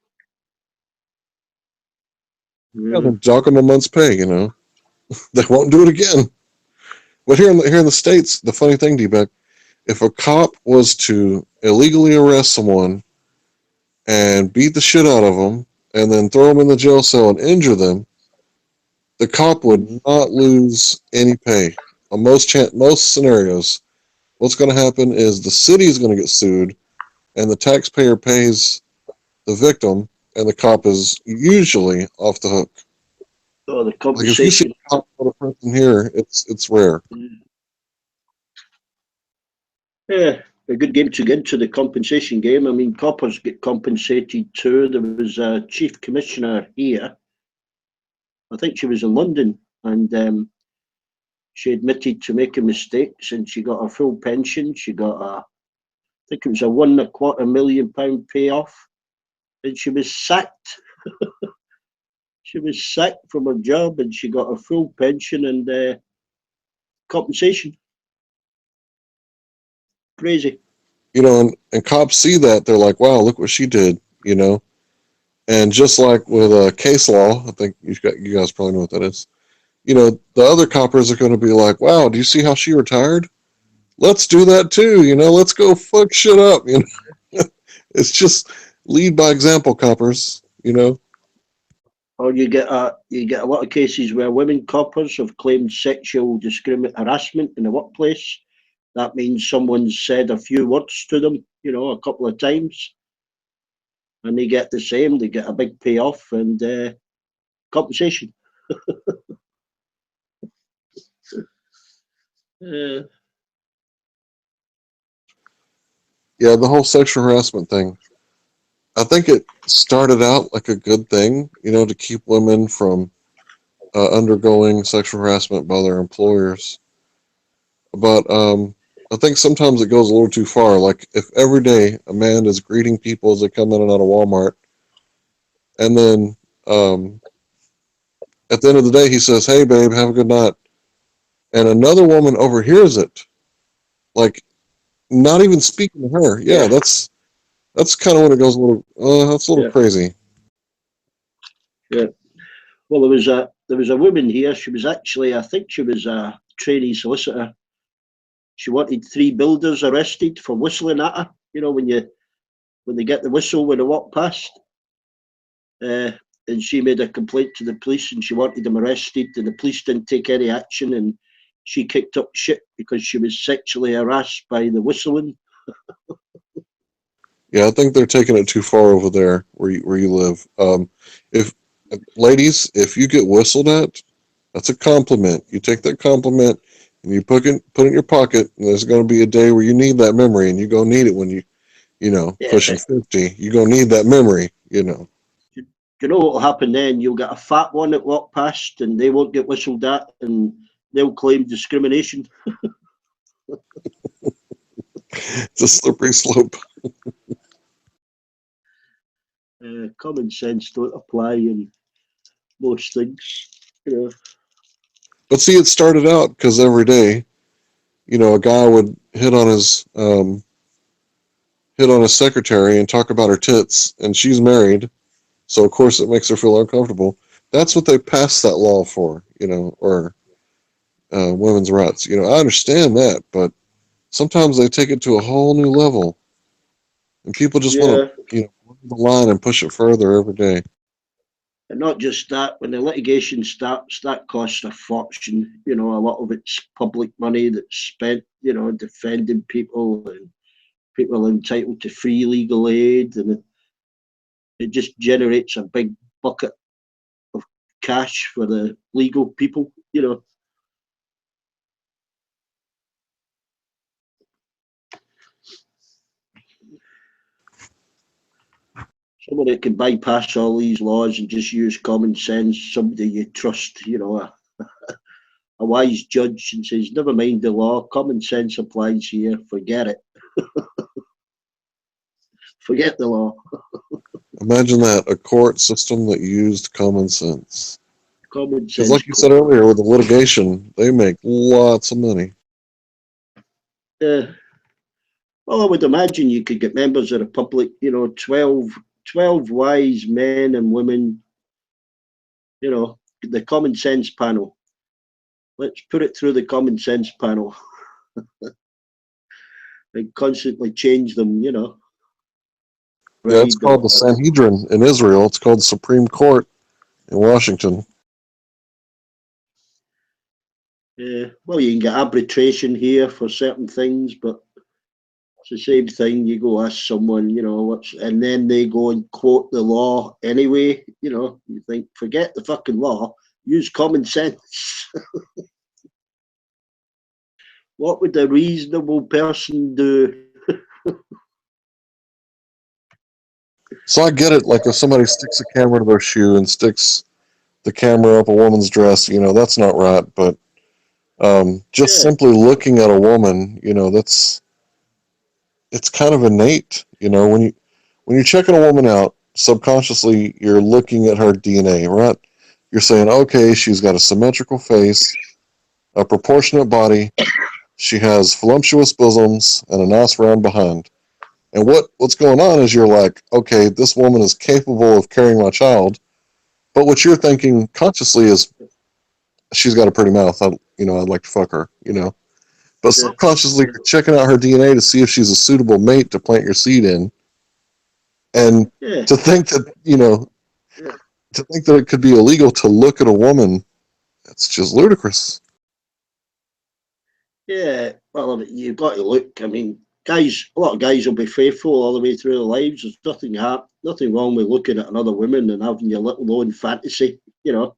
Yeah, yeah, then dock them a month's pay, They won't do it again. But here in the States, the funny thing, D-Beck, if a cop was to illegally arrest someone and beat the shit out of them and then throw them in the jail cell and injure them, the cop would not lose any pay. On most scenarios, what's going to happen is the city is going to get sued, and the taxpayer pays the victim, and the cop is usually off the hook. or the Like if you see compensation. a cop on a person here, it's rare. Yeah, a good game to get into the compensation game. I mean, coppers get compensated too. There was a chief commissioner here. I think she was in London, and she admitted to making mistakes, and she got a full pension. She got I think it was a £1.25 million payoff, and she was sacked. She was sacked from her job, and she got a full pension and compensation. Crazy. And cops see that, they're like, wow, look what she did. And just like with case law, I think you guys probably know what that is. The other coppers are going to be like, wow, do you see how she retired? Let's do that too. Let's go fuck shit up. It's just lead by example, coppers. Or you get a lot of cases where women coppers have claimed sexual harassment in the workplace. That means someone's said a few words to them, a couple of times, and they get the same. They get a big payoff and compensation. Uh, Yeah, the whole sexual harassment thing. I think it started out like a good thing, to keep women from undergoing sexual harassment by their employers. But I think sometimes it goes a little too far. Like if every day a man is greeting people as they come in and out of Walmart, and then um, at the end of the day he says, "Hey, babe, have a good night," and another woman overhears it, like not even speaking to her. Yeah, yeah, that's kind of when it goes a little. That's a little yeah, crazy. yeah. Well, there was a woman here. She was actually, I think, she was a trainee solicitor. She wanted 3 builders arrested for whistling at her. When they get the whistle when they walk past. Uh, and she made a complaint to the police, and she wanted them arrested, and the police didn't take any action, and she kicked up shit because she was sexually harassed by the whistling. Yeah, I think they're taking it too far over there where you live. If ladies, if you get whistled at, that's a compliment. You take that compliment and you put it in your pocket. And there's going to be a day where you need that memory, and you go need it when Yeah, pushing but 50. You go need that memory. you know what will happen then? You'll get a fat one that walk past, and they won't get whistled at, and they'll claim discrimination. It's a slippery slope. Common sense don't apply in most things. You know. But see, it started out because every day, a guy would hit on his secretary and talk about her tits, and she's married, so of course it makes her feel uncomfortable. That's what they passed that law for, or women's rights. I understand that, but sometimes they take it to a whole new level, and people just want Yeah, to, the line and push it further every day. And not just that, when the litigation starts, that costs a fortune. You know, a lot of it's public money that's spent, you know, defending people, and people are entitled to free legal aid, and it just generates a big bucket of cash for the legal people, you know. Somebody that can bypass all these laws and just use common sense, somebody you trust, you know, a wise judge, and says, never mind the law, common sense applies here, forget it. Forget the law. Imagine that, a court system that used common sense. Common Because, sense like you said court. earlier, with the litigation, they make lots of money. Yeah. Well, I would imagine you could get members of the public, you know, 12 wise men and women, you know, the common sense panel. Let's put it through the common sense panel and constantly change them, you know. Yeah, it's Right, called the Sanhedrin in Israel. It's called Supreme Court in Washington. yeah. Well, you can get arbitration here for certain things, but it's the same thing. You go ask someone, you know, and then they go and quote the law anyway. You know, you think, forget the fucking law, use common sense. What would a reasonable person do? So I get it. Like if somebody sticks a camera to their shoe and sticks the camera up a woman's dress, you know, that's not right. But just Yeah, simply looking at a woman, you know, it's kind of innate. You know, when you're checking a woman out, subconsciously you're looking at her DNA, right? You're saying, okay, she's got a symmetrical face, a proportionate body, she has voluptuous bosoms, and a nice round behind. And what's going on is you're like, okay, this woman is capable of carrying my child. But what you're thinking consciously is, she's got a pretty mouth. I'd like to fuck her. You know, but yeah, subconsciously you're checking out her DNA to see if she's a suitable mate to plant your seed in. And yeah, to think that to think that it could be illegal to look at a woman, that's just ludicrous. yeah. Well, I mean, you've got to look. I mean, guys, a lot of guys will be faithful all the way through their lives. There's nothing wrong with looking at another woman and having your little own fantasy. You know,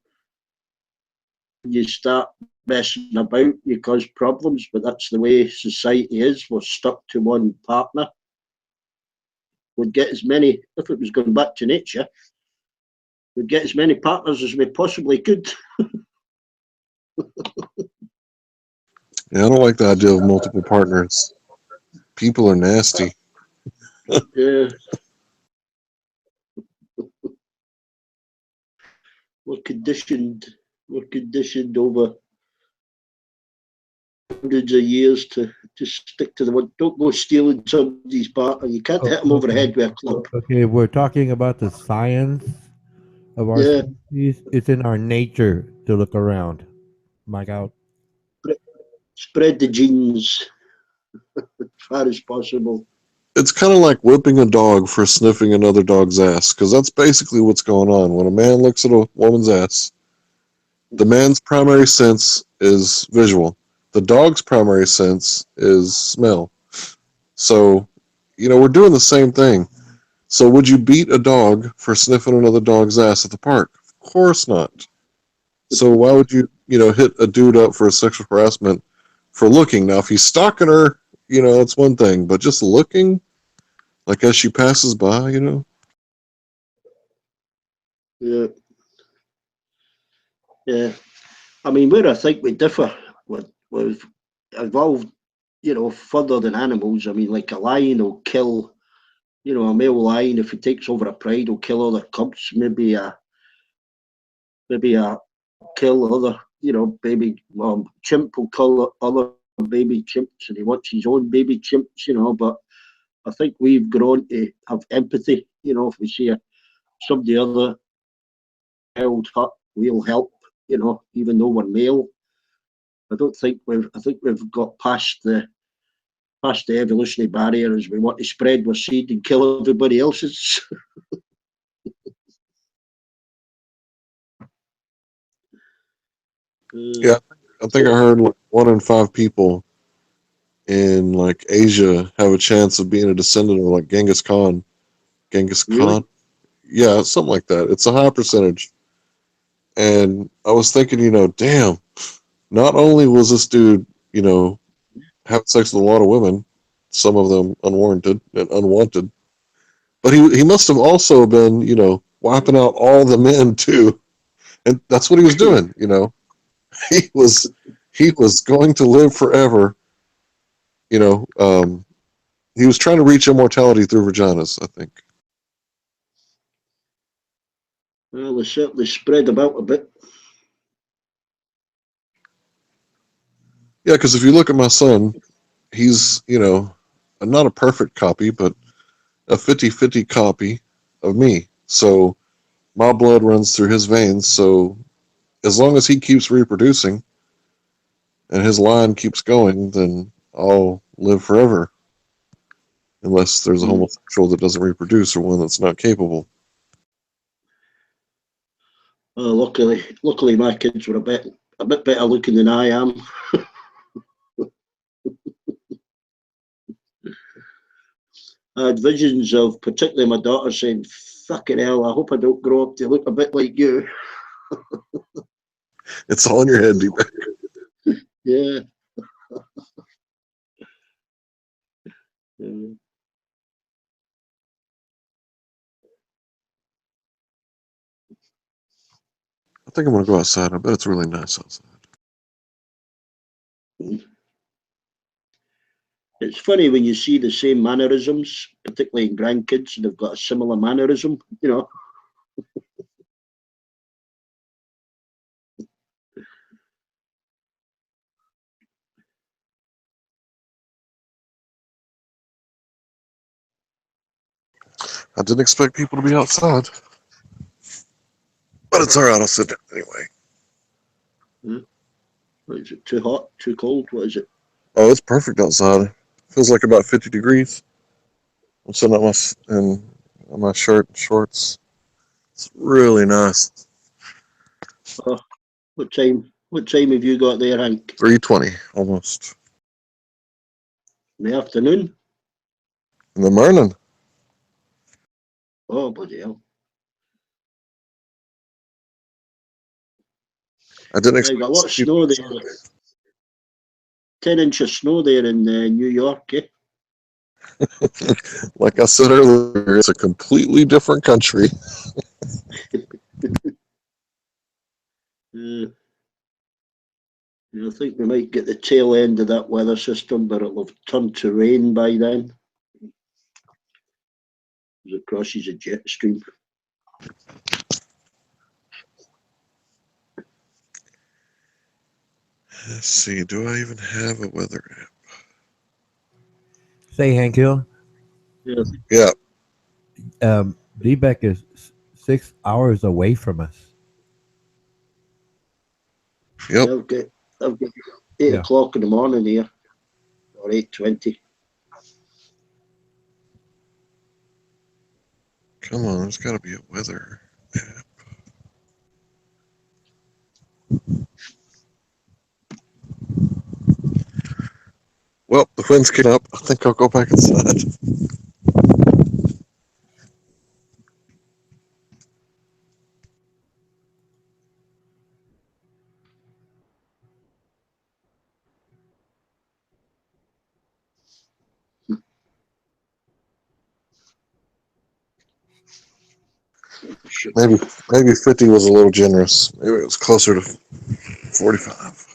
you start messing about, you cause problems. But that's the way society is. We're stuck to one partner. We'd get as many, if it was going back to nature, we'd get as many partners as we possibly could. Yeah, I don't like the idea of multiple partners. People are nasty. Yeah, we're conditioned. We're conditioned over hundreds of years to just stick to the one. Don't go stealing somebody's partner. You can't hit them over the Okay. head with a club. Okay, if we're talking about the science of our Yeah, species. It's in our nature to look around. Mike out. spread the genes as far as possible. It's kind of like whipping a dog for sniffing another dog's ass, because that's basically what's going on. When a man looks at a woman's ass, the man's primary sense is visual. The dog's primary sense is smell. So, we're doing the same thing. So, would you beat a dog for sniffing another dog's ass at the park? Of course not. So, why would you, hit a dude up for a sexual harassment for looking? Now, if he's stalking her, that's one thing. But just looking, like as she passes by. Yeah, yeah. I mean, where I think we differ, we've evolved, further than animals. I mean, like a lion will kill, a male lion, if he takes over a pride, will kill other cubs. Maybe a kill other, baby chimp will kill other baby chimps, and he wants his own baby chimps, But I think we've grown to have empathy. If we see somebody other child hurt, we'll help. Even though we're male. I don't think we've. I think we've got past the evolutionary barrier, as we want to spread our seed and kill everybody else's. Yeah, I think I heard like 1 in 5 people in like Asia have a chance of being a descendant of like Genghis Khan. Genghis Really? Khan? Yeah, something like that. It's a high percentage. And I was thinking, damn, not only was this dude, having sex with a lot of women, some of them unwarranted and unwanted, but he must have also been, wiping out all the men too. And that's what he was doing, He was going to live forever, you know. He was trying to reach immortality through vaginas, I think. Well, they certainly spread about a bit. Yeah, because if you look at my son, he's, not a perfect copy, but a 50-50 copy of me. So my blood runs through his veins. So as long as he keeps reproducing and his line keeps going, then I'll live forever. Unless there's a homosexual that doesn't reproduce or one that's not capable. Luckily, my kids were a bit better looking than I am. I had visions of particularly my daughter saying, "Fucking hell, I hope I don't grow up to look a bit like you." It's all in your head, D-Beck. Yeah. Yeah. I think I'm going to go outside. I bet it's really nice outside. It's funny when you see the same mannerisms, particularly in grandkids, and they've got a similar mannerism, I didn't expect people to be outside. But it's all right. I'll sit down anyway. Is it too hot, too cold? What is it? Oh, it's perfect outside. Feels like about 50 degrees. I'm sitting in my shirt and shorts. It's really nice. Oh, what time? What time have you got there, Hank? 3:20 almost. In the afternoon? In the morning. Oh, bloody hell. I didn't I've expect got a lot of snow there. 10 inches of snow there in New York, eh? Like I said earlier, it's a completely different country. I think we might get the tail end of that weather system, but it'll have turned to rain by then as it crosses a jet stream. Let's see. Do I even have a weather app? Say, Hank Hill, Yeah, Yeah. D-Beck is 6 hours away from us. Yep. I've got 8 Yeah. o'clock in the morning here, or 8:20. Come on. There's got to be a weather app. Well, the wind's kicking up. I think I'll go back inside. Maybe 50 was a little generous. Maybe it was closer to 45.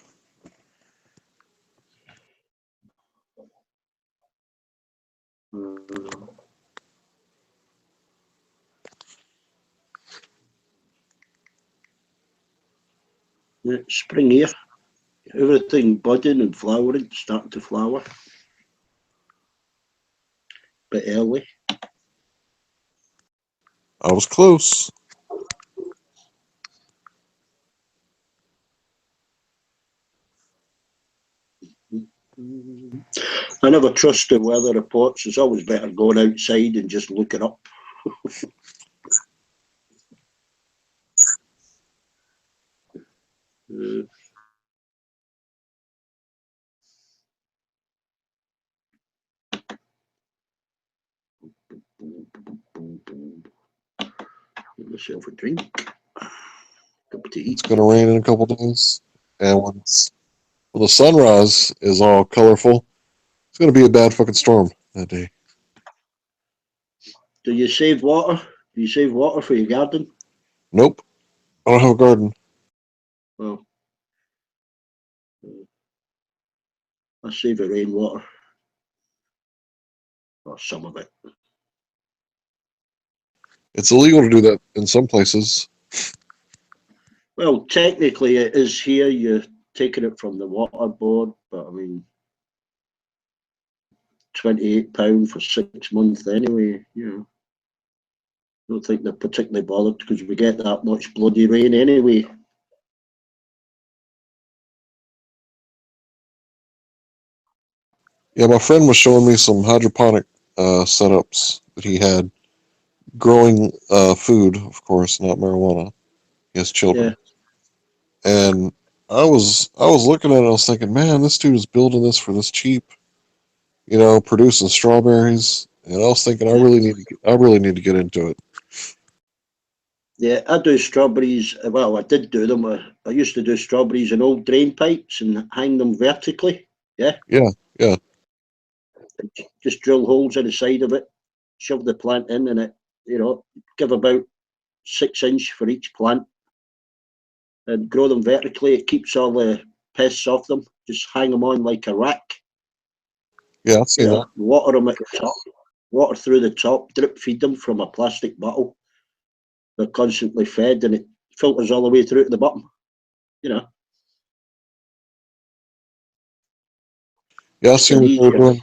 Yeah, spring here. Everything budding and flowering, starting to flower. Bit early. I was close. I never trust the weather reports. It's always better going outside and just looking up. myself a drink. Cup of tea. It's going to rain in a couple days. And when the sunrise is all colorful, it's going to be a bad fucking storm that day. Do you save water? Do you save water for your garden? Nope. I don't have a garden. Well, I save the rainwater. Or some of it. It's illegal to do that in some places. Well, technically it is here. You're taking it from the water board, but I mean, £28 for 6 months anyway. You know, I don't think they're particularly bothered because we get that much bloody rain anyway. Yeah, my friend was showing me some hydroponic setups that he had growing food, of course, not marijuana. He has children. Yeah. And I was looking at it, I was thinking, man, this dude is building this for this cheap, producing strawberries. And I was thinking, I really need to get into it. Yeah, I do strawberries. Well, I did do them. I used to do strawberries in old drain pipes and hang them vertically. Yeah. Yeah, yeah. Just drill holes in the side of it, shove the plant in, and it, give about 6 inch for each plant, and grow them vertically. It keeps all the pests off them. Just hang them on like a rack. Yeah, I've seen that. Water them at the top, water through the top, drip feed them from a plastic bottle. They're constantly fed, and it filters all the way through to the bottom. Yeah, I've seen what they were doing.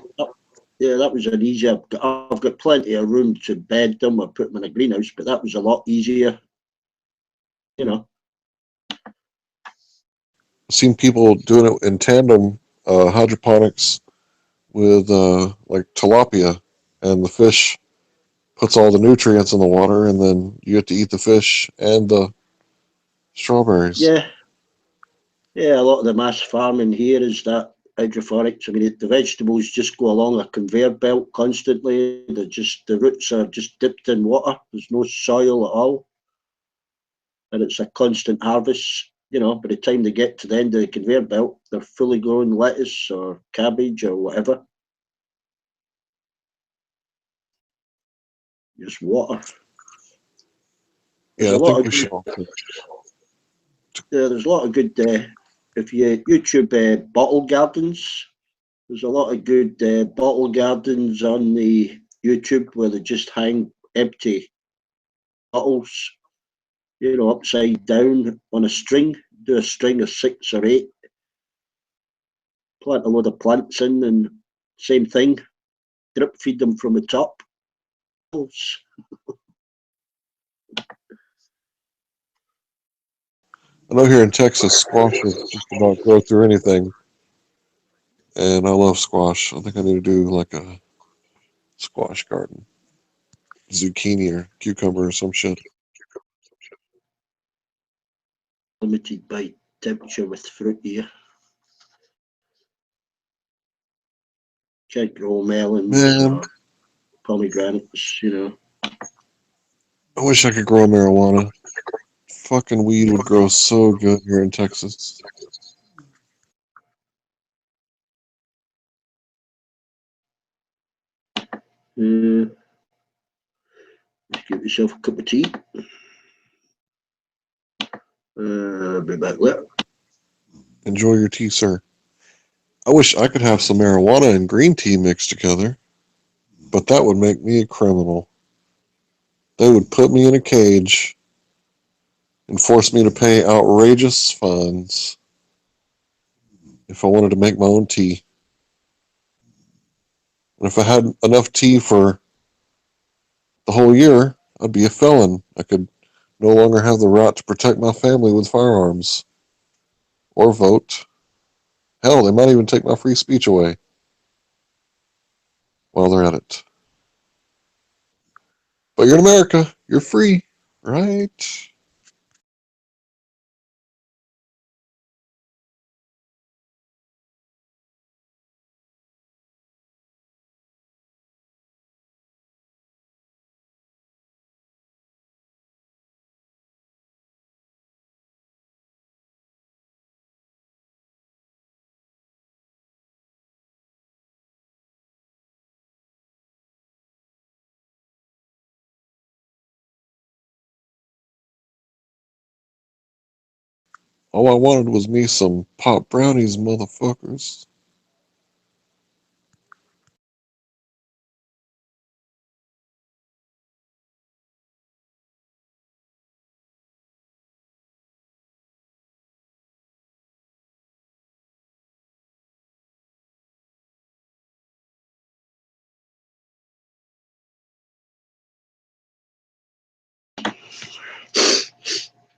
Yeah, that was an easier. I've got plenty of room to bed them or put them in a greenhouse, but that was a lot easier. I've seen people doing it in tandem, hydroponics with like tilapia, and the fish puts all the nutrients in the water, and then you get to eat the fish and the strawberries. Yeah, a lot of the mass farming here is that hydroponics. I mean, the vegetables just go along a conveyor belt constantly. The roots are just dipped in water. There's no soil at all, and it's a constant harvest. By the time they get to the end of the conveyor belt, they're fully grown lettuce or cabbage or whatever. Just water. Yeah, I think we should. There's a lot of good. If you YouTube bottle gardens, there's a lot of good bottle gardens on the YouTube where they just hang empty bottles, upside down on a string. Do a string of 6 or 8. Plant a load of plants in, and same thing. Drip feed them from the top. I know here in Texas, squash is just about grow through anything, and I love squash. I think I need to do like a squash garden, zucchini or cucumber or some shit. Limited by temperature with fruit here. Can't grow melons or pomegranates, I wish I could grow marijuana. Fucking weed would grow so good here in Texas. Just give yourself a cup of tea. Be back later. Enjoy your tea, sir. I wish I could have some marijuana and green tea mixed together, but that would make me a criminal. They would put me in a cage and force me to pay outrageous fines if I wanted to make my own tea. And if I had enough tea for the whole year, I'd be a felon. I could no longer have the right to protect my family with firearms or vote. Hell, they might even take my free speech away while they're at it. But you're in America. You're free, right? All I wanted was me some pop brownies, motherfuckers.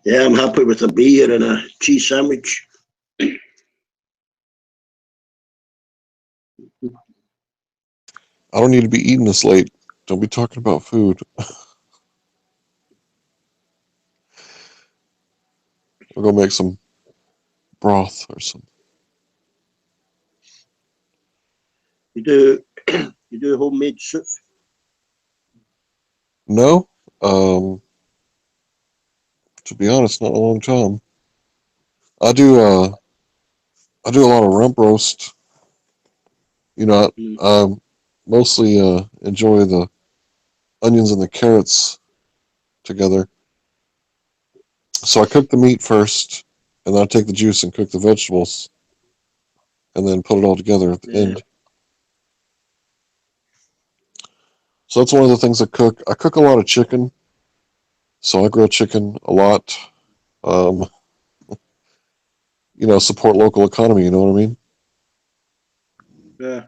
Yeah, I'm happy with a beer and a cheese sandwich. I don't need to be eating this late. Don't be talking about food. I'll go make some broth or something. You do you do homemade soup? No, to be honest, not in a long time. I do. I do a lot of rump roast. You know, Mm. I mostly enjoy the onions and the carrots together. So I cook the meat first, and then I take the juice and cook the vegetables, and then put it all together at the Yeah, end. So that's one of the things I cook. I cook a lot of chicken, so I grill chicken a lot. Um, support local economy. You know what I mean? yeah.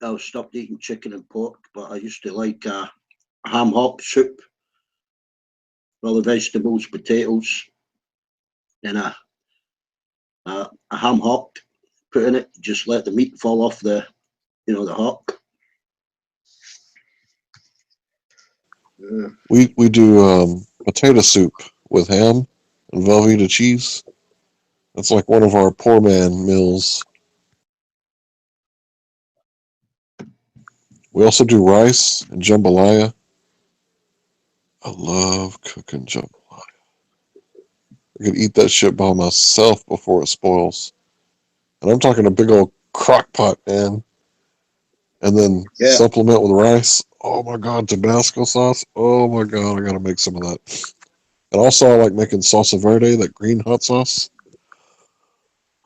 I've stopped eating chicken and pork, but I used to like a ham hock soup, all the vegetables, potatoes, and a ham hock. Put in it, just let the meat fall off the hock. Yeah. We do potato soup with ham and Velveeta cheese. That's like one of our poor man meals. We also do rice and jambalaya. I love cooking jambalaya. I could eat that shit by myself before it spoils. And I'm talking a big old crock pot, man. And then Yeah. supplement with rice. Oh my god, Tabasco sauce. Oh my god, I gotta make some of that. And also, I like making salsa verde, that green hot sauce.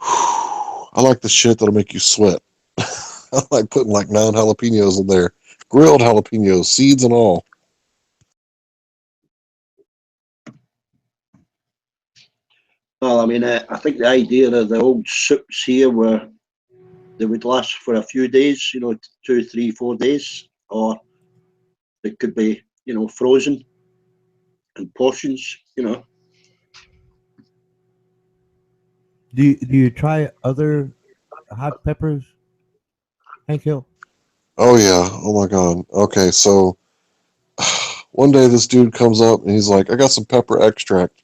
I like the shit that'll make you sweat. I like putting like 9 jalapenos in there, grilled jalapenos, seeds and all. Well, I mean, I think the idea of the old soups here were they would last for a few days, 2, 3, 4 days, or they could be, frozen in portions. Do you try other hot peppers, Hank Hill? Oh yeah. Oh my god. Okay, so one day this dude comes up and he's like, "I got some pepper extract.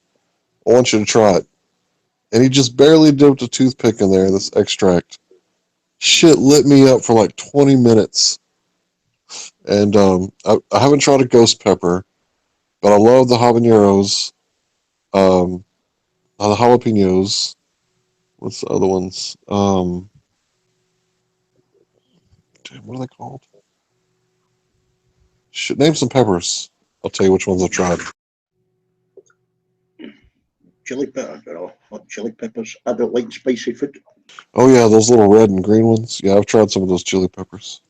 I want you to try it." And he just barely dipped a toothpick in there. This extract, shit lit me up for like 20 minutes. And I haven't tried a ghost pepper, but I love the habaneros, um, the jalapenos. What's the other ones? Damn, what are they called? Shit, name some peppers. I'll tell you which ones I've tried. Chili peppers, hot chili peppers. I don't like spicy food. Oh yeah, those little red and green ones. Yeah, I've tried some of those chili peppers.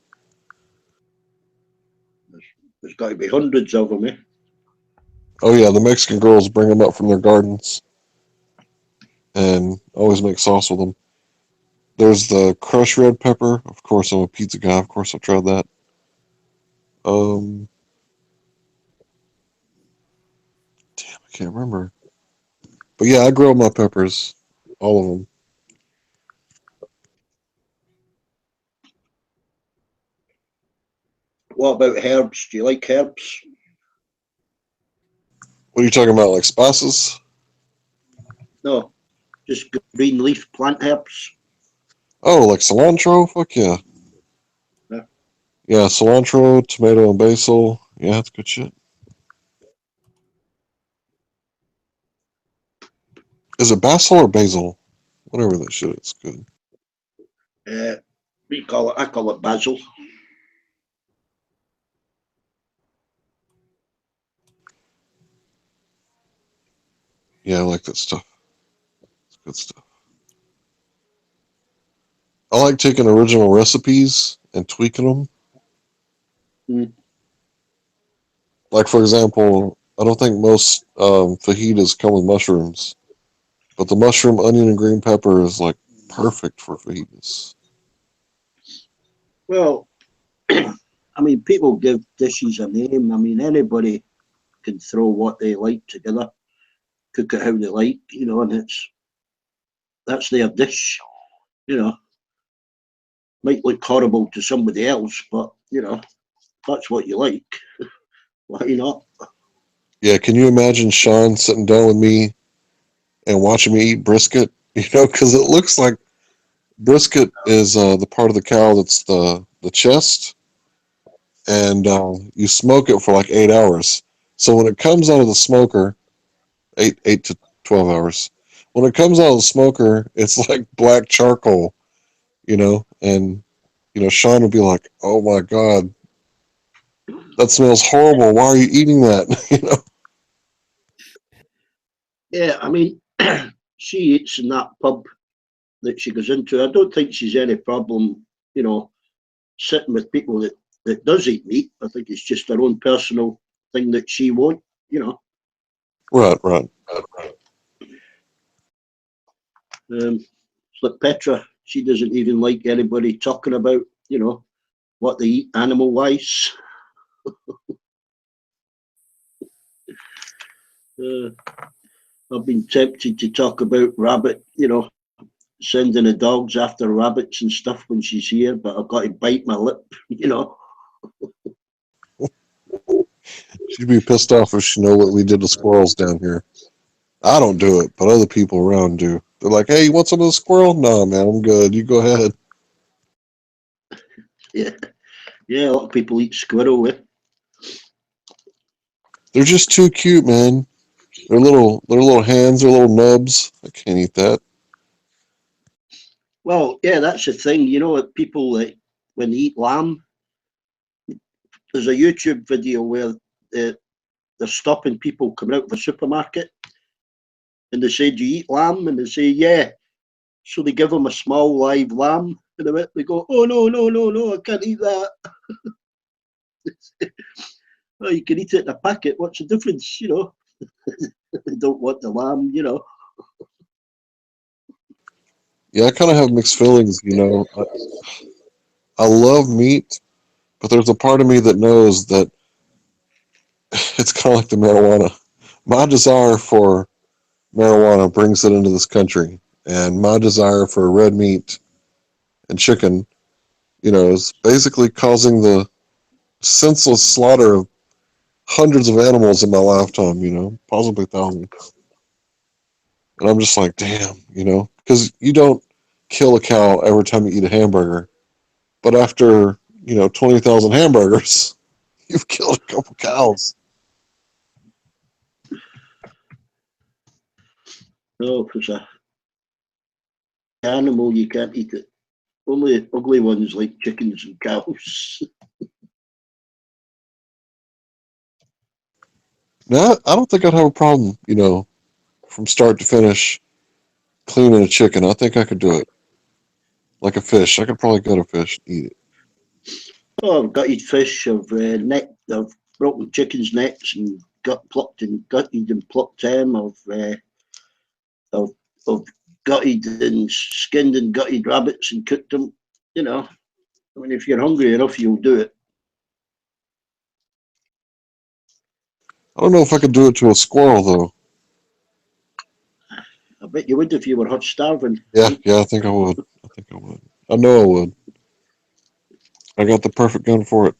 There's got to be hundreds of them, eh? Oh yeah, the Mexican girls bring them up from their gardens and always make sauce with them. There's the crushed red pepper. Of course, I'm a pizza guy. Of course, I've tried that. Um, Damn, I can't remember. But yeah, I grill my peppers, all of them. What about herbs? Do you like herbs? What are you talking about, like spices? No, just green leaf plant herbs. Oh, like cilantro? Fuck yeah. Yeah. Yeah, cilantro, tomato, and basil. Yeah, that's good shit. Is it basil or basil? Whatever that shit is, good. We call it. I call it basil. Yeah, I like that stuff. It's good stuff. I like taking original recipes and tweaking them. Mm. Like, for example, I don't think most fajitas come with mushrooms, but the mushroom, onion, and green pepper is like perfect for fajitas. Well, I mean, people give dishes a name. I mean, anybody can throw what they like together, cook it how they like, and that's their dish. You know, might look horrible to somebody else, but that's what you like. Why not? Yeah, can you imagine Sean sitting down with me and watching me eat brisket? Because it looks like brisket is the part of the cow that's the chest, and you smoke it for like 8 hours. So when it comes out of the smoker, eight to 12 hours. When it comes out of the smoker, it's like black charcoal, and Sean would be like, "Oh my god, that smells horrible. Why are you eating that?" Yeah, I mean, she eats in that pub that she goes into. I don't think she's any problem, sitting with people that does eat meat. I think it's just her own personal thing that she won't, you know. Right, right. It's like Petra. She doesn't even like anybody talking about, what they eat animal wise. Uh, I've been tempted to talk about rabbit, sending the dogs after rabbits and stuff when she's here, but I've got to bite my lip, She'd be pissed off if she know what we did to squirrels down here. I don't do it, but other people around do. They're like, "Hey, you want some of the squirrel?" No, man, I'm good. You go ahead. Yeah, yeah. A lot of people eat squirrel with. They're just too cute, man. Their little hands, their little nubs. I can't eat that. Well, yeah, that's the thing. People that when they eat lamb, there's a YouTube video where they're stopping people coming out of a supermarket and they say, "Do you eat lamb?" And they say, "Yeah." So they give them a small live lamb, and they go, "Oh no, no, no, no! I can't eat that." Well, you can eat it in a packet. What's the difference? They don't want the lamb. Yeah, I kind of have mixed feelings. I love meat, but there's a part of me that knows that it's kind of like the marijuana. My desire for marijuana brings it into this country, and my desire for red meat and chicken, is basically causing the senseless slaughter of hundreds of animals in my lifetime. Possibly thousands. And I'm just like, damn, because you don't kill a cow every time you eat a hamburger, but after 20,000 hamburgers, you've killed a couple cows. No, if it's a animal, you can't eat it. Only ugly ones like chickens and cows. Now, I don't think I'd have a problem, from start to finish, cleaning a chicken. I think I could do it. Like a fish, I could probably gut a fish and eat it. Oh, I've gutted fish. I've broken chickens' necks and plucked and gutted and plucked them. I've gutted and skinned and gutted rabbits and cooked them. I mean, if you're hungry enough, you'll do it. I don't know if I could do it to a squirrel though. I bet you would if you were hot starving. Yeah, yeah, I think I would. I think I would. I know I would. I got the perfect gun for it.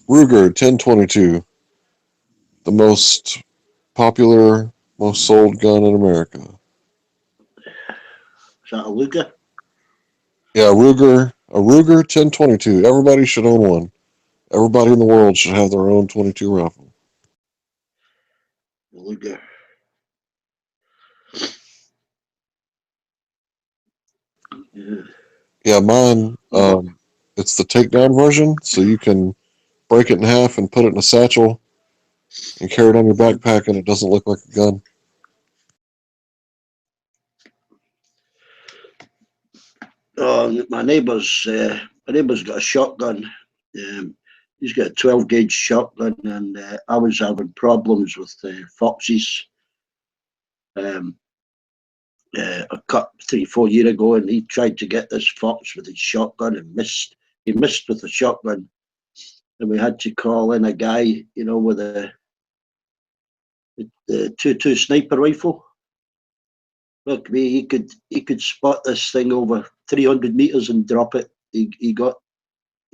Ruger 1022, the most popular, most sold gun in America. Is that a Luger? Yeah, a Ruger 1022. Everybody should own one. Everybody in the world should have their own 22 rifle. A Luger. Yeah. Yeah, mine. It's the takedown version, so you can break it in half and put it in a satchel and carry it on your backpack, and it doesn't look like a gun. Oh, my neighbour's got a shotgun. He's got a 12 gauge shotgun, and I was having problems with foxes. A cut 3-4 years ago, and he tried to get this fox with his shotgun and missed. He missed with the shotgun, and we had to call in a guy, with the 2.2 sniper rifle. Look, he could spot this thing over 300 meters and drop it. He got,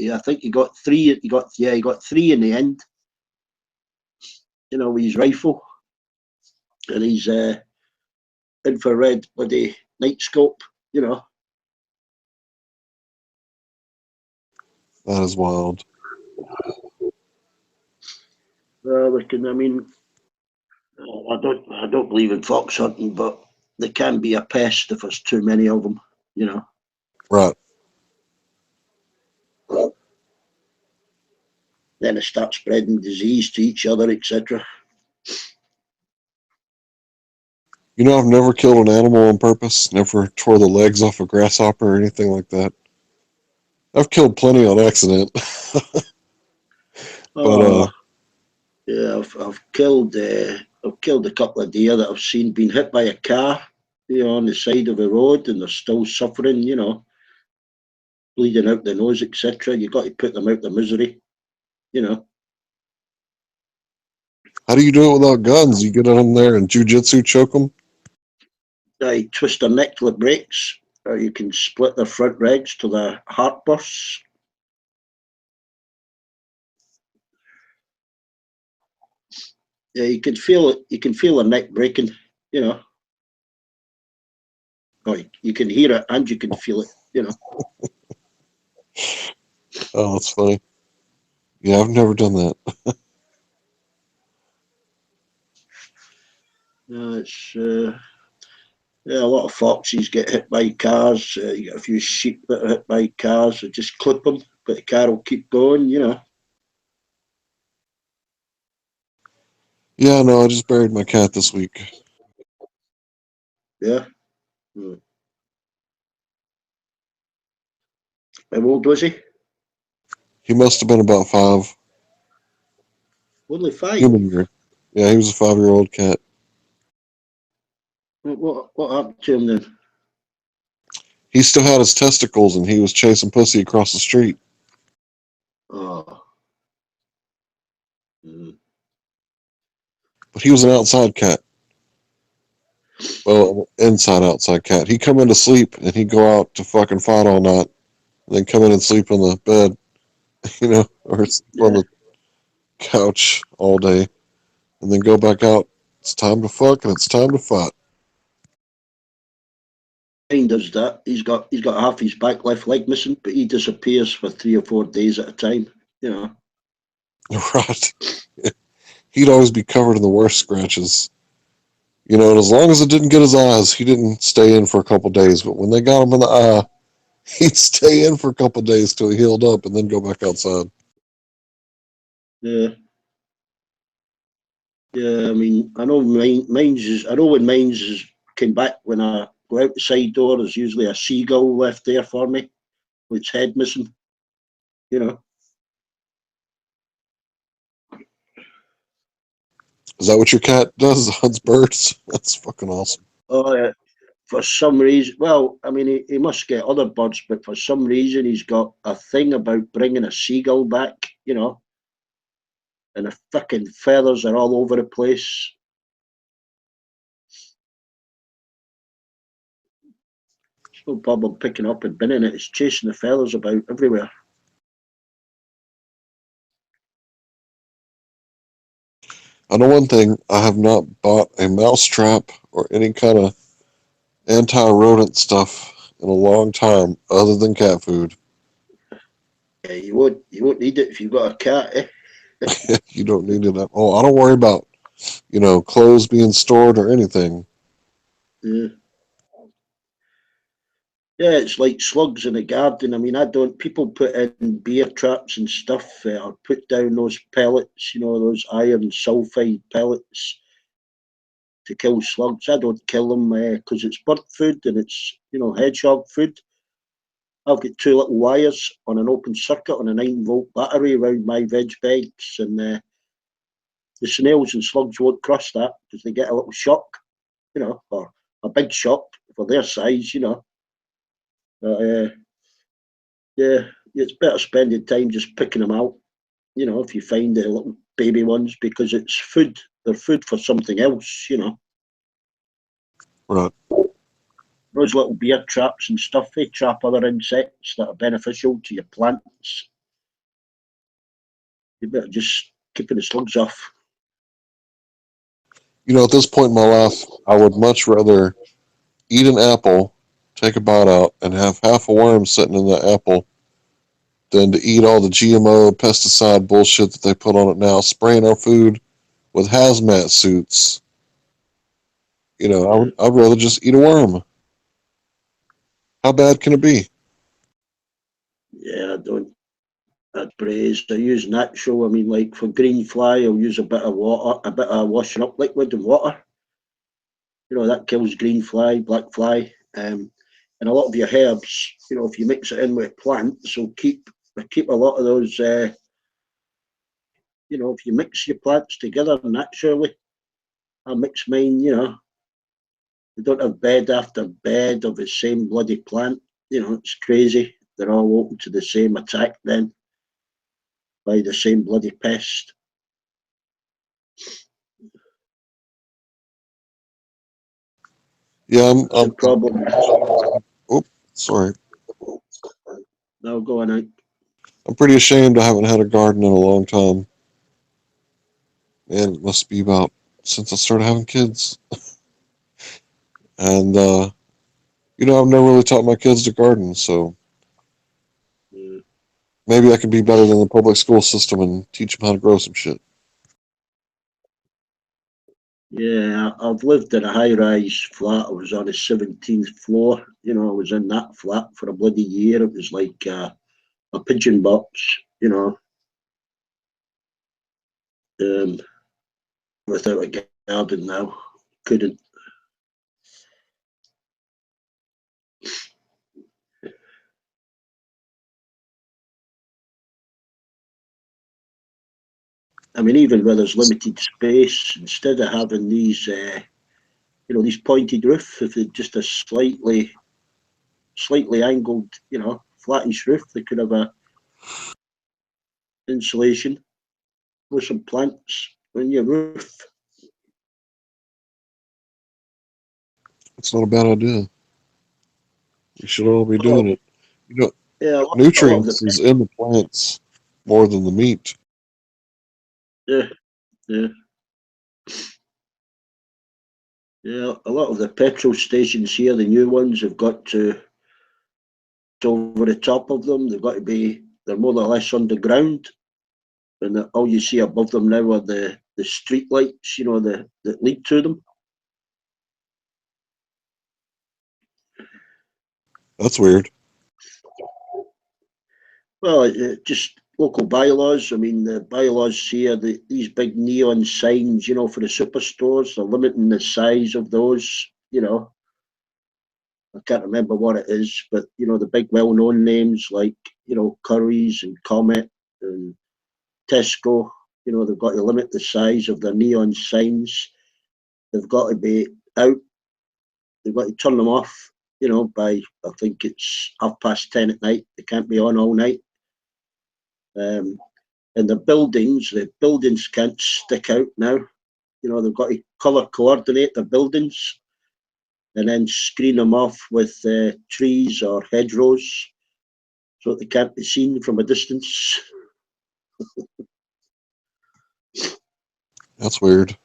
I think he got three. He got three in the end. With his rifle and his infrared bloody night scope. That is wild. I mean, I don't believe in fox hunting, but they can be a pest if there's too many of them. Right. Then they start spreading disease to each other, etc. I've never killed an animal on purpose, never tore the legs off a grasshopper or anything like that. I've killed plenty on accident. But yeah, I've killed a couple of deer that I've seen being hit by a car, on the side of the road, and they're still suffering, bleeding out the nose, etc. You got to put them out the misery, how do you do it without guns? You get on there and jujitsu choke them? I twist their neck till it breaks, or you can split their front legs till their heart bursts. Yeah, you can feel it. You can feel their neck breaking. Or you can hear it and you can feel it. Oh, that's funny. Yeah, I've never done that. It's yeah, a lot of foxes get hit by cars. You get a few sheep that are hit by cars. So just clip them, but the car will keep going. Yeah, no, I just buried my cat this week. Yeah. Hmm. How old was he? He must have been about 5. Only 5. Human year. Yeah, he was a 5-year-old cat. What happened to him then? He still had his testicles and he was chasing pussy across the street. Oh. Hmm. But he was an outside cat. Well, outside cat. He'd come in to sleep and he'd go out to fucking fight all night. And then come in and sleep on the bed, or sleep on Yeah. the couch all day. And then go back out. It's time to fuck and it's time to fight. Mine does that. He's got half his back left leg missing, but he disappears for 3 or 4 days at a time. Right. He'd always be covered in the worst scratches. And as long as it didn't get his eyes, he didn't stay in for a couple days. But when they got him in the eye, he'd stay in for a couple days till he healed up and then go back outside. Yeah. Yeah, I mean, I know when mine's came back, when I go out the side door, there's usually a seagull left there for me with its head missing, you know. Is that what your cat does? Hunts birds? That's fucking awesome. Oh, yeah. For some reason, well, I mean, he must get other birds, but for some reason, he's got a thing about bringing a seagull back, and the fucking feathers are all over the place. It's no problem picking up and binning it. It's chasing the feathers about everywhere. I know one thing. I have not bought a mouse trap or any kind of anti-rodent stuff in a long time, other than cat food. Yeah, you won't need it if you've got a cat, eh? You don't need it. Oh, I don't worry about clothes being stored or anything. Yeah. Yeah, it's like slugs in a garden. I mean, I don't. People put in beer traps and stuff, or put down those pellets. You know, those iron sulfide pellets to kill slugs. I don't kill them because it's bird food and it's hedgehog food. I've got two little wires on an open circuit on a 9-volt battery around my veg beds, and the snails and slugs won't cross that because they get a little shock, or a big shock for their size, But yeah, it's better spending time just picking them out, if you find the little baby ones because it's food. They're food for something else. Right. Those little beer traps and stuff, they trap other insects that are beneficial to your plants. You better just keeping the slugs off. At this point in my life, I would much rather eat an apple, take a bite out, and have half a worm sitting in that apple than to eat all the GMO pesticide bullshit that they put on it now, spraying our food with hazmat suits. I'd rather just eat a worm. How bad can it be? Yeah, I don't. I'd praise. I use natural. I mean, like for green fly, I'll use a bit of water, a bit of washing up liquid and water. That kills green fly, black fly, and a lot of your herbs. If you mix it in with plants, will keep a lot of those. If you mix your plants together naturally, I mix mine. They don't have bed after bed of the same bloody plant. It's crazy. They're all open to the same attack then by the same bloody pest. Yeah, It's a problem. oh, sorry. Now go on out. I'm pretty ashamed I haven't had a garden in a long time. And it must be about since I started having kids. And, I've never really taught my kids to garden, so Yeah. maybe I can be better than the public school system and teach them how to grow some shit. Yeah, I've lived in a high-rise flat. I was on the 17th floor. I was in that flat for a bloody year. It was like a pigeon box. Um, without a garden now, couldn't. I mean, even where there's limited space, instead of having these pointed roof, if it's just a slightly angled, flattish roof, they could have a insulation with some plants on your roof. It's not a bad idea. We should all be doing Oh, it. You know, yeah, a lot of nutrients the is in the plants more than the meat. yeah, yeah, yeah. A lot of the petrol stations here, the new ones, have got to over the top of them. They've got to be. They're more or less underground, and all you see above them now are the street lights. That lead to them. That's weird. Well, just local bylaws. I mean, the bylaws here, these big neon signs, for the superstores, they're limiting the size of those. I can't remember what it is, but the big well-known names like Curry's and Comet and Tesco. They've got to limit the size of their neon signs. They've got to be out. They've got to turn them off. By I think it's 10:30 at night. They can't be on all night. And the buildings can't stick out now. They've got to colour coordinate the buildings and then screen them off with trees or hedgerows so that they can't be seen from a distance. That's weird.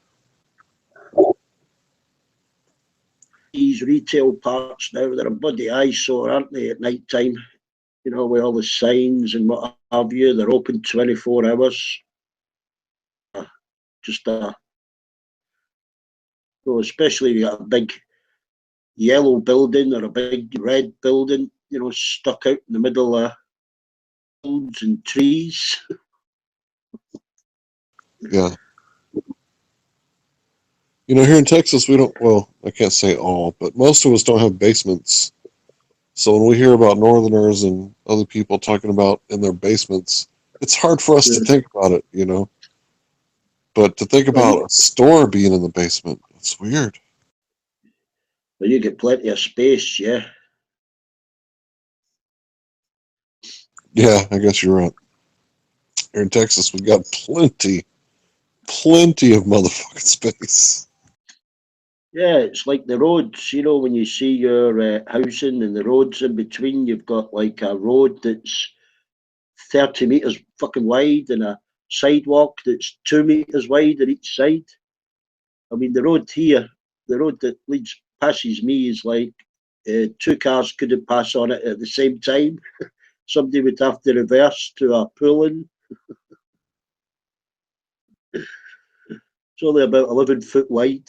These retail parks now, they're a bloody eyesore, aren't they, at night time? With all the signs and what have you. They're open 24 hours. Just, especially if you got a big yellow building or a big red building, stuck out in the middle of fields and trees. Yeah. Here in Texas, we don't, well, I can't say all, but most of us don't have basements. So when we hear about Northerners and other people talking about in their basements, it's hard for us to think about it, But to think about a store being in the basement, it's weird. Well, you get plenty of space, yeah. Yeah, I guess you're right. Here in Texas, we got plenty of motherfucking space. Yeah, it's like the roads, when you see your housing and the roads in between, you've got like a road that's 30 metres fucking wide and a sidewalk that's 2 metres wide on each side. I mean, the road that passes me is like two cars couldn't pass on it at the same time. Somebody would have to reverse to a pulling. It's only about 11 foot wide,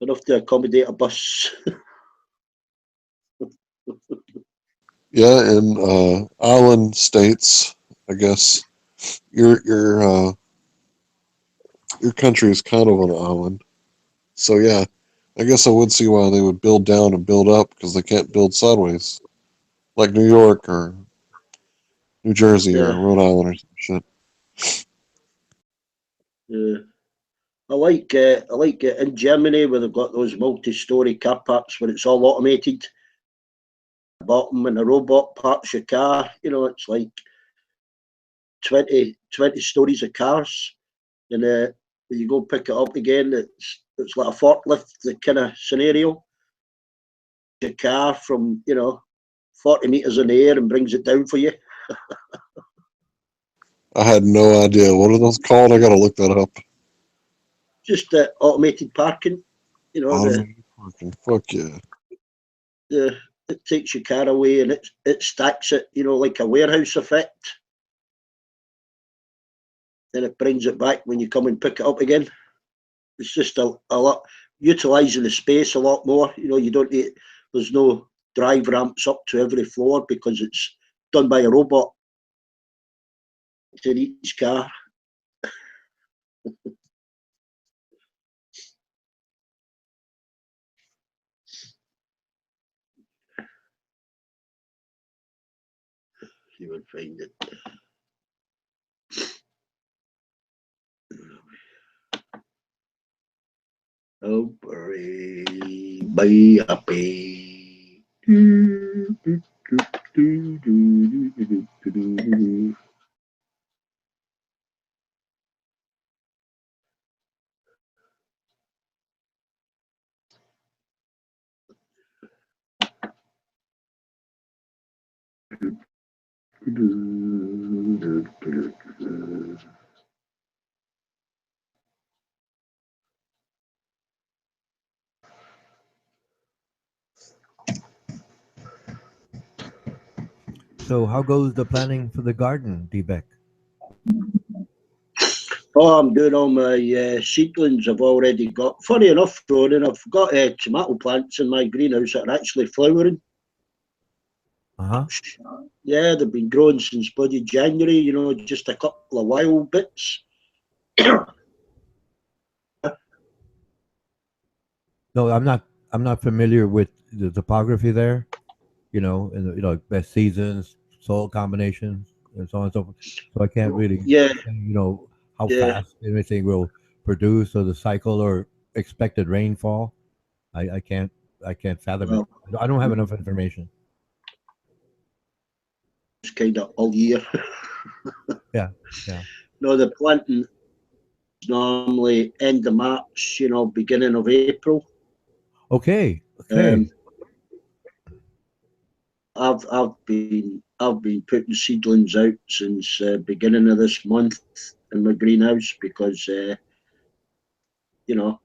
enough to accommodate a bus. Yeah, in island states, I guess your country is kind of an island. So yeah, I guess I would see why they would build down and build up because they can't build sideways, like New York or New Jersey or Yeah. Rhode Island or some shit. I like in Germany where they've got those multi-story car parks where it's all automated. Bottom and a robot parks your car. It's like 20 stories of cars, and when you go pick it up again, it's like a forklift kind of scenario. Your car from 40 meters in the air and brings it down for you. I had no idea. What are those called? I gotta look that up. Just the automated parking. Automated parking. Fuck yeah. It takes your car away and it stacks it, like a warehouse effect. Then it brings it back when you come and pick it up again. It's just a lot utilising the space a lot more. You don't need, there's no drive ramps up to every floor because it's done by a robot in each car. You would find it. Oh, be happy. So, how goes the planning for the garden, D-Beck? Oh, I'm doing all my seedlings. I've already got. Funny enough, Ronan, I've got tomato plants in my greenhouse that are actually flowering. Uh-huh. Yeah, they've been growing since bloody January. Just a couple of wild bits. No, I'm not familiar with the topography there. And best seasons, soil combinations, and so on and so forth. So I can't really Yeah, say, how yeah. fast anything will produce or the cycle or expected rainfall. I can't fathom it. Well, I don't have enough information. it's kind of all year. Yeah, yeah. No, the planting is normally end of March. Beginning of April. Okay, Um, okay. I've been putting seedlings out since beginning of this month in my greenhouse because you know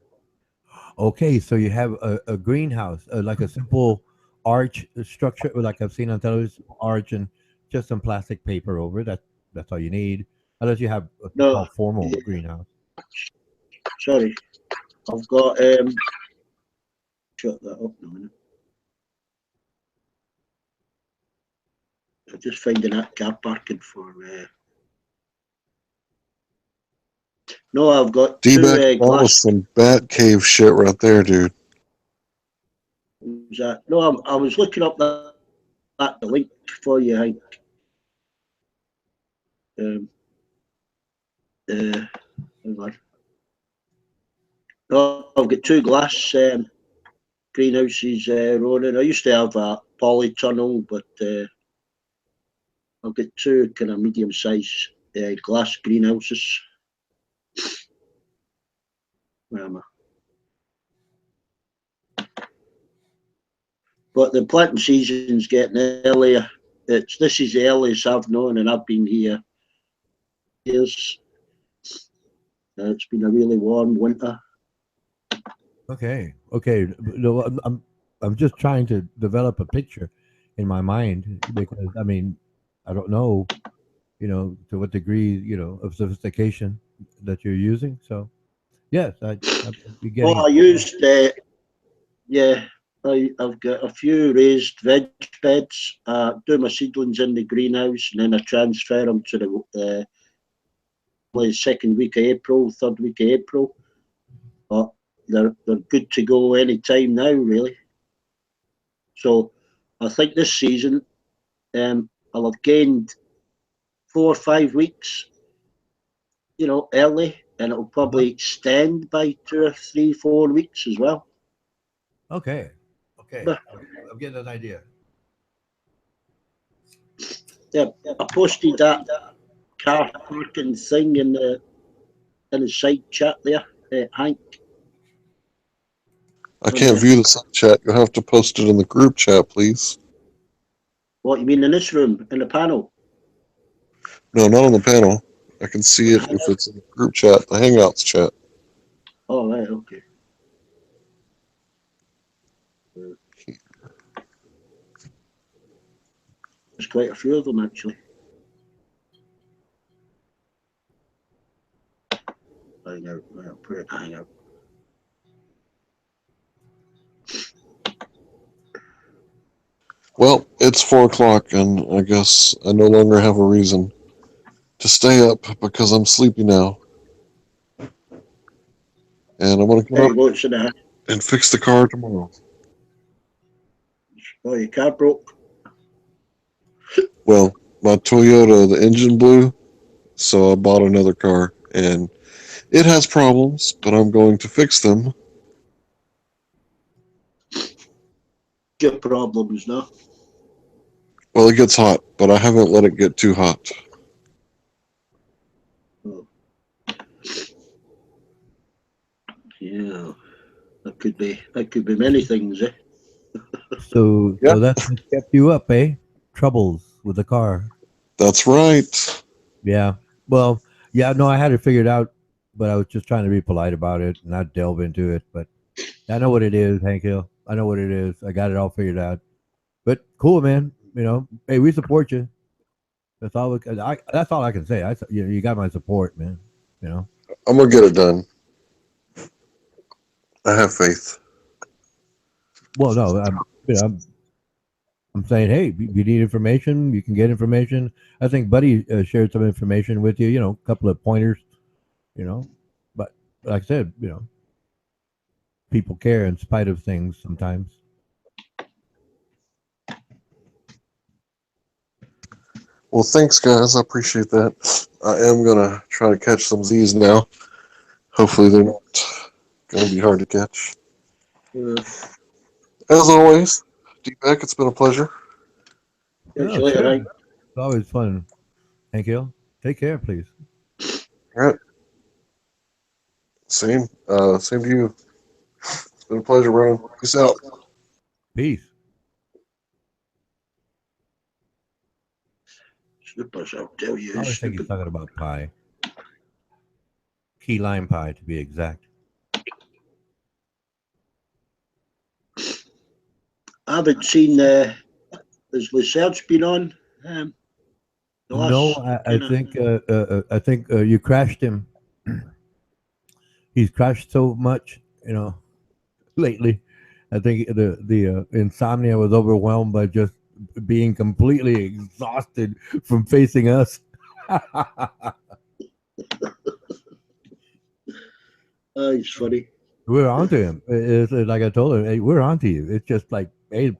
Okay, so you have a greenhouse, like a simple arch structure, like I've seen on television, arch and just some plastic paper over it. That's all you need, unless you have what they no, call formal greenhouse. sorry, I've got shut that up in a minute. I'm just finding that car parking for. No, I've got two D-back, that was glass. some bat cave shit right there, dude. No, I was looking up the link for you, Hank. Hang on. No, I've got two glass greenhouses running. I used to have a polytunnel, but I've got two kind of medium-sized glass greenhouses. Where am I? But the planting season's getting earlier. This is the earliest I've known, and I've been here years. It's been a really warm winter. Okay. No, I'm just trying to develop a picture in my mind because I mean I don't know, to what degree of sophistication that you're using. So yes, I'd be getting. I used I've got a few raised veg beds. Do my seedlings in the greenhouse, and then I transfer them to the second week of April, third week of April. But they're good to go any time now, really. So I think this season I'll have gained 4 or 5 weeks, early, and it'll probably extend by 2 or 3, 4 weeks as well. Okay. I'm getting an idea. Yeah, I posted that car parking thing in the side chat there, Hank. I can't view the side chat. You'll have to post it in the group chat, please. What you mean in this room, in the panel? No, not on the panel. I can see it if it's in the group chat, the Hangouts chat. Oh, right, okay. There's quite a few of them, actually. Hang out, right, I'll put it hang out. Well, it's 4 o'clock, and I guess I no longer have a reason to stay up because I'm sleepy now. And I'm going to go out and fix the car tomorrow. Oh, your car broke? Well, my Toyota, the engine blew, so I bought another car, and it has problems, but I'm going to fix them. Your problems, no? Well, it gets hot, but I haven't let it get too hot. Oh. Yeah, that could be many things, eh? So that's what kept you up, eh? Troubles with the car. That's right. Yeah. Well, yeah, no, I had it figured out, but I was just trying to be polite about it and not delve into it. But I know what it is, Hank Hill. I know what it is. I got it all figured out. But cool, man. Hey, we support you. That's all. That's all I can say. You got my support, man. I'm gonna get it done. I have faith. Well, no, I'm saying, hey, you need information, you can get information. I think Buddy shared some information with you. A couple of pointers. But like I said, people care in spite of things sometimes. Well, thanks, guys. I appreciate that. I am gonna try to catch some Z's now. Hopefully, they're not gonna be hard to catch. As always, D-Back, it's been a pleasure. Catch you later, right? It's always fun. Thank you. Take care, please. All right. Same to you. It's been a pleasure, Ron. Peace out. Peace. Snoopers, I'll tell you. I always think he's talking about pie. Key lime pie, to be exact. I haven't seen. Has Lyserge been on? No, I think you crashed him. He's crashed so much, lately. I think the insomnia was overwhelmed by just being completely exhausted from facing us. It's funny. We're onto him. It's like I told him, hey, we're onto you. It's just like, hey,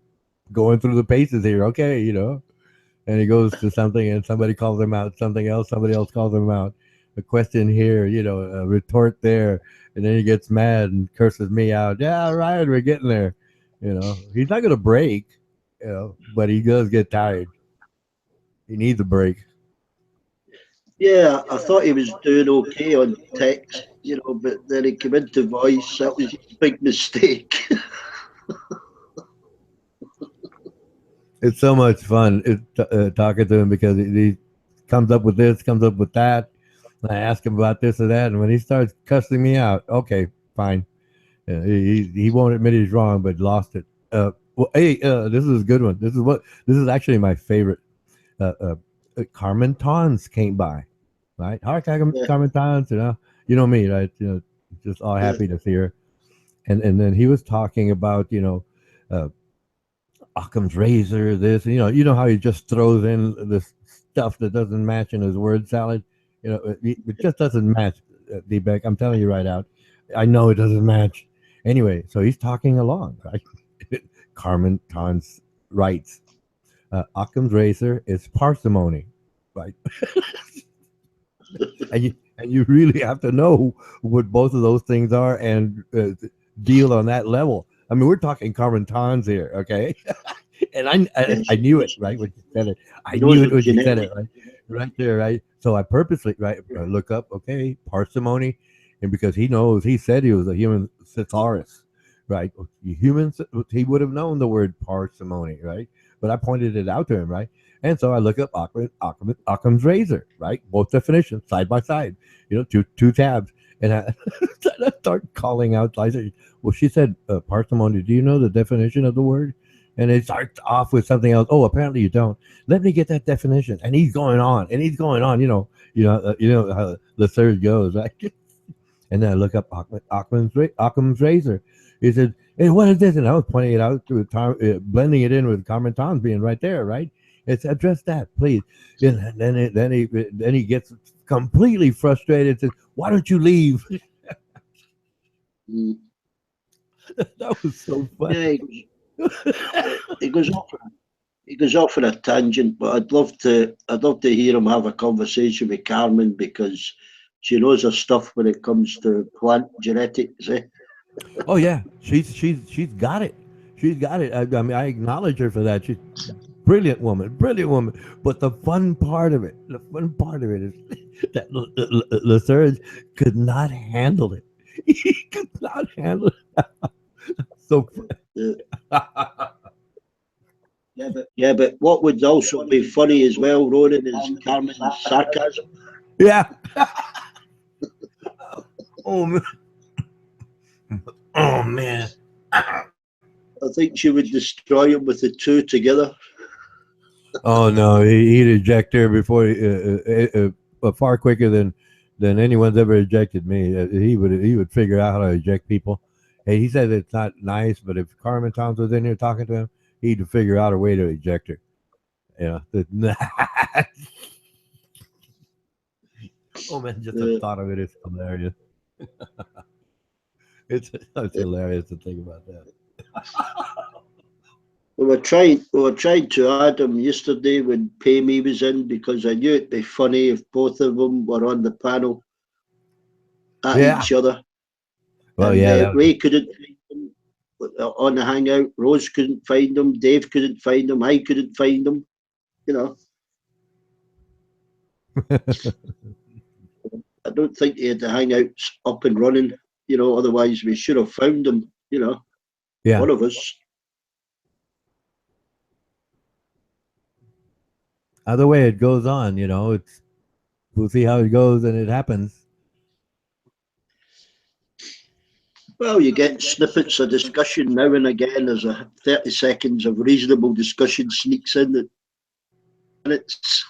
going through the paces here, okay, And he goes to something, and somebody calls him out. Something else, somebody else calls him out. A question here, a retort there, and then he gets mad and curses me out. Yeah, right, we're getting there. He's not gonna break, but he does get tired. He needs a break. Yeah, I thought he was doing okay on text, but then he came into voice. That was his big mistake. It's so much fun talking to him because he comes up with this, comes up with that. And I ask him about this or that, and when he starts cussing me out, okay, fine. He won't admit he's wrong, but lost it. Well, hey, this is a good one. This is actually my favorite. Carmen Tons came by, right? Hi, Yeah, Carmen Tons. You know me, right? Just all yeah, happy to see her. And then he was talking about uh, Occam's razor, this, you know how he just throws in this stuff that doesn't match in his word salad. It just doesn't match, D-Beck. I'm telling you right out. I know it doesn't match. Anyway, so he's talking along, right? Carmen Tons writes, Occam's razor is parsimony, right? And you really have to know what both of those things are and deal on that level. I mean, we're talking Carmen Tons here, okay? And I, yeah. I knew it right when you said it. I He knew knows it her when you said genetic. it, right there, right. So I purposely look up, okay, parsimony, and because he said he was a human thesaurus, right? Humans, he would have known the word parsimony, right? But I pointed it out to him, right? And so I look up Occam's razor, right? Both definitions side by side, two tabs, and I start calling out. I said, "Well, she said parsimony. Do you know the definition of the word?" And it starts off with something else. Oh, apparently you don't. Let me get that definition. And he's going on, and he's going on. You know how the third goes, right? And then I look up Occam's razor. He said, "Hey, what is this?" And I was pointing it out to blending it in with Carmen Tons being right there, right? It's address that, please. And then he gets completely frustrated and says, "Why don't you leave?" Mm. That was so Yeah, funny. he goes off. He goes off on a tangent, but I'd love to hear him have a conversation with Carmen because she knows her stuff when it comes to plant genetics. Eh? Oh yeah, she's got it. She's got it. I mean, I acknowledge her for that. She's brilliant woman, brilliant woman. But the fun part of it is that Lasurge could not handle it. He could not handle it. So Uh, yeah, but what would also be funny as well, Ronan, is Carmen's sarcasm. yeah. Oh man. Oh man. I think she would destroy him with the two together. Oh no, he'd eject her before far quicker than anyone's ever ejected me. He would figure out how to eject people. Hey, he said it's not nice, but if Carmen Towns was in here talking to him, he'd figure out a way to eject her. Oh man, just the Uh, thought of it is hilarious. It's hilarious to think about that. we were trying to add him yesterday when Pamey was in because I knew it'd be funny if both of them were on the panel at Yeah. each other. Well, And yeah, Ray couldn't find them on the hangout. Rose couldn't find them. Dave couldn't find them. I couldn't find them. You know, I don't think they had the hangouts up and running. Otherwise we should have found them. yeah. One of us. Either way, it goes on. We'll see how it goes, and it happens. Well, you get snippets of discussion now and again as a 30 seconds of reasonable discussion sneaks in at minutes.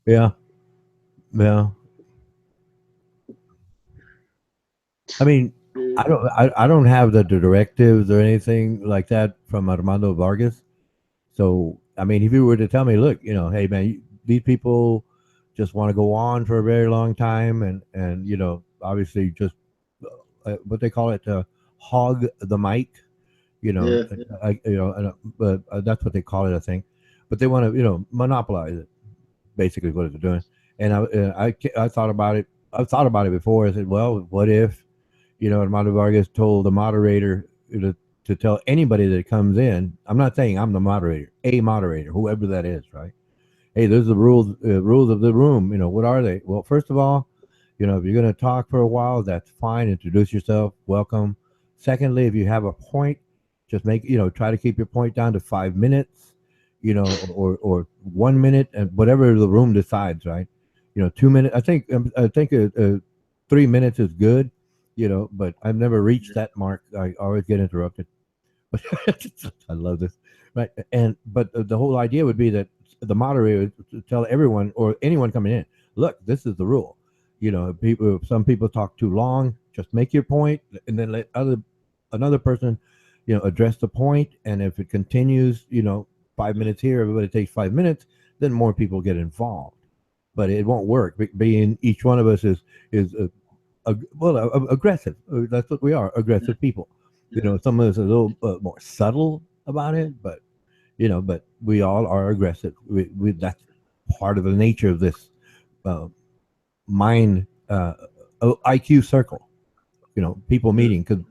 Yeah, yeah. I mean, I don't have the directives or anything like that from Armando Vargas. So I mean, if you were to tell me, look, hey man, these people just want to go on for a very long time, and obviously just what they call it, hog the mic, you know, Yeah, but that's what they call it, I think. But they want to, monopolize it. Basically, what they're doing. And I thought about it. I've thought about it before. I said, well, what if, Armando Vargas told the moderator to tell anybody that comes in. I'm not saying I'm the moderator, a moderator, whoever that is, right? Hey, there's the rules of the room. What are they? Well, first of all, if you're going to talk for a while, that's fine. Introduce yourself. Welcome. Secondly, if you have a point, just try to keep your point down to 5 minutes, or 1 minute, and whatever the room decides, right? 2 minutes. I think 3 minutes is good, but I've never reached that mark. I always get interrupted. I love this, right? But the whole idea would be that the moderator would tell everyone or anyone coming in, look, this is the rule. If some people talk too long, just make your point, and then let another person, address the point. And if it continues, 5 minutes here, everybody takes 5 minutes, then more people get involved. But it won't work. Being each one of us is aggressive. That's what we are, aggressive people. Some of us are a little more subtle about it, but we all are aggressive. That's part of the nature of this uh, mind IQ circle. People meeting, because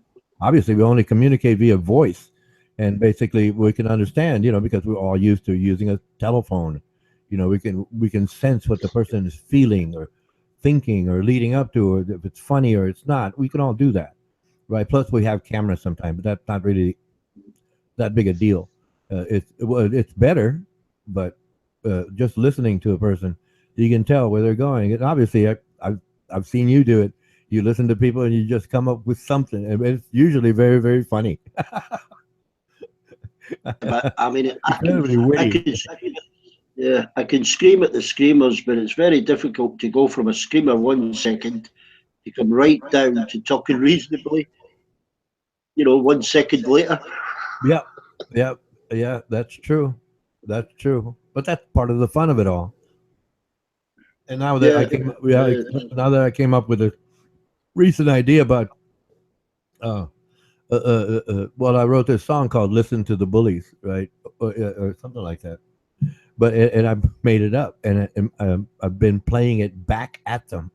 obviously we only communicate via voice, and basically we can understand. Because we're all used to using a telephone. We can sense what the person is feeling or thinking or leading up to, or if it's funny or it's not. We can all do that, right? Plus we have cameras sometimes, but that's not really that big a deal. It's better, but just listening to a person, you can tell where they're going. And obviously, I've seen you do it. You listen to people and you just come up with something, and it's usually very, very funny. but I mean, Incredibly I witty. can, yeah, I can scream at the screamers, but it's very difficult to go from a screamer 1 second to come right down to talking reasonably. 1 second later. Yeah, yeah, yeah. That's true. That's true. But that's part of the fun of it all. And now that I Yeah, came, yeah, now that I came up with a recent idea about uh, well, I wrote this song called "Listen to the Bullies," right, or something like that. But and I made it up, and I've been playing it back at them.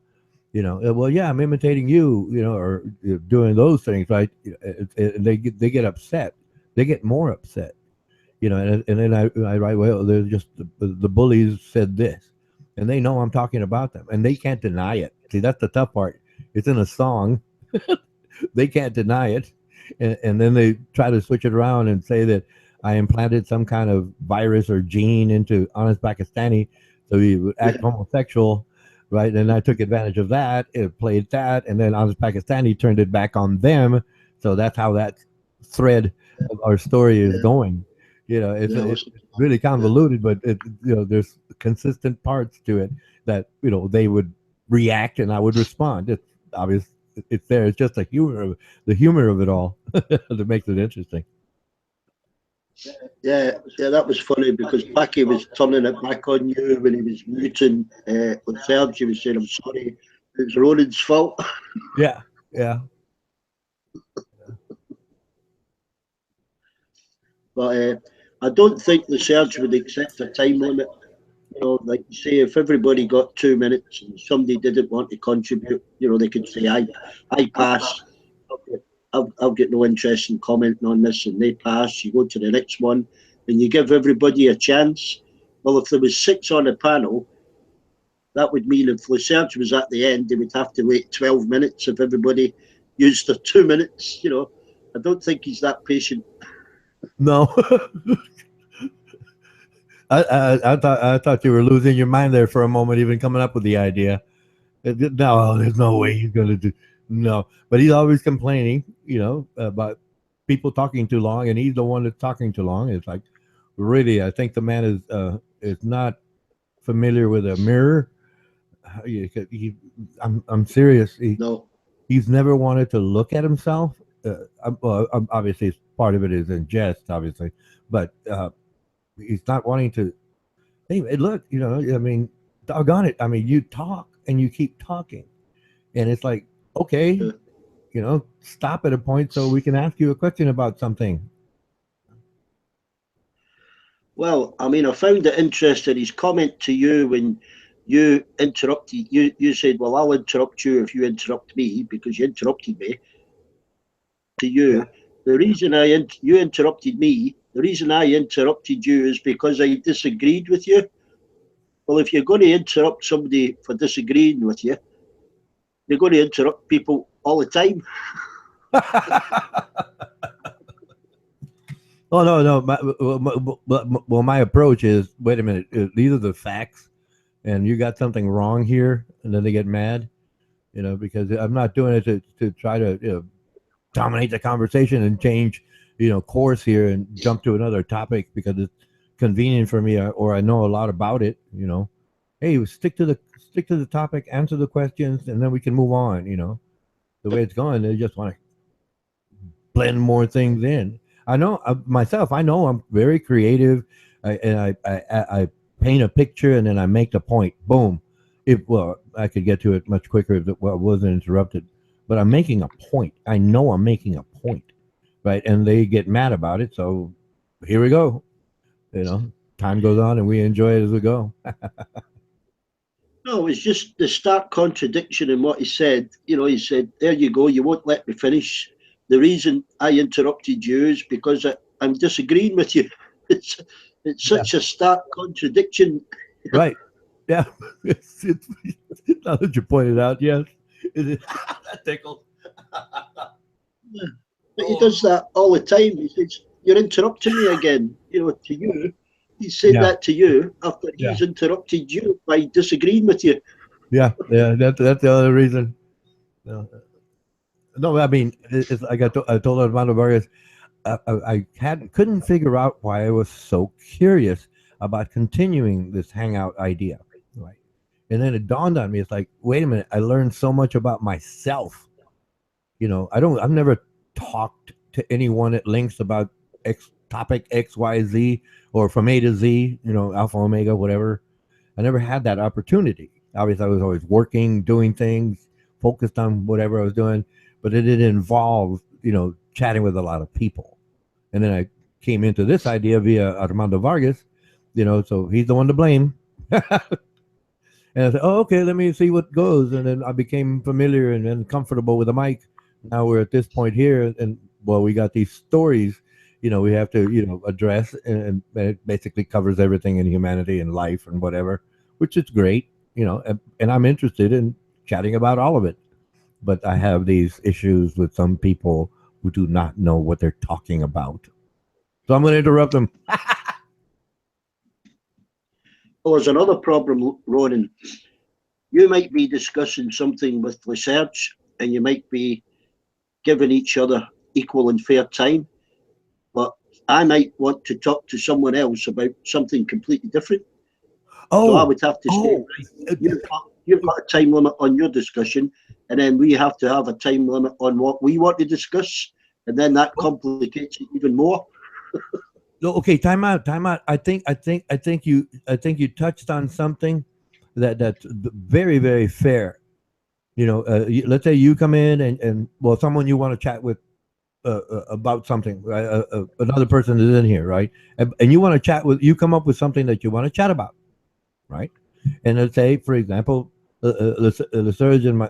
Well, yeah, I'm imitating you, or doing those things, right? And they get upset. They get more upset, and then I write, well, there's just the bullies said this, and they know I'm talking about them, and they can't deny it. See, that's the tough part. It's in a song. They can't deny it, and then they try to switch it around and say that I implanted some kind of virus or gene into Honest Pakistani, so he would act homosexual, right? And I took advantage of that. It played that, and then Honest Pakistani turned it back on them. So that's how that thread of our story is going. It's really convoluted, but there's consistent parts to it that they would react and I would respond. It's obvious. It's there. It's just the humor of it all that makes it interesting. yeah, that was funny because Packy was turning it back on you when he was muting with Serge. He was saying, "I'm sorry, it's Ronan's fault." Yeah, yeah. But I don't think the Serge would accept a time limit. Like you say, if everybody got 2 minutes and somebody didn't want to contribute, they could say, I pass. I've got no interest in commenting on this, and they pass. You go to the next one, and you give everybody a chance. Well, if there was 6 on the panel, that would mean if Research was at the end, they would have to wait 12 minutes if everybody used their 2 minutes. I don't think he's that patient. No, I thought you were losing your mind there for a moment, even coming up with the idea. No, there's no way he's gonna do. No, but he's always complaining, about people talking too long, and he's the one that's talking too long. It's like, really, I think the man is not familiar with a mirror. I'm serious. No. he's never wanted to look at himself. Obviously, part of it is in jest, obviously, but he's not wanting to. Hey, look, I mean, doggone it. I mean, you talk and you keep talking, and it's like, okay, stop at a point so we can ask you a question about something. Well, I mean, I found it interesting his comment to you when you interrupted. You said, "Well, I'll interrupt you if you interrupt me because you interrupted me." To you, Yeah. the reason you interrupted me, the reason I interrupted you is because I disagreed with you. Well, if you're going to interrupt somebody for disagreeing with you, you're going to interrupt people all the time. Oh no. My approach is, wait a minute. These are the facts, and you got something wrong here, and then they get mad. Because I'm not doing it to try to dominate the conversation and change course here and jump to another topic because it's convenient for me, or I know a lot about it. Hey, stick to the topic, answer the questions, and then we can move on. The way it's going, they just want to blend more things in. I know myself. I know I'm very creative, and I paint a picture and then I make the point. Boom. I could get to it much quicker if it wasn't interrupted. But I'm making a point. I know I'm making a point, right? And they get mad about it. So here we go. Time goes on and we enjoy it as we go. No, it's just the stark contradiction in what he said. He said, "There you go, you won't let me finish. The reason I interrupted you is because I'm disagreeing with you." It's it's Yeah. such a stark contradiction. Right. Yeah. It's, now that you pointed out, yes. That tickles. But he does that all the time. He says, "You're interrupting me again." To you, he's saying Yeah. that to you after Yeah. he's interrupted you by disagreeing with you. Yeah. Yeah. That's the other reason. No, no, I mean, it's like I told Armando Vargas, I couldn't figure out why I was so curious about continuing this hangout idea, right? And then it dawned on me, it's like, wait a minute, I learned so much about myself. I've never talked to anyone at length about topic X, Y, Z, or from A to Z, Alpha, Omega, whatever. I never had that opportunity. Obviously, I was always working, doing things, focused on whatever I was doing, but it didn't involve, chatting with a lot of people. And then I came into this idea via Armando Vargas, so he's the one to blame. And I said, oh, okay, let me see what goes. And then I became familiar and comfortable with the mic. Now we're at this point here, and well, we got these stories, we have to, address, and it basically covers everything in humanity and life and whatever, which is great, and I'm interested in chatting about all of it. But I have these issues with some people who do not know what they're talking about. So I'm going to interrupt them. Well, there's another problem, Ronan. You might be discussing something with research and you might be giving each other equal and fair time, but I might want to talk to someone else about something completely different. So I would have to say, right, you've got a time limit on your discussion, and then we have to have a time limit on what we want to discuss, and then that complicates it even more. No, okay, time out. I think you touched on something that's very, very fair. Let's say you come in and well, someone you want to chat with about something, right? Another person is in here, right? And you want to chat with, you come up with something that you want to chat about, right? And let's say, for example, the surgeon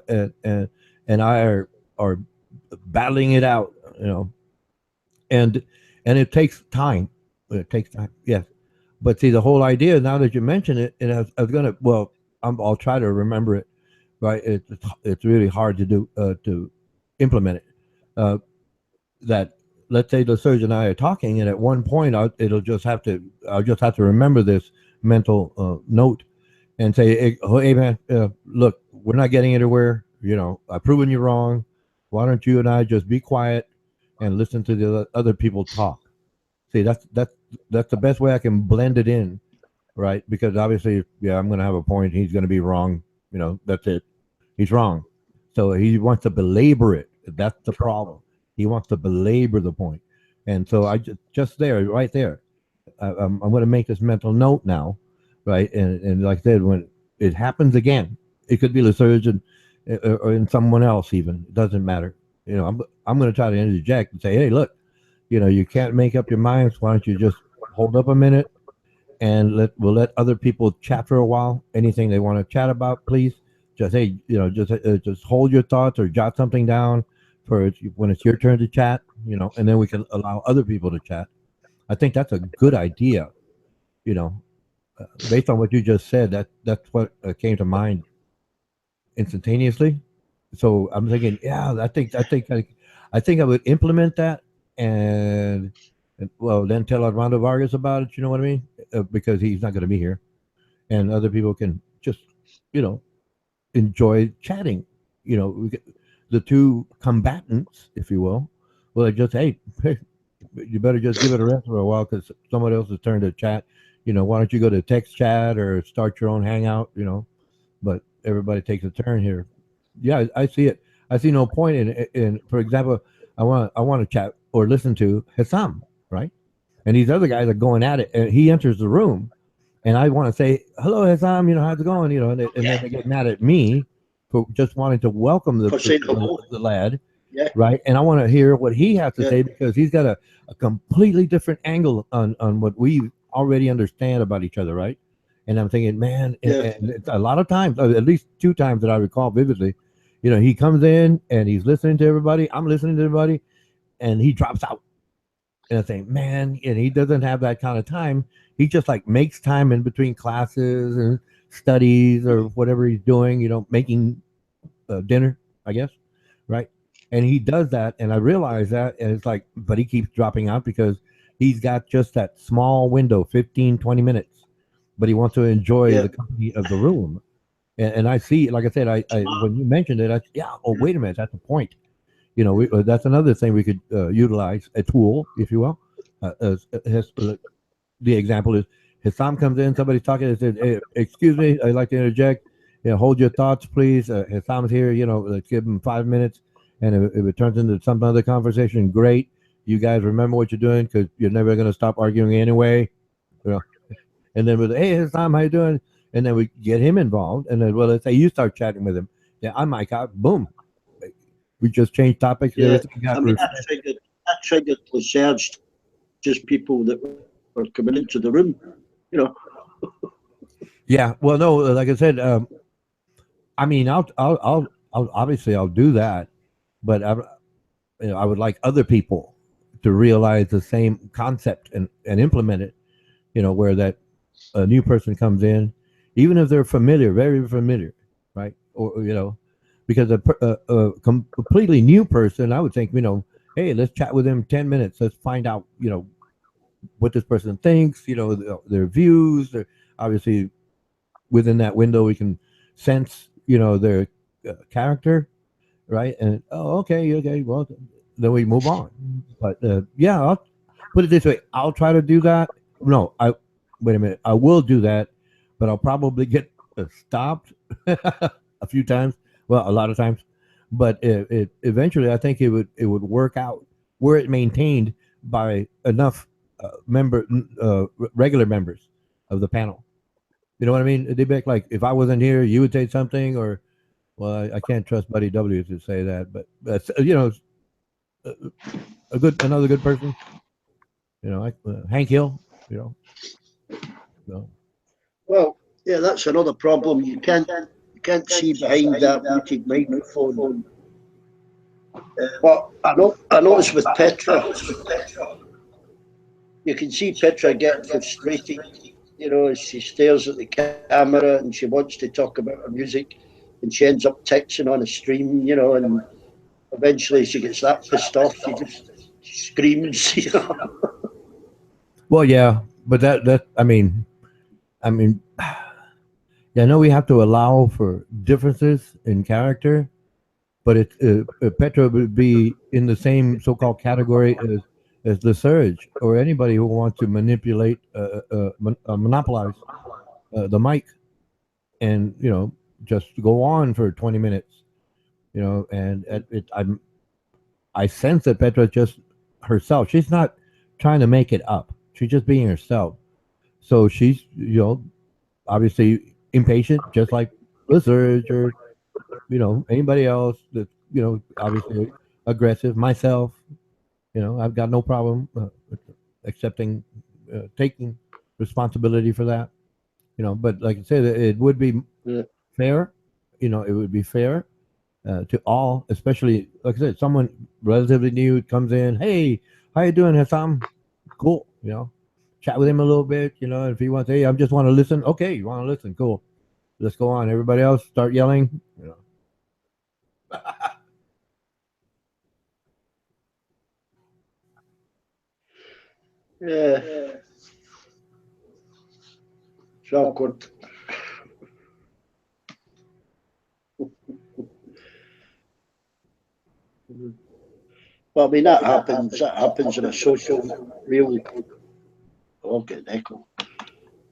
and I are battling it out, and it takes time. It takes time, yes. But see, the whole idea, now that you mention it, and I was gonna, well, I'll try to remember it. Right, it's really hard to do to implement it. Uh, that let's say the surgeon and I are talking, and at one point, I'll just have to remember this mental note and say, hey man, look, we're not getting anywhere. I've proven you wrong. Why don't you and I just be quiet and listen to the other people talk? See, that's the best way I can blend it in, right? Because obviously, yeah, I'm going to have a point. He's going to be wrong. That's it. He's wrong. So he wants to belabor it. That's the problem. He wants to belabor the point. And so I just there, right there. I'm going to make this mental note now, right? And like I said, when it happens again, it could be the surgeon or in someone else even. It doesn't matter. I'm going to try to interject and say, hey, look, you can't make up your minds. Why don't you just hold up a minute and we'll let other people chat for a while. Anything they want to chat about, please. Just hey, just hold your thoughts or jot something down for when it's your turn to chat. And then we can allow other people to chat. I think that's a good idea. You know, Based on what you just said, that's what came to mind instantaneously. So I'm thinking, yeah, I think I would implement that and well, then tell Armando Vargas about it. You know what I mean? Because he's not going to be here, and other people can just, you know, enjoy chatting. We get the two combatants, if you will. Well, they just hey, you better just give it a rest for a while because someone else's turn to chat. Why don't you go to text chat or start your own hangout? But everybody takes a turn here. Yeah, I see it. I see no point in for example, I want to chat or listen to Hassam, right? And these other guys are going at it, and he enters the room, and I want to say hello, Hassam. How's it going? And then they get mad at me for just wanting to welcome For saying hello. the lad, Yeah. right? And I want to hear what he has to Yeah. say because he's got a completely different angle on what we already understand about each other, right? And I'm thinking, man, and it's a lot of times, at least two times that I recall vividly, he comes in and he's listening to everybody. I'm listening to everybody, and he drops out. And I think, man, and he doesn't have that kind of time. He just like makes time in between classes and studies or whatever he's doing, making dinner, I guess, right? And he does that, and I realize that, and it's like, but he keeps dropping out because he's got just that small window, 15, 20 minutes, but he wants to enjoy Yeah. the company of the room. And I see, like I said, I when you mentioned it, yeah, oh, wait a minute, that's the point. That's another thing we could utilize, a tool, if you will. The example is Hassam comes in, somebody's talking and says, hey, excuse me, I'd like to interject. Hold your thoughts, please. Hassam's here, let's give him 5 minutes. And if it turns into some other conversation, great. You guys remember what you're doing because you're never going to stop arguing anyway. You know? And then with, hey, Hassam, how you doing? And then we get him involved. And then, well, let's say you start chatting with him. Yeah, I'm Mike out. Boom. We just changed topics. And Yeah. everything got I mean, I triggered research just people that were coming into the room. Yeah. Well, no, like I said, I mean, I'll obviously I'll do that, but I would like other people to realize the same concept and implement it. Where that a new person comes in, even if they're familiar, very familiar, right? Or because a completely new person, I would think, hey, let's chat with them 10 minutes. Let's find out, what this person thinks. Their views. Obviously, within that window, we can sense, their character, right? And okay, well, then we move on. But yeah, I'll put it this way: I'll try to do that. No, wait a minute. I will do that, but I'll probably get stopped a few times. Well, a lot of times, but it eventually, I think it would work out were it maintained by enough regular members of the panel. You know what I mean? They'd be like, if I wasn't here, you would say something, or well, I can't trust Buddy W to say that, but that's another good person. Like Hank Hill. So, Well, yeah, that's another problem. You can't see behind that muted microphone. But I noticed with Petra, you can see Petra getting frustrated. As she stares at the camera and she wants to talk about her music, and she ends up texting on a stream. And eventually she gets that pissed off, she just screams. well, yeah, but that I mean, yeah, I know we have to allow for differences in character, but Petra would be in the same so-called category as the Surge or anybody who wants to manipulate, monopolize the mic, and just go on for 20 minutes. And I sense that Petra's just herself. She's not trying to make it up. She's just being herself. So she's, obviously impatient, just like Blizzard or, anybody else that, obviously aggressive. Myself, I've got no problem accepting, taking responsibility for that, but like I said, it would be Yeah. fair, it would be fair to all, especially like I said, someone relatively new comes in. Hey, how you doing, Hassam? Cool. Chat with him a little bit. If he wants, hey, I just want to listen. Okay, you want to listen? Cool. Let's go on. Everybody else, start yelling. Yeah. It's awkward. Well, I mean, that happens. That happens in a social, really. Oh, I'm getting echo.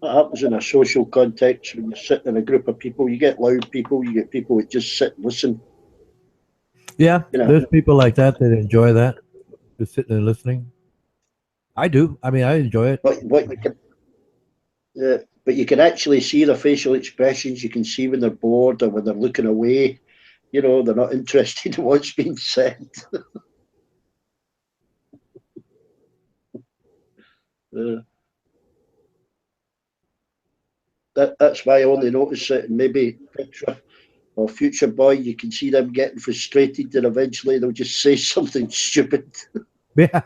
That happens in a social context when you're sitting in a group of people. You get loud people. You get people that just sit and listen. Yeah, You know. there's people like that enjoy that, just sitting and listening. I do. I mean, I enjoy it. What you can, but you can actually see their facial expressions. You can see when they're bored or when they're looking away. They're not interested in what's being said. That's why I only notice it. And maybe Petra or Future Boy, you can see them getting frustrated, and eventually they'll just say something stupid, Yeah.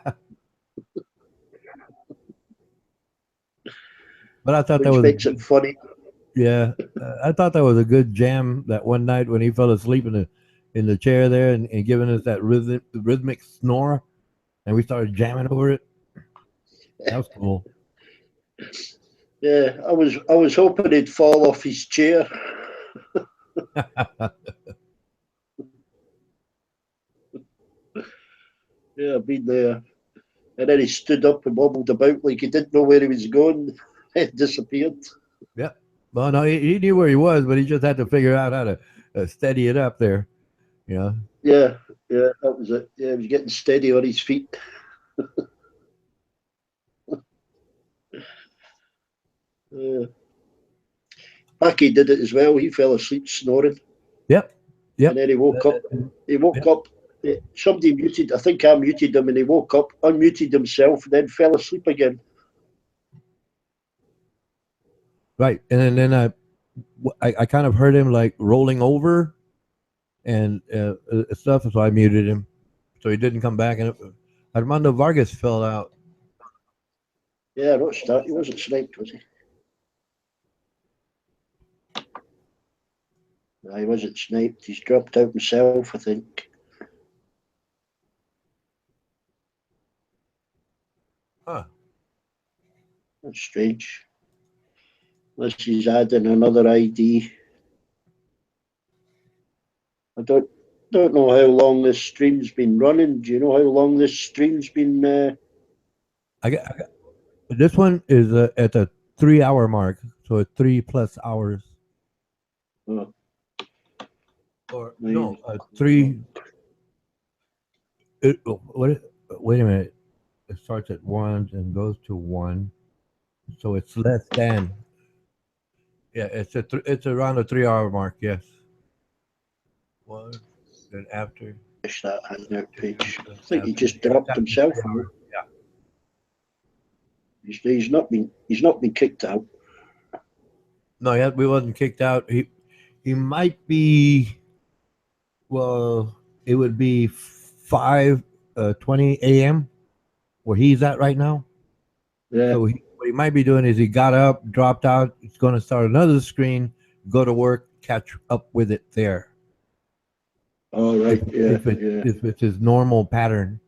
But I thought that which was makes it funny. yeah. I thought that was a good jam that one night when he fell asleep in the chair there and giving us that rhythmic snore, and we started jamming over it. That was cool. Yeah, I was hoping he'd fall off his chair. Yeah, I've been there. And then he stood up and wobbled about like he didn't know where he was going. It disappeared. Yeah. Well, no, he knew where he was, but he just had to figure out how to steady it up there. You know. Yeah, yeah, that was it. Yeah, he was getting steady on his feet. Uh, Packy did it as well. He fell asleep snoring, Yep. and Yep. then he woke up. He woke Yep. up. Somebody muted. I think I muted him, and he woke up, unmuted himself, and then fell asleep again. Right. And then I kind of heard him like rolling over and stuff, so I muted him, so he didn't come back. And Armando Vargas fell out. Yeah, I noticed that. He wasn't sniped, was he? No, he wasn't sniped. He's dropped out himself, I think. Huh. That's strange. Unless he's adding another ID. I don't know how long this stream's been running. Do you know how long this stream's been? I got this one is at the 3 hour mark, so it's 3+ hours. Oh, Or maybe. no, three. Wait a minute. It starts at 1 and goes to 1, so it's less than. Yeah, it's around the 3 hour mark. Yes. One, then after. Finish that hangout page. I That's think he after. just Yeah, it's dropped after himself 3 hours. out. Yeah. He's not been kicked out. No, we wasn't kicked out. He might be. Well, it would be 5:20 a.m. where he's at right now. Yeah. So what he might be doing is he got up, dropped out. He's going to start another screen, go to work, catch up with it there. All right. If it's his normal pattern,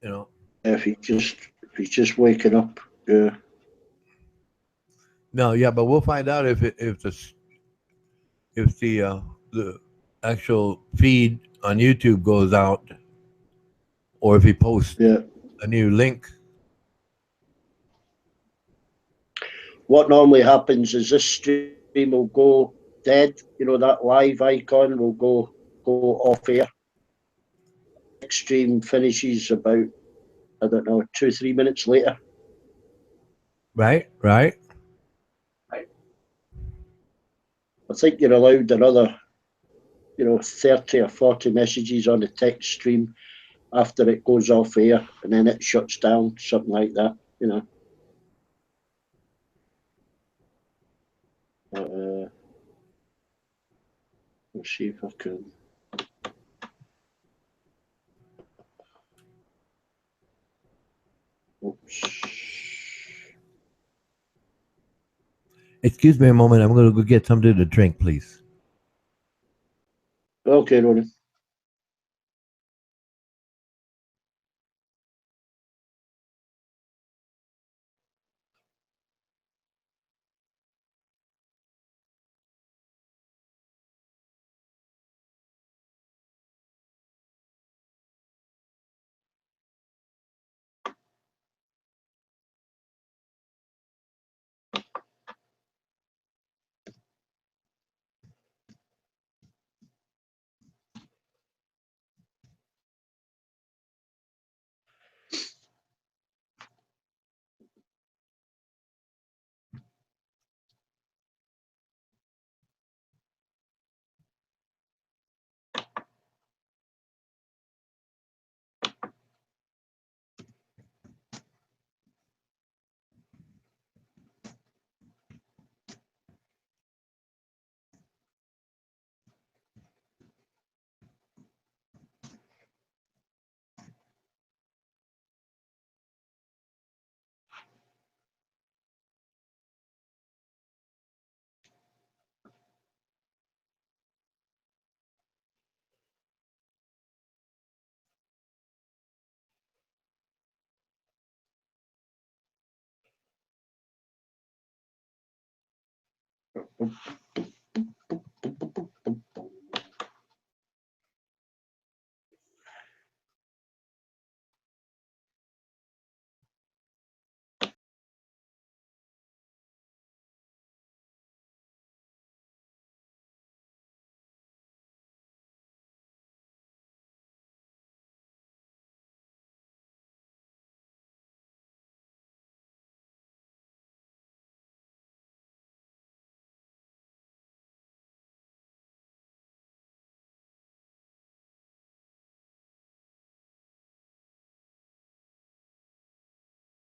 you know. If he's just waking up. Yeah. No, yeah, but we'll find out if the actual feed on YouTube goes out, or if he posts Yeah. a new link. What normally happens is this stream will go dead. That live icon will go go off air. Next stream finishes about, I don't know, 2-3 minutes later. Right, right. I think you're allowed another, 30 or 40 messages on the text stream after it goes off air, and then it shuts down, something like that, Let's see if I can. Oops. Excuse me a moment. I'm going to go get something to drink, please. Okay, Ronan.